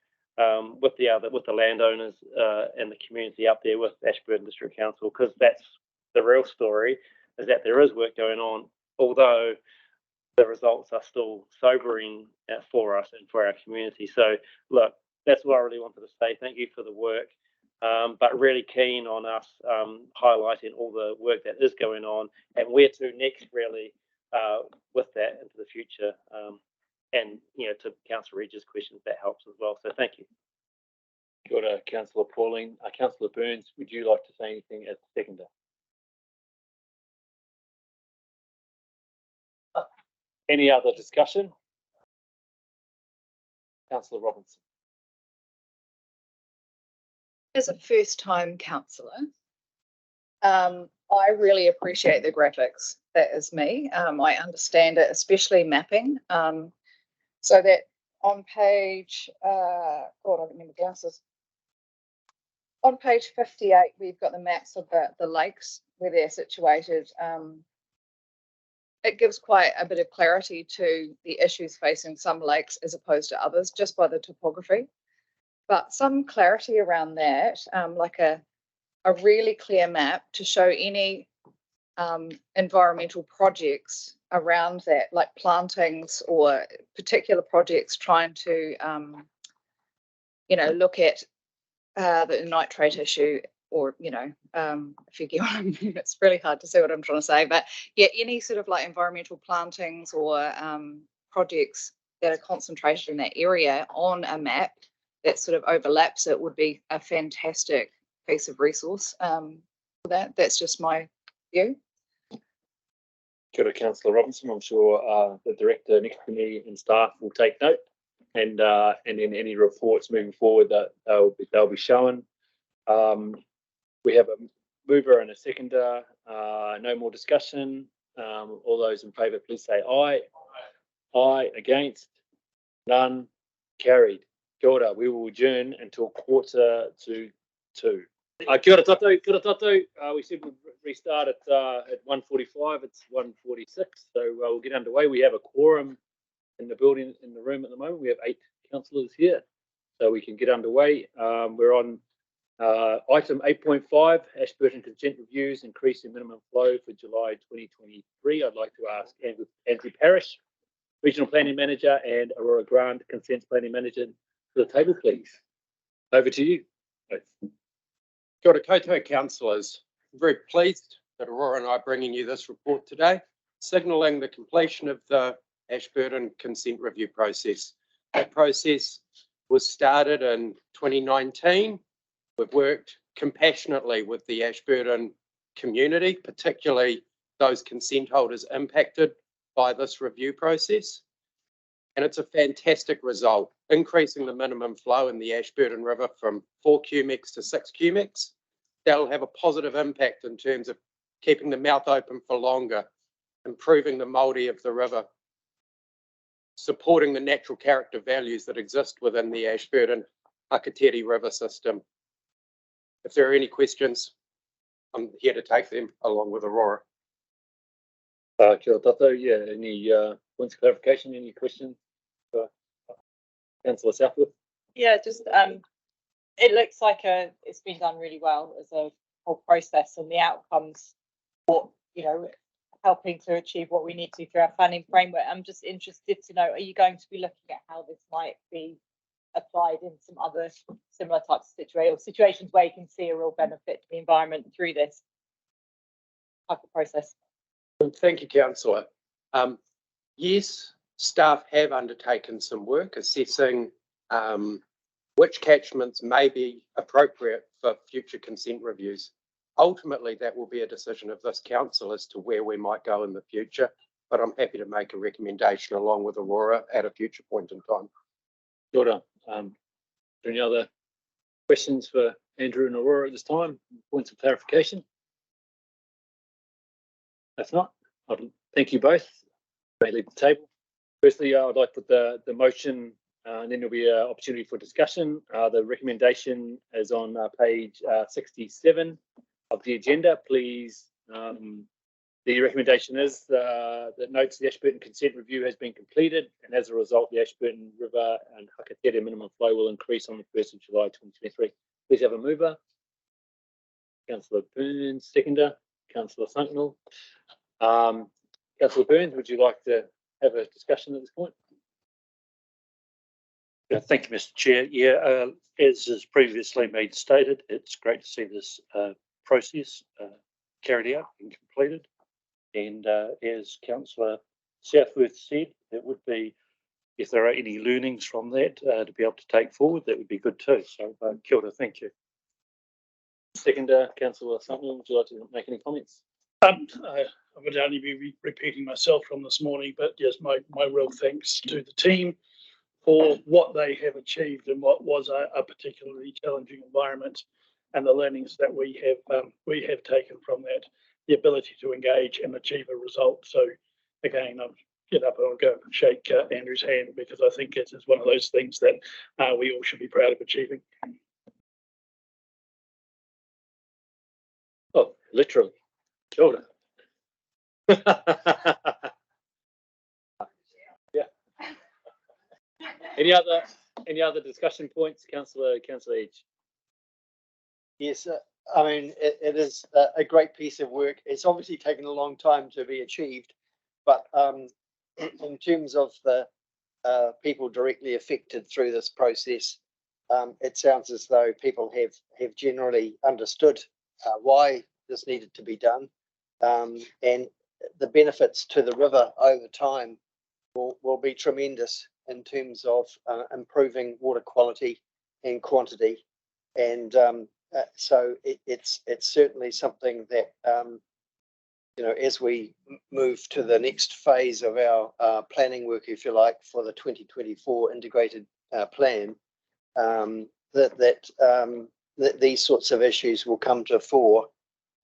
Speaker 9: with the landowners and the community up there with Ashburton District Council, because that's the real story, is that there is work going on, although the results are still sobering for us and for our community. So look, that's what I really wanted to say. Thank you for the work, but really keen on us highlighting all the work that is going on and where to next, really, with that into the future. And to Councillor Regis' questions, that helps as well. So thank you.
Speaker 1: Kia ora, Councillor Pauling. Councillor Burns, would you like to say anything as a seconder? Any other discussion? Councillor Robinson.
Speaker 14: As a first-time councillor, I really appreciate the graphics. That is me. I understand it, especially mapping. So that on page, God, I don't remember glasses. On page 58, we've got the maps of the lakes where they're situated. It gives quite a bit of clarity to the issues facing some lakes as opposed to others, just by the topography. But some clarity around that, like a really clear map to show any environmental projects around that, like plantings or particular projects trying to, look at the nitrate issue, or, if you get what I mean, it's really hard to say what I'm trying to say. But yeah, any sort of like environmental plantings or projects that are concentrated in that area on a map that sort of overlaps it would be a fantastic piece of resource for that. That's just my view.
Speaker 1: Kia ora, Councillor Robinson. I'm sure the director next to me and staff will take note, and then any reports moving forward that they'll be shown. We have a mover and a seconder. No more discussion. All those in favour, please say aye. Aye. Against? None. Carried. Kia ora. We will adjourn until 1:45. Kia ora tātou. Kia ora tātou. We said we'd restart at 1:45. It's 1:46, so we'll get underway. We have a quorum in the building, in the room at the moment. We have 8 councillors here, so we can get underway. We're on item 8.5, Ashburton consent reviews, increase in minimum flow for July 2023. I'd like to ask Andrew Parrish, Regional Planning Manager, and Aurora Grant, Consents Planning Manager, to the table, please. Over to you.
Speaker 5: Kia ora koutou, councillors. I'm very pleased that Aurora and I are bringing you this report today, signalling the completion of the Ashburton consent review process. That process was started in 2019. We've worked compassionately with the Ashburton community, particularly those consent holders impacted by this review process. And it's a fantastic result, increasing the minimum flow in the Ashburton River from 4 cumecs to 6 cumecs. That'll have a positive impact in terms of keeping the mouth open for longer, improving the Māori of the river, supporting the natural character values that exist within the Ashburton Hakateri River system. If there are any questions, I'm here to take them along with Aurora.
Speaker 1: Kia ora tātou. Yeah, any points of clarification, any questions? Councillor Southwood.
Speaker 8: Yeah, just it looks like it's been done really well as a whole process, and the outcomes, what helping to achieve what we need to through our planning framework. I'm just interested to know, are you going to be looking at how this might be applied in some other similar types of situations where you can see a real benefit to the environment through this type of process?
Speaker 5: Thank you, Councillor. Yes, staff have undertaken some work assessing which catchments may be appropriate for future consent reviews. Ultimately, that will be a decision of this council as to where we might go in the future, but I'm happy to make a recommendation along with Aurora at a future point in time.
Speaker 1: Well done. Any other questions for Andrew and Aurora at this time? Points of clarification? If not, I'd thank you both. May leave the table. Firstly, I'd like to put the motion, and then there'll be an opportunity for discussion. The recommendation is on page 67 of the agenda. Please, the recommendation is that notes the Ashburton consent review has been completed, and as a result, the Ashburton River and Hakatere minimum flow will increase on the 1st of July 2023. Please have a mover. Councillor Burns, seconder. Councillor Sunknall. Councillor Burns, would you like to have a discussion at this point?
Speaker 16: Thank you, Mr. Chair. Yeah, as is previously made stated, it's great to see this process carried out and completed. And as Councillor Southworth said, it would be, if there are any learnings from that to be able to take forward, that would be good too. So, kia ora, thank you.
Speaker 1: Seconder, Councillor Sunknall, would you like to make any comments?
Speaker 13: I would only be repeating myself from this morning, but yes, my real thanks to the team for what they have achieved in what was a particularly challenging environment, and the learnings that we have taken from that, the ability to engage and achieve a result. So again, I'll get up and I'll go and shake Andrew's hand, because I think it is one of those things that we all should be proud of achieving.
Speaker 1: Oh, literally. Shoulder. Yeah. Any other discussion points, Councillor Edge?
Speaker 12: Yes, I mean, it is a great piece of work. It's obviously taken a long time to be achieved, but in terms of the people directly affected through this process, it sounds as though people have generally understood why this needed to be done, and the benefits to the river over time will be tremendous in terms of improving water quality and quantity, and so it's certainly something that as we move to the next phase of our planning work, if you like, for the 2024 integrated plan, that these sorts of issues will come to fore,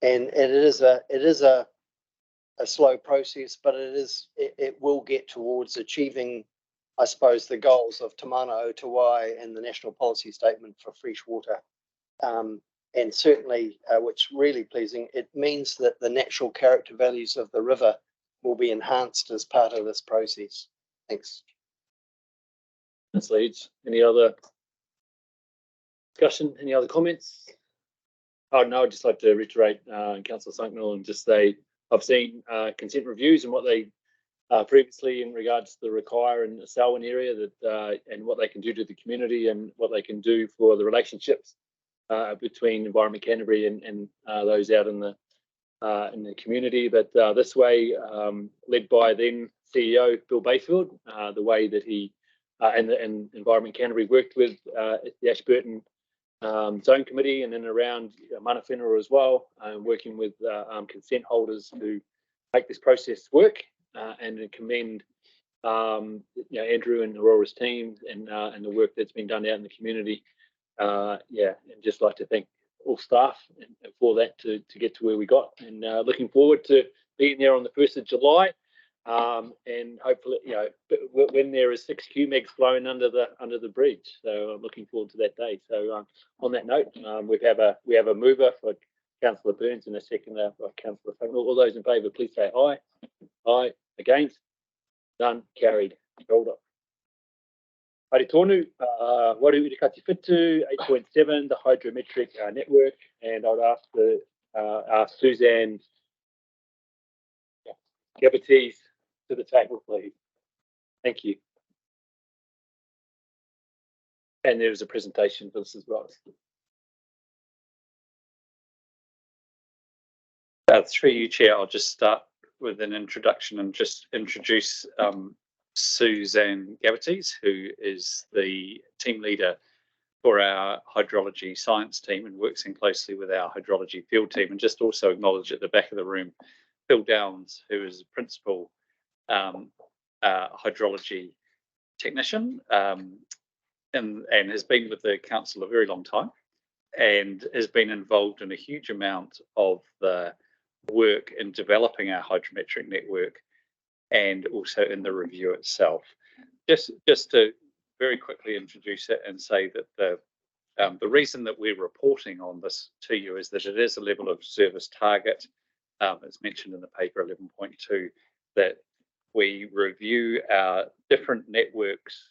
Speaker 12: and it is a slow process, but it will get towards achieving, I suppose, the goals of Te Mana o Te Wai and the National Policy Statement for Fresh Water. And certainly, what's really pleasing, it means that the natural character values of the river will be enhanced as part of this process. Thanks.
Speaker 1: Thanks, Leeds. Any other discussion? Any other comments? Oh no, I'd just like to reiterate Councillor Sunknall and just say I've seen consent reviews and what they previously in regards to the Require and the Selwyn area that and what they can do to the community and what they can do for the relationships between Environment Canterbury and those out in the community. But this way, led by then CEO Bill Bayfield, the way that he and Environment Canterbury worked with the Ashburton Zone Committee and then around Mana Whenua as well, working with consent holders to make this process work, and to commend Andrew and Aurora's team and the work that's been done out in the community. And just like to thank all staff for that to get to where we got, and looking forward to being there on the 1st of July, and hopefully when there is 6 QMEGs flowing under the bridge. So I'm looking forward to that day. So on that note, we have a mover for Councillor Burns and a seconder for Councillor Sunknall. All those in favour, please say aye. Aye. Against? None. Carried. Rolled up. Haere tonu, waru irikati whitu, 8.7, the Hydrometric Network, and I would ask Suzanne Gabatees to the table, please. Thank you. And there is a presentation for this as well.
Speaker 3: Through you, Chair, I'll just start with an introduction and just introduce Suzanne Gabatees, who is the team leader for our hydrology science team and works in closely with our hydrology field team, and just also acknowledge at the back of the room Phil Downs, who is a principal hydrology technician and has been with the council a very long time and has been involved in a huge amount of the work in developing our hydrometric network and also in the review itself. Just to very quickly introduce it and say that the reason that we're reporting on this to you is that it is a level of service target, as mentioned in the paper 11.2, that we review our different networks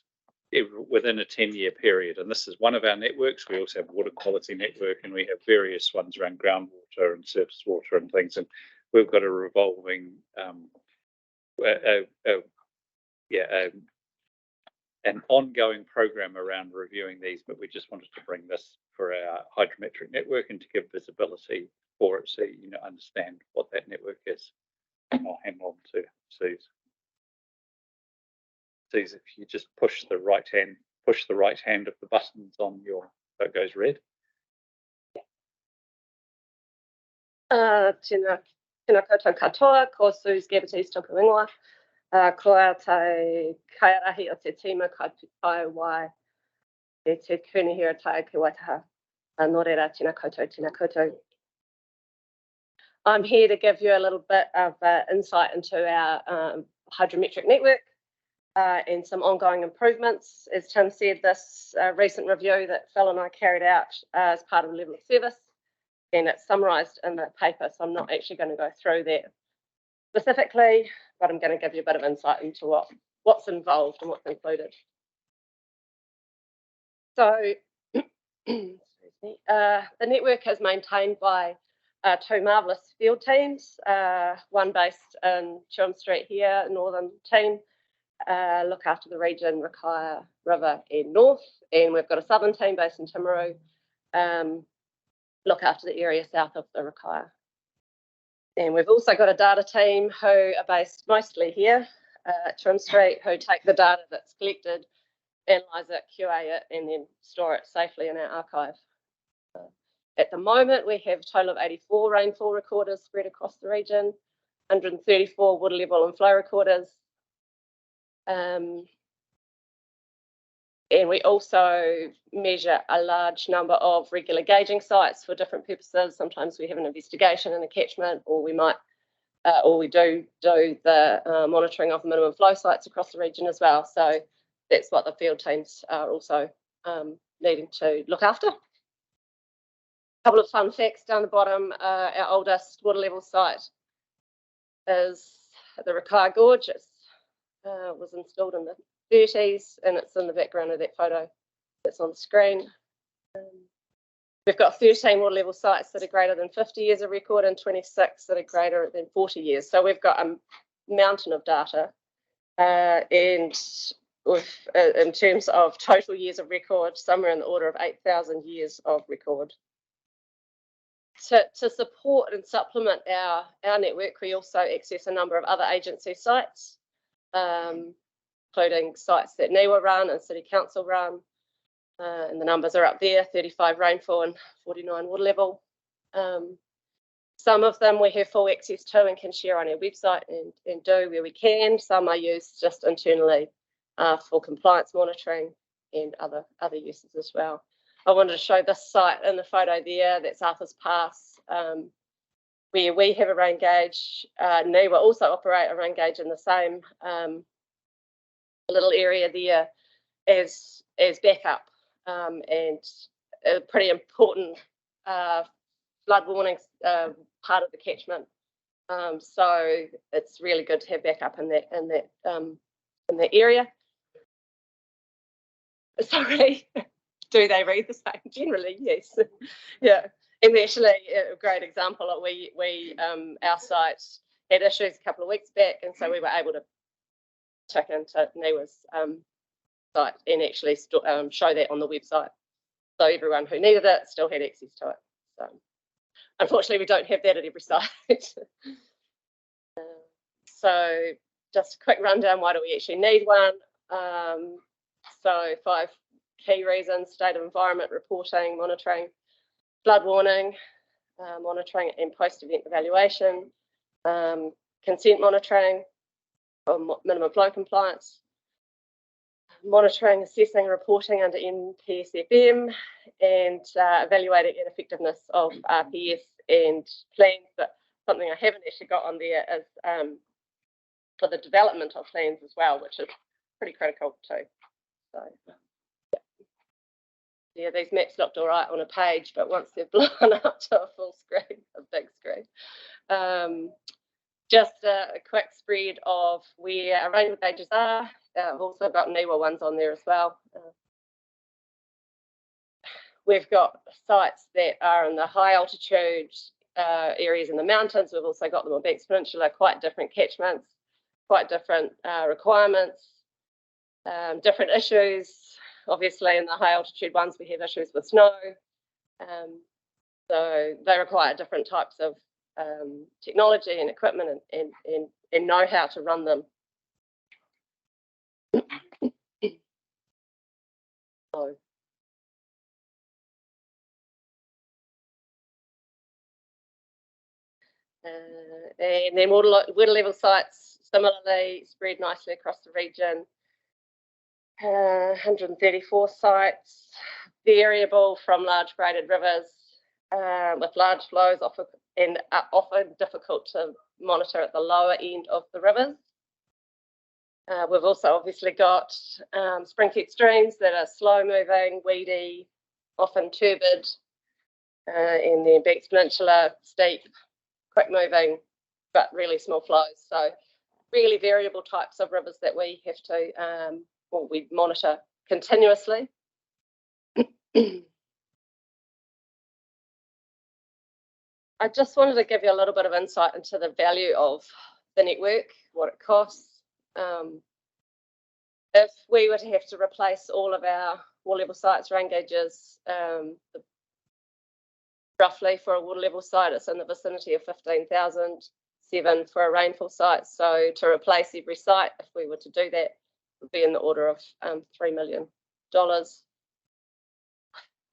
Speaker 3: within a 10-year period. And this is one of our networks. We also have water quality network, and we have various ones around groundwater and surface water and things. And we've got a revolving an ongoing program around reviewing these, but we just wanted to bring this for our hydrometric network and to give visibility for it so you understand what that network is. And I'll hand on to Suze. Suze, if you just push the right hand of the buttons on your, so it goes red.
Speaker 6: Tēnā koutou katoa, ko Suze Gabatees tōku ingoa. Ko te kaiarahi o te tima kai pai wai e te kunihira tai ki Waitaha. Nō reira, tēnā koutou, tēnā koutou. I'm here to give you a little bit of insight into our hydrometric network and some ongoing improvements. As Tim said, this recent review that Phil and I carried out as part of the level of service, and it's summarised in the paper, so I'm not actually going to go through that specifically, but I'm going to give you a bit of insight into what's involved and what's included. So the network is maintained by two marvellous field teams, one based in Chum Street here, northern team, look after the region, Rakaia, River and North, and we've got a southern team based in Timaru, look after the area south of the Rakaia. And we've also got a data team who are based mostly here at Trim Street, who take the data that's collected, analyse it, QA it, and then store it safely in our archive. At the moment, we have a total of 84 rainfall recorders spread across the region, 134 water level and flow recorders. And we also measure a large number of regular gauging sites for different purposes. Sometimes we have an investigation in a catchment, or we might, or we do the monitoring of minimum flow sites across the region as well. So that's what the field teams are also needing to look after. A couple of fun facts down the bottom. Our oldest water level site is the Rakaia Gorge. It was installed in the 30s, and it's in the background of that photo that's on the screen. We've got 13 water level sites that are greater than 50 years of record and 26 that are greater than 40 years. So we've got a mountain of data, and in terms of total years of record, somewhere in the order of 8,000 years of record. To support and supplement our network, we also access a number of other agency sites, including sites that NIWA run and City Council run, and the numbers are up there, 35 rainfall and 49 water level. Some of them we have full access to and can share on our website and do where we can. Some are used just internally for compliance monitoring and other uses as well. I wanted to show this site in the photo there, that's Arthur's Pass, where we have a rain gauge. NIWA also operate a rain gauge in the same little area there as backup, and a pretty important flood warning part of the catchment. So it's really good to have backup in that area. Sorry, do they read the same? Generally, yes. Yeah, and actually a great example of our site had issues a couple of weeks back, and so we were able to check into Niwa's site and actually show that on the website. So everyone who needed it still had access to it. So unfortunately, we don't have that at every site. So just a quick rundown, why do we actually need one? So 5 key reasons: state of environment reporting, monitoring, flood warning, monitoring and post-event evaluation, consent monitoring, or minimum flow compliance, monitoring, assessing, reporting under NPSFM, and evaluating the effectiveness of RPS and plans. But something I haven't actually got on there is for the development of plans as well, which is pretty critical too. So yeah, these maps looked all right on a page, but once they've blown up to a full screen, a big screen. Just a quick spread of where our rainfall gauges are. I've also got NIWA ones on there as well. We've got sites that are in the high altitude areas in the mountains. We've also got them on Banks Peninsula, quite different catchments, quite different requirements, different issues. Obviously, in the high altitude ones, we have issues with snow. So they require different types of technology and equipment and know how to run them. So, and then water level sites similarly spread nicely across the region. 134 sites, variable from large braided rivers with large flows, often difficult to monitor at the lower end of the rivers. We've also obviously got spring-fed streams that are slow moving, weedy, often turbid, and then Banks Peninsula, steep, quick moving, but really small flows. So really variable types of rivers that we have to, we monitor continuously. I just wanted to give you a little bit of insight into the value of the network, what it costs. If we were to have to replace all of our water level sites, rain gauges, roughly for a water level site, it's in the vicinity of 15,000, 7 for a rainfall site. So to replace every site, if we were to do that, would be in the order of $3 million.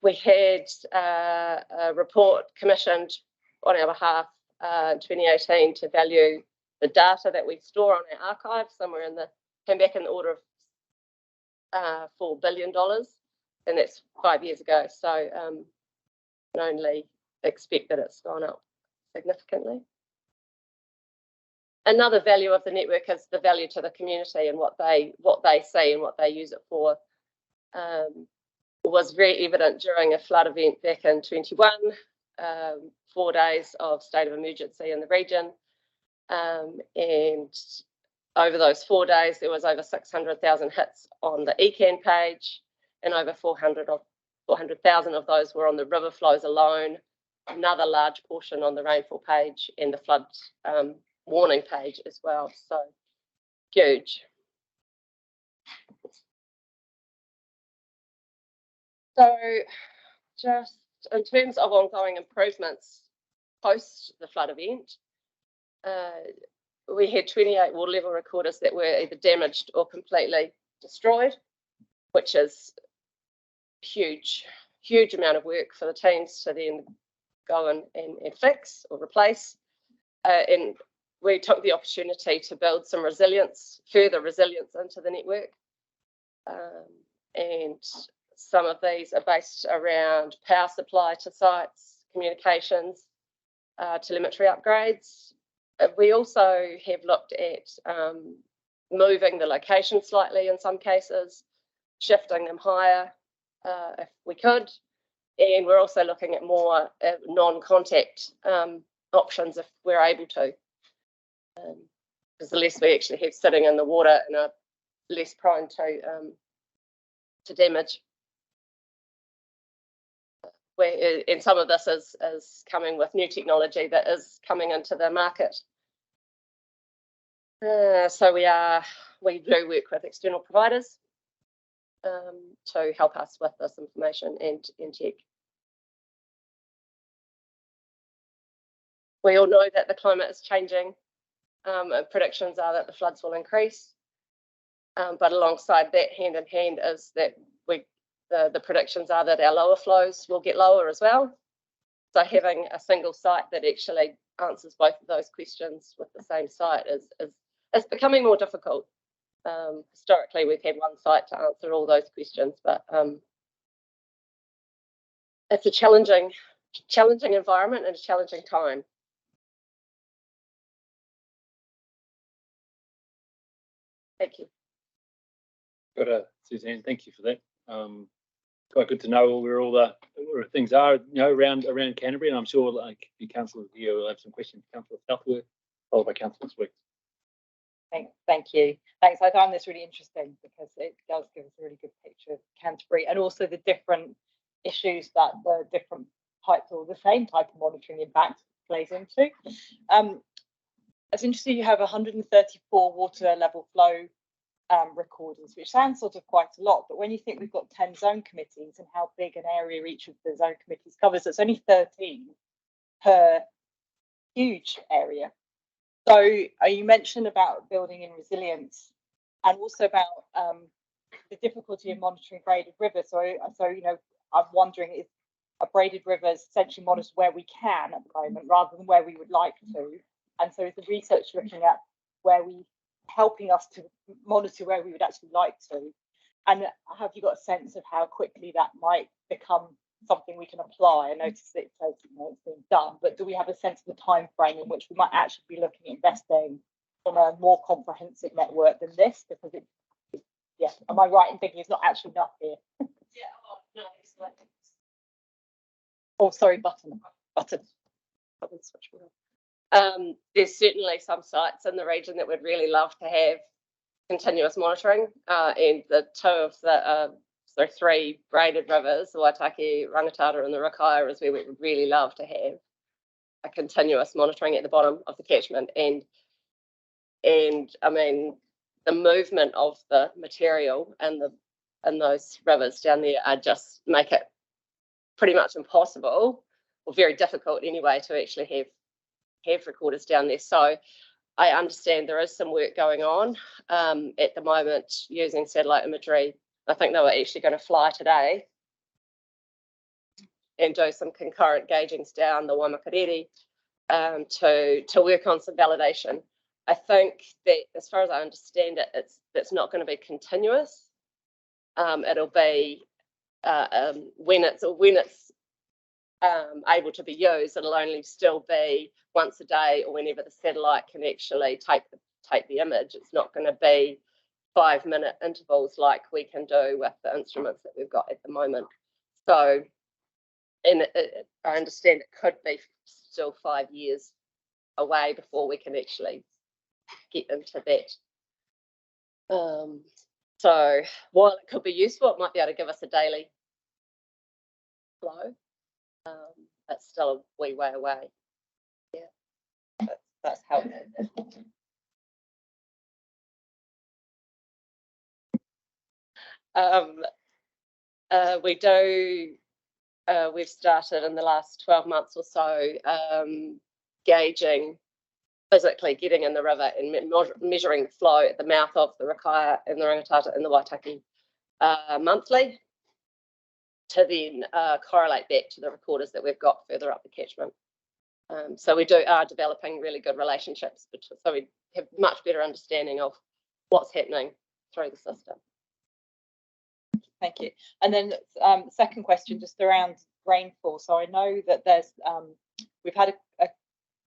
Speaker 6: We had a report commissioned on our behalf in 2018 to value the data that we store on our archive, somewhere in the, came back in the order of $4 billion, and that's 5 years ago. So I can only expect that it's gone up significantly. Another value of the network is the value to the community and what they see and what they use it for. Was very evident during a flood event back in 21, 4 days of state of emergency in the region. And over those 4 days, there was over 600,000 hits on the ECAN page, and over 400,000 of those were on the river flows alone, another large portion on the rainfall page and the flood warning page as well. So huge. So just in terms of ongoing improvements post the flood event, we had 28 water level recorders that were either damaged or completely destroyed, which is huge amount of work for the teams to then go and fix or replace. And we took the opportunity to build some resilience, further resilience into the network. And some of these are based around power supply to sites, communications, telemetry upgrades. We also have looked at moving the location slightly in some cases, shifting them higher if we could. And we're also looking at more non-contact options if we're able to. Because the less we actually have sitting in the water and are less prone to to damage. And some of this is coming with new technology that is coming into the market. So we do work with external providers to help us with this information and tech. We all know that the climate is changing. Predictions are that the floods will increase, but alongside that, hand in hand, is that the predictions are that our lower flows will get lower as well. So having a single site that actually answers both of those questions with the same site is becoming more difficult. Historically, we've had one site to answer all those questions, but it's a challenging environment and a challenging time. Thank you.
Speaker 1: Good, Suzanne. Thank you for that. Quite good to know where the things are, around Canterbury, and I'm sure like the councillors here will have some questions. Councillor Southworth, followed by Councillor Swick.
Speaker 8: Thank you. Thanks. I found this really interesting because it does give us a really good picture of Canterbury and also the different issues that the different types or the same type of monitoring impact plays into. It's interesting you have 134 water level flow recorders, which sounds sort of quite a lot, but when you think we've got 10 zone committees and how big an area each of the zone committees covers, it's only 13 per huge area. So you mentioned about building in resilience and also about the difficulty of monitoring braided rivers. So I'm wondering if a braided river is essentially monitored where we can at the moment rather than where we would like to. And so is the research looking at helping us to monitor where we would actually like to? And have you got a sense of how quickly that might become something we can apply? I noticed that it says it's being done, but do we have a sense of the time frame in which we might actually be looking at investing in a more comprehensive network than this? Because am I right in thinking it's not actually enough here? Yeah, no, it's like... Oh, sorry, button. Switch.
Speaker 6: There's certainly some sites in the region that would really love to have continuous monitoring, and the two of the three braided rivers, the Waitaki, Rangitata and the Rakaia, is where we would really love to have a continuous monitoring at the bottom of the catchment. And I mean, the movement of the material and those rivers down there are just make it pretty much impossible, or very difficult anyway, to actually have recorders down there. So I understand there is some work going on at the moment using satellite imagery. I think they were actually going to fly today and do some concurrent gaugings down the Waimakariri to work on some validation. I think that, as far as I understand it, it's not going to be continuous. It'll be when it's able to be used, it'll only still be once a day or whenever the satellite can actually take the image. It's not going to be 5-minute intervals like we can do with the instruments that we've got at the moment. So, and I understand it could be still 5 years away before we can actually get into that. So while it could be useful, it might be able to give us a daily flow. It's still a wee way away. Yeah, that's helpful. We've started in the last 12 months or so gauging, physically getting in the river and measuring the flow at the mouth of the Rakaia and the Rangitata and the Waitaki monthly, to then correlate back to the recorders that we've got further up the catchment. So we are developing really good relationships, so we have much better understanding of what's happening through the system.
Speaker 8: Thank you. And then second question, just around rainfall. So I know that there's we've had a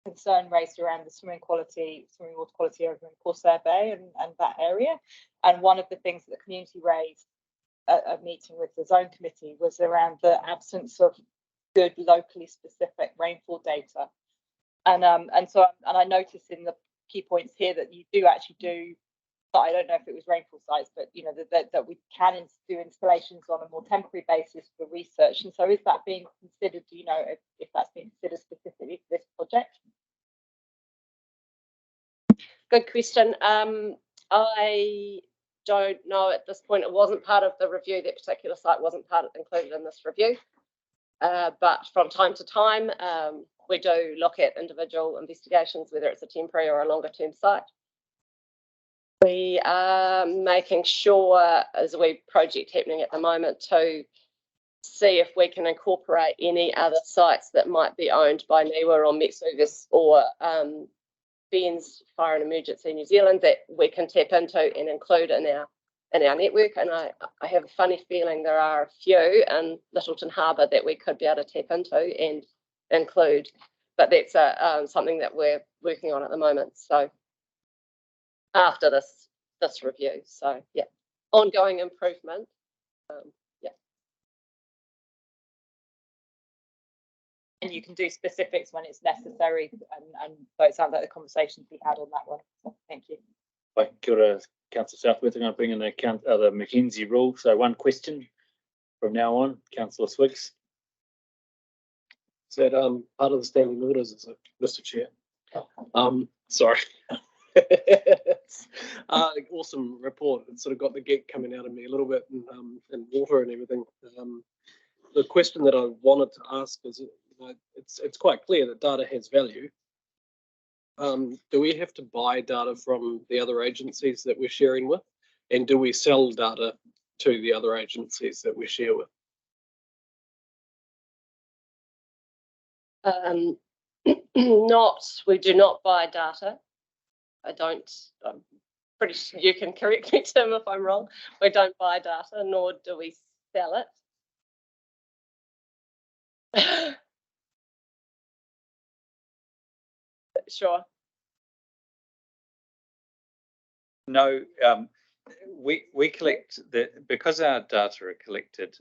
Speaker 8: concern raised around the swimming water quality over in Corsair Bay and that area. And one of the things that the community raised at a meeting with the zone committee was around the absence of good locally specific rainfall data. And I noticed in the key points here that you do actually do I don't know if it was rainfall sites, but you know that we can do installations on a more temporary basis for research. And so is that being considered? Do you know if that's being considered specifically for this project?
Speaker 6: Good question. I don't know at this point. It wasn't part of the review. That particular site wasn't included in this review. But from time to time, we do look at individual investigations, whether it's a temporary or a longer term site. We are making sure, as a project happening at the moment, to see if we can incorporate any other sites that might be owned by NIWA or Met Service or BENZ Fire and Emergency New Zealand that we can tap into and include in our network. And I have a funny feeling there are a few in Littleton Harbour that we could be able to tap into and include. But that's something that we're working on at the moment. So after this review, so yeah, ongoing improvement. Yeah.
Speaker 8: And you can do specifics when it's necessary, and so it sounds like the conversation we had on that one. So thank you.
Speaker 1: Hi, kia ora, Councillor Southworth. I'm going to bring in the McKenzie rule. So one question from now on, Councillor Swiggs.
Speaker 17: Is that part of the standing orders, is it, Mr. Chair? Sorry. Awesome report. It sort of got the geek coming out of me a little bit, and water and everything. The question that I wanted to ask is, it's quite clear that data has value. Do we have to buy data from the other agencies that we're sharing with, and do we sell data to the other agencies that we share with?
Speaker 6: We do not buy data. I'm pretty sure you can correct me, Tim, if I'm wrong. We don't buy data, nor do we sell it. Sure.
Speaker 3: No, we collect because our data are collected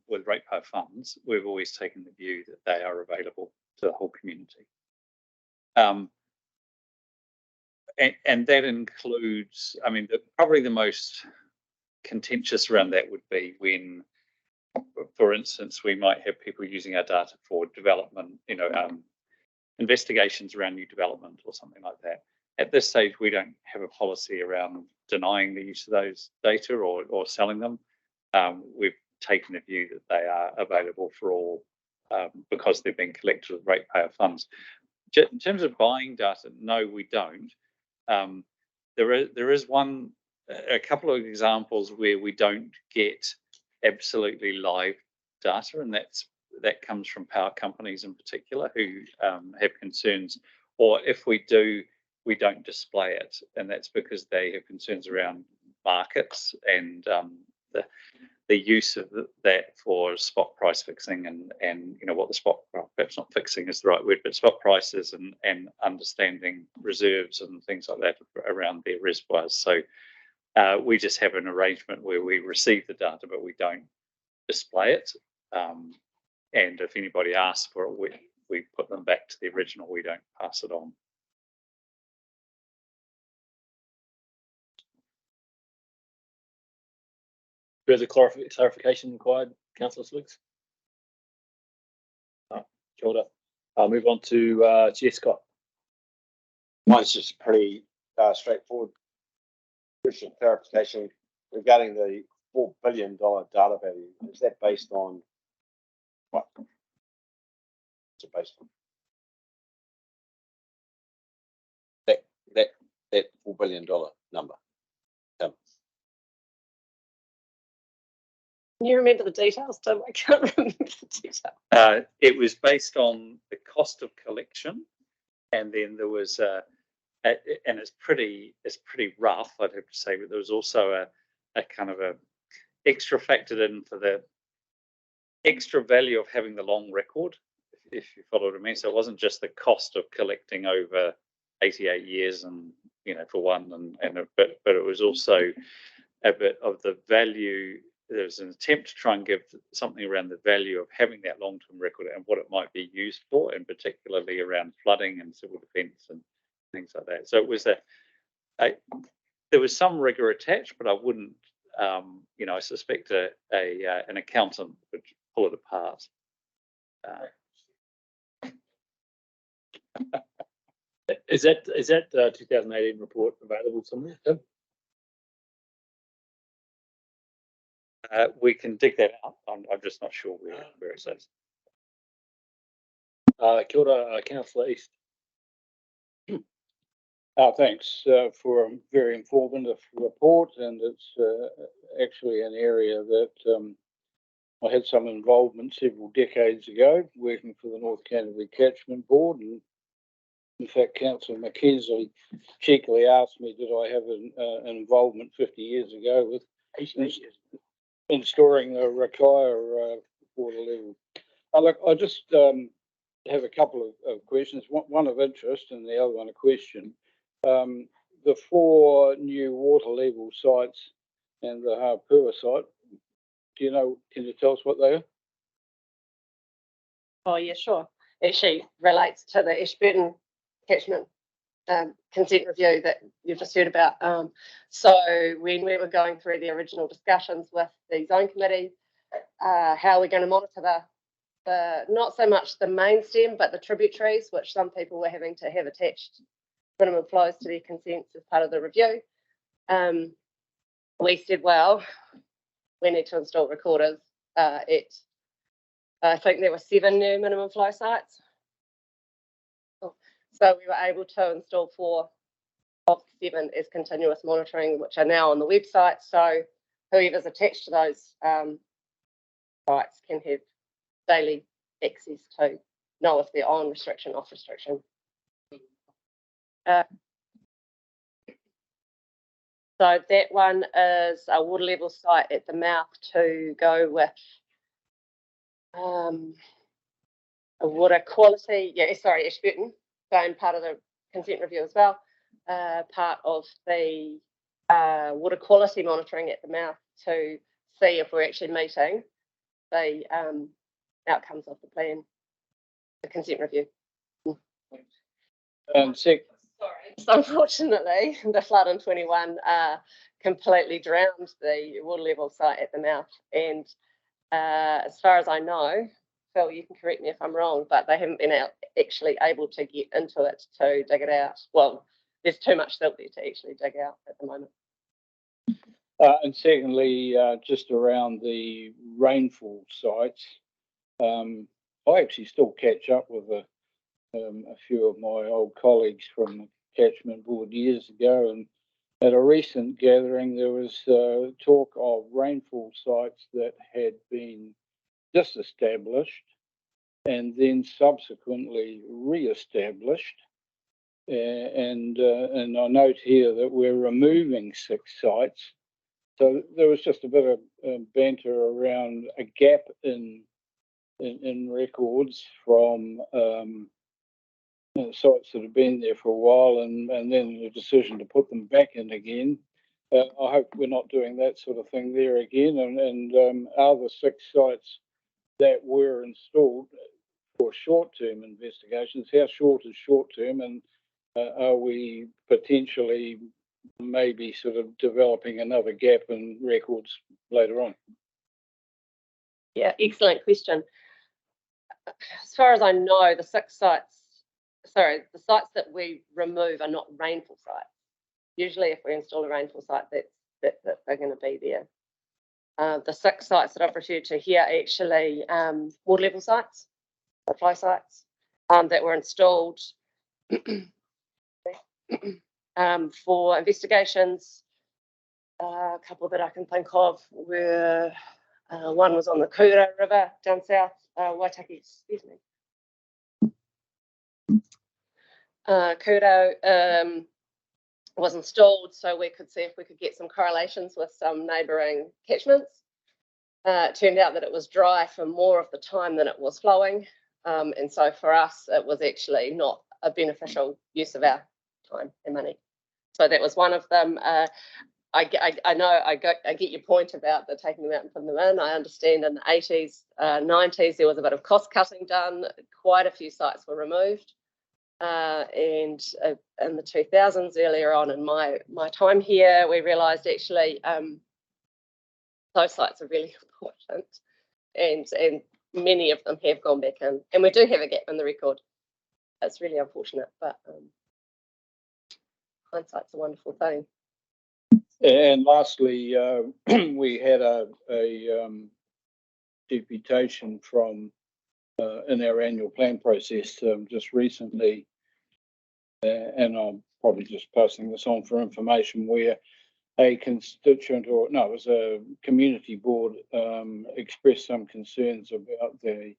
Speaker 3: with ratepayer funds. We've always taken the view that they are available to the whole community, and that includes. I mean, probably the most contentious around that would be when, for instance, we might have people using our data for development. Investigations around new development or something like that. At this stage, we don't have a policy around denying the use of those data or selling them. We've taken the view that they are available for all because they've been collected with ratepayer funds. In terms of buying data, no, we don't. There is a couple of examples where we don't get absolutely live data, and that comes from power companies in particular who have concerns, or if we do, we don't display it, and that's because they have concerns around markets and the use of that for spot price fixing and what the spot, perhaps not fixing is the right word, but spot prices and understanding reserves and things like that around their reservoirs. So we just have an arrangement where we receive the data, but we don't display it. And if anybody asks for it, we put them back to the original. We don't pass it on.
Speaker 1: Further clarification required, Councillor Swiggs? Kia ora. I'll move on to Chair Scott.
Speaker 2: Mine's just pretty straightforward. Question clarification regarding the $4 billion data value. Is that based on what? What's it based on? That $4 billion number.
Speaker 6: Can you remember the details, Tim? I can't remember the details.
Speaker 3: It was based on the cost of collection, and then there was and it's pretty rough, I'd have to say, but there was also a kind of a extra factored in for the extra value of having the long record, if you follow what I mean. So it wasn't just the cost of collecting over 88 years and for one, but it was also a bit of the value. There was an attempt to try and give something around the value of having that long-term record and what it might be used for, and particularly around flooding and civil defence and things like that. So it was there was some rigour attached, but I wouldn't, you know, I suspect an accountant would pull it apart.
Speaker 1: Is that 2018 report available somewhere? Tim?
Speaker 3: We can dig that out. I'm just not sure where it says.
Speaker 1: Kia ora, Councillor East.
Speaker 10: Thanks for a very informative report, and it's actually an area that I had some involvement several decades ago, working for the North Canterbury Catchment Board, and in fact, Councillor McKenzie cheekily asked me, did I have an involvement 50 years ago with installing a Rakaia water level. Look, I just have a couple of questions, one of interest and the other one a question. The 4 new water level sites and the Hapua site, can you tell us what they are?
Speaker 6: Oh, yeah, sure. Actually relates to the Ashburton catchment consent review that you've just heard about. So when we were going through the original discussions with the zone committee, how we're going to monitor the not so much the main stem, but the tributaries, which some people were having to have attached minimum flows to their consents as part of the review. We said, well, we need to install recorders at, I think there were 7 new minimum flow sites. So we were able to install 4 of 7 as continuous monitoring, which are now on the website. So whoever's attached to those sites can have daily access to know if they're on restriction, off restriction. So that one is a water level site at the mouth to go with a water quality, Ashburton, same part of the consent review as well, part of the water quality monitoring at the mouth to see if we're actually meeting the outcomes of the plan, the consent review.
Speaker 10: Sorry.
Speaker 6: So unfortunately, the flood in 21 completely drowned the water level site at the mouth. And as far as I know, Phil, you can correct me if I'm wrong, but they haven't been actually able to get into it to dig it out. Well, there's too much silt there to actually dig out at the moment.
Speaker 10: And secondly, just around the rainfall sites, I actually still catch up with a few of my old colleagues from the catchment board years ago, and at a recent gathering there was talk of rainfall sites that had been disestablished and then subsequently re-established, and I note here that we're removing 6 sites. So there was just a bit of banter around a gap in records from sites that have been there for a while, and then the decision to put them back in again. I hope we're not doing that sort of thing there again. And are the 6 sites that were installed for short-term investigations? How short is short-term, and are we potentially maybe sort of developing another gap in records later on?
Speaker 6: Yeah, excellent question. As far as I know, the 6 sites, the sites that we remove are not rainfall sites. Usually if we install a rainfall site, that they're going to be there. The 6 sites that I've referred to here are actually water level sites, supply sites, that were installed for investigations. A couple that I can think of were, one was on the Kura River down south, Waitaki, excuse me. Kura was installed so we could see if we could get some correlations with some neighbouring catchments. It turned out that it was dry for more of the time than it was flowing, and so for us it was actually not a beneficial use of our time and money. So that was one of them. I get your point about the taking them out and putting them in. I understand in the 80s, 90s there was a bit of cost cutting done. Quite a few sites were removed. And in the 2000s, earlier on in my time here, we realised actually those sites are really important, and many of them have gone back in, and we do have a gap in the record. It's really unfortunate, but hindsight's a wonderful thing.
Speaker 10: And lastly, we had a deputation from in our annual plan process just recently, and I'm probably just passing this on for information, where a constituent, or no, it was a community board, expressed some concerns about the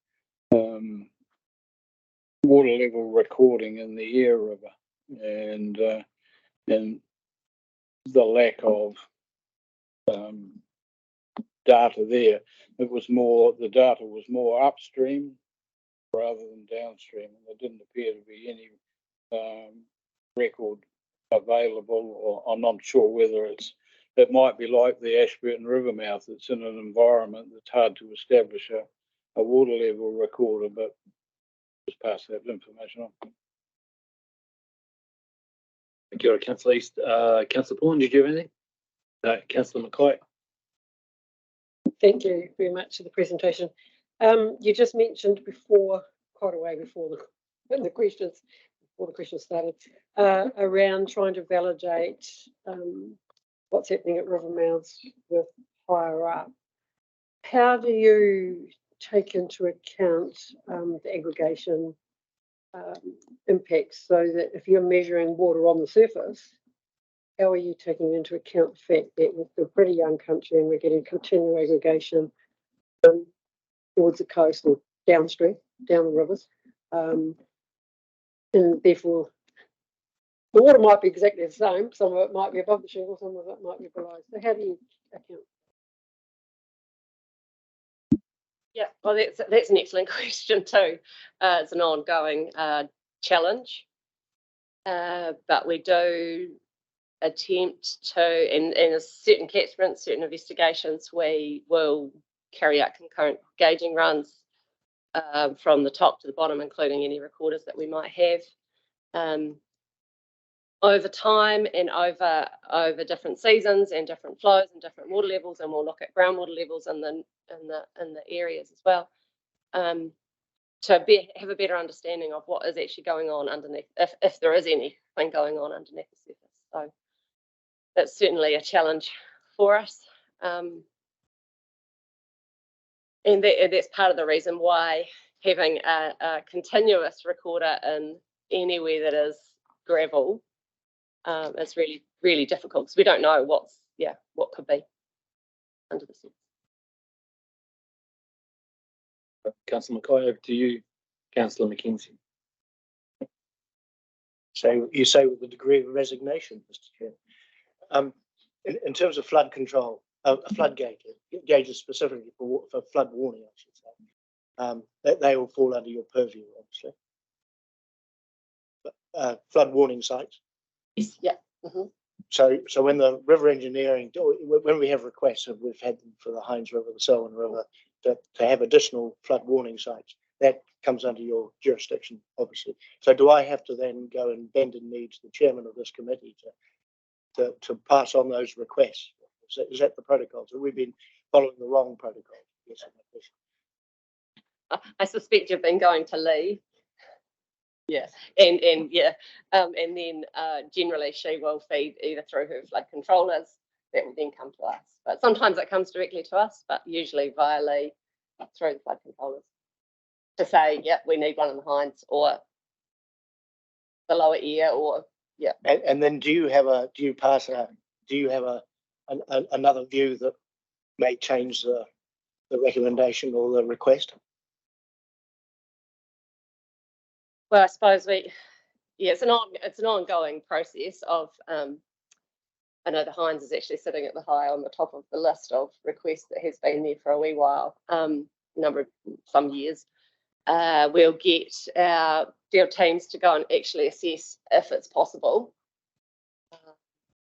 Speaker 10: water level recording in the Air River, and the lack of data there. It was more, the data was more upstream rather than downstream, and there didn't appear to be any record available, or I'm not sure whether it might be like the Ashburton River mouth. It's in an environment that's hard to establish a water level recorder, but just pass that information on.
Speaker 1: Thank you, Councillor East. Councillor Pawn, did you have anything? Councillor Mackay.
Speaker 7: Thank you very much for the presentation. You just mentioned before, quite a way before the questions started, around trying to validate what's happening at river mouths with higher up. How do you take into account the aggregation impacts, so that if you're measuring water on the surface, how are you taking into account the fact that we're a pretty young country and we're getting continual aggregation towards the coast or downstream, down the rivers, and therefore the water might be exactly the same. Some of it might be above the shingle, some of it might be below. So how do you account?
Speaker 6: Yeah, well, that's an excellent question too. It's an ongoing challenge, but we do attempt to, in certain catchments, certain investigations, we will carry out concurrent gauging runs from the top to the bottom, including any recorders that we might have. Over time and over different seasons and different flows and different water levels, and we'll look at groundwater levels in the areas as well, to have a better understanding of what is actually going on underneath, if there is anything going on underneath the surface. So that's certainly a challenge for us, and that's part of the reason why having a continuous recorder in anywhere that is gravel it's really, really difficult, because we don't know what could be under the surface.
Speaker 1: Councillor Mackay, over to you. Councillor McKenzie.
Speaker 20: So you say with a degree of resignation, Mr. Chair. In terms of flood control, flood gauges specifically for flood warning, I should say, they will fall under your purview, obviously. But, flood warning sites.
Speaker 6: Yeah. Mm-hmm.
Speaker 20: So when the river engineering, when we have requests, and we've had them for the Hines River, the Selwyn River, to have additional flood warning sites, that comes under your jurisdiction, obviously. So do I have to then go and bend in knee to the chairman of this committee to pass on those requests? Is that the protocol? So we've been following the wrong protocol? Yes,
Speaker 6: I suspect you've been going to leave. Yes, and then generally she will feed either through her flood controllers, that will then come to us. But sometimes it comes directly to us, but usually via Lee through the flood controllers to say, yeah, we need one in the Hines or the lower ear, or yeah.
Speaker 20: And then do you have another view that may change the recommendation or the request?
Speaker 6: Well, I suppose it's an ongoing process of, I know the Hines is actually sitting at the high on the top of the list of requests that has been there for a wee while, some years. We'll get our field teams to go and actually assess if it's possible,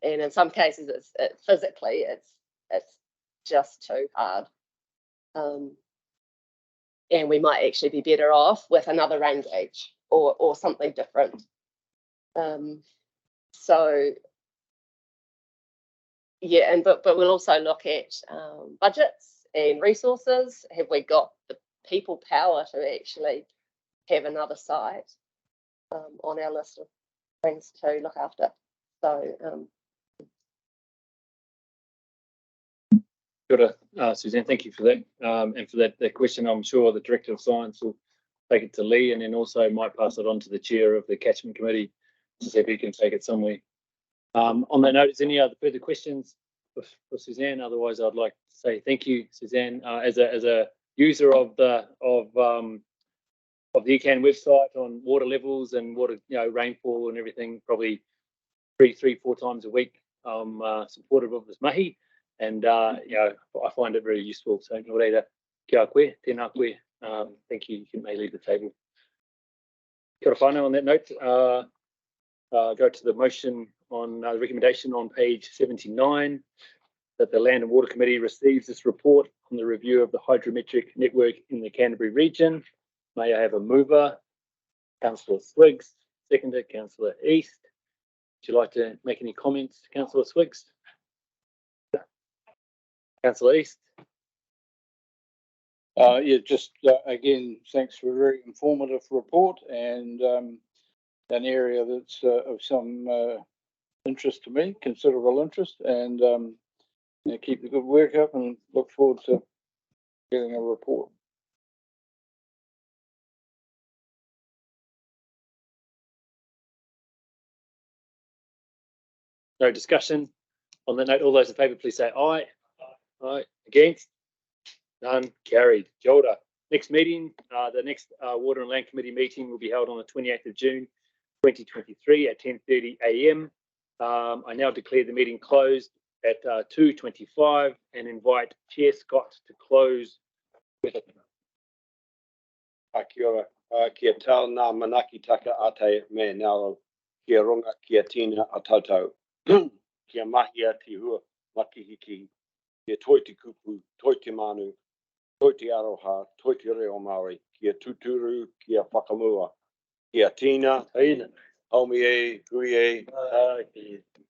Speaker 6: and in some cases it's physically just too hard, and we might actually be better off with another rain gauge. or something different. So yeah, but we'll also look at budgets and resources. Have we got the people power to actually have another site on our list of things to look after? So
Speaker 1: Kia ora, Suzanne, thank you for that. And for that question, I'm sure the Director of Science will take it to Lee, and then also might pass it on to the Chair of the Catchment Committee to see if he can take it somewhere. On that note, is any other further questions for Suzanne? Otherwise, I'd like to say thank you, Suzanne, as a user of the ECAN website on water levels and water, rainfall and everything. Probably 3-4 times a week. I'm supportive of this Mihi, and I find it very useful. So, nō reira, kia koe, tēnā koe. Thank you. You may leave the table. Kia ora whānau. On that note, go to the motion on the recommendation on page 79 that the Land and Water Committee receives this report on the review of the hydrometric network in the Canterbury region. May I have a mover? Councillor Swiggs, seconded, Councillor East. Would you like to make any comments, Councillor Swiggs? Councillor East.
Speaker 10: Yeah, just again, thanks for a very informative report and an area that's of some interest to me, considerable interest, and keep the good work up and look forward to getting a report.
Speaker 1: No discussion. On that note, all those in favour, please say aye. Aye. Against? None. Carried. Kia ora. Next meeting, the next Water and Land Committee meeting will be held on the 28th of June, 2023 at 10:30 a.m. I now declare the meeting closed at 2:25 and invite Chair Scott to close with it.
Speaker 2: Kia ora. Kia tau nā manaki taka ate me nā kia runga kia tina a tautau. Kia mahia te hua makihiki. Kia toi te kupu, toi te manu, toi te aroha, toi te reo Māori. Kia tuturu, kia whakamua. Kia tina, haumi e, hui e.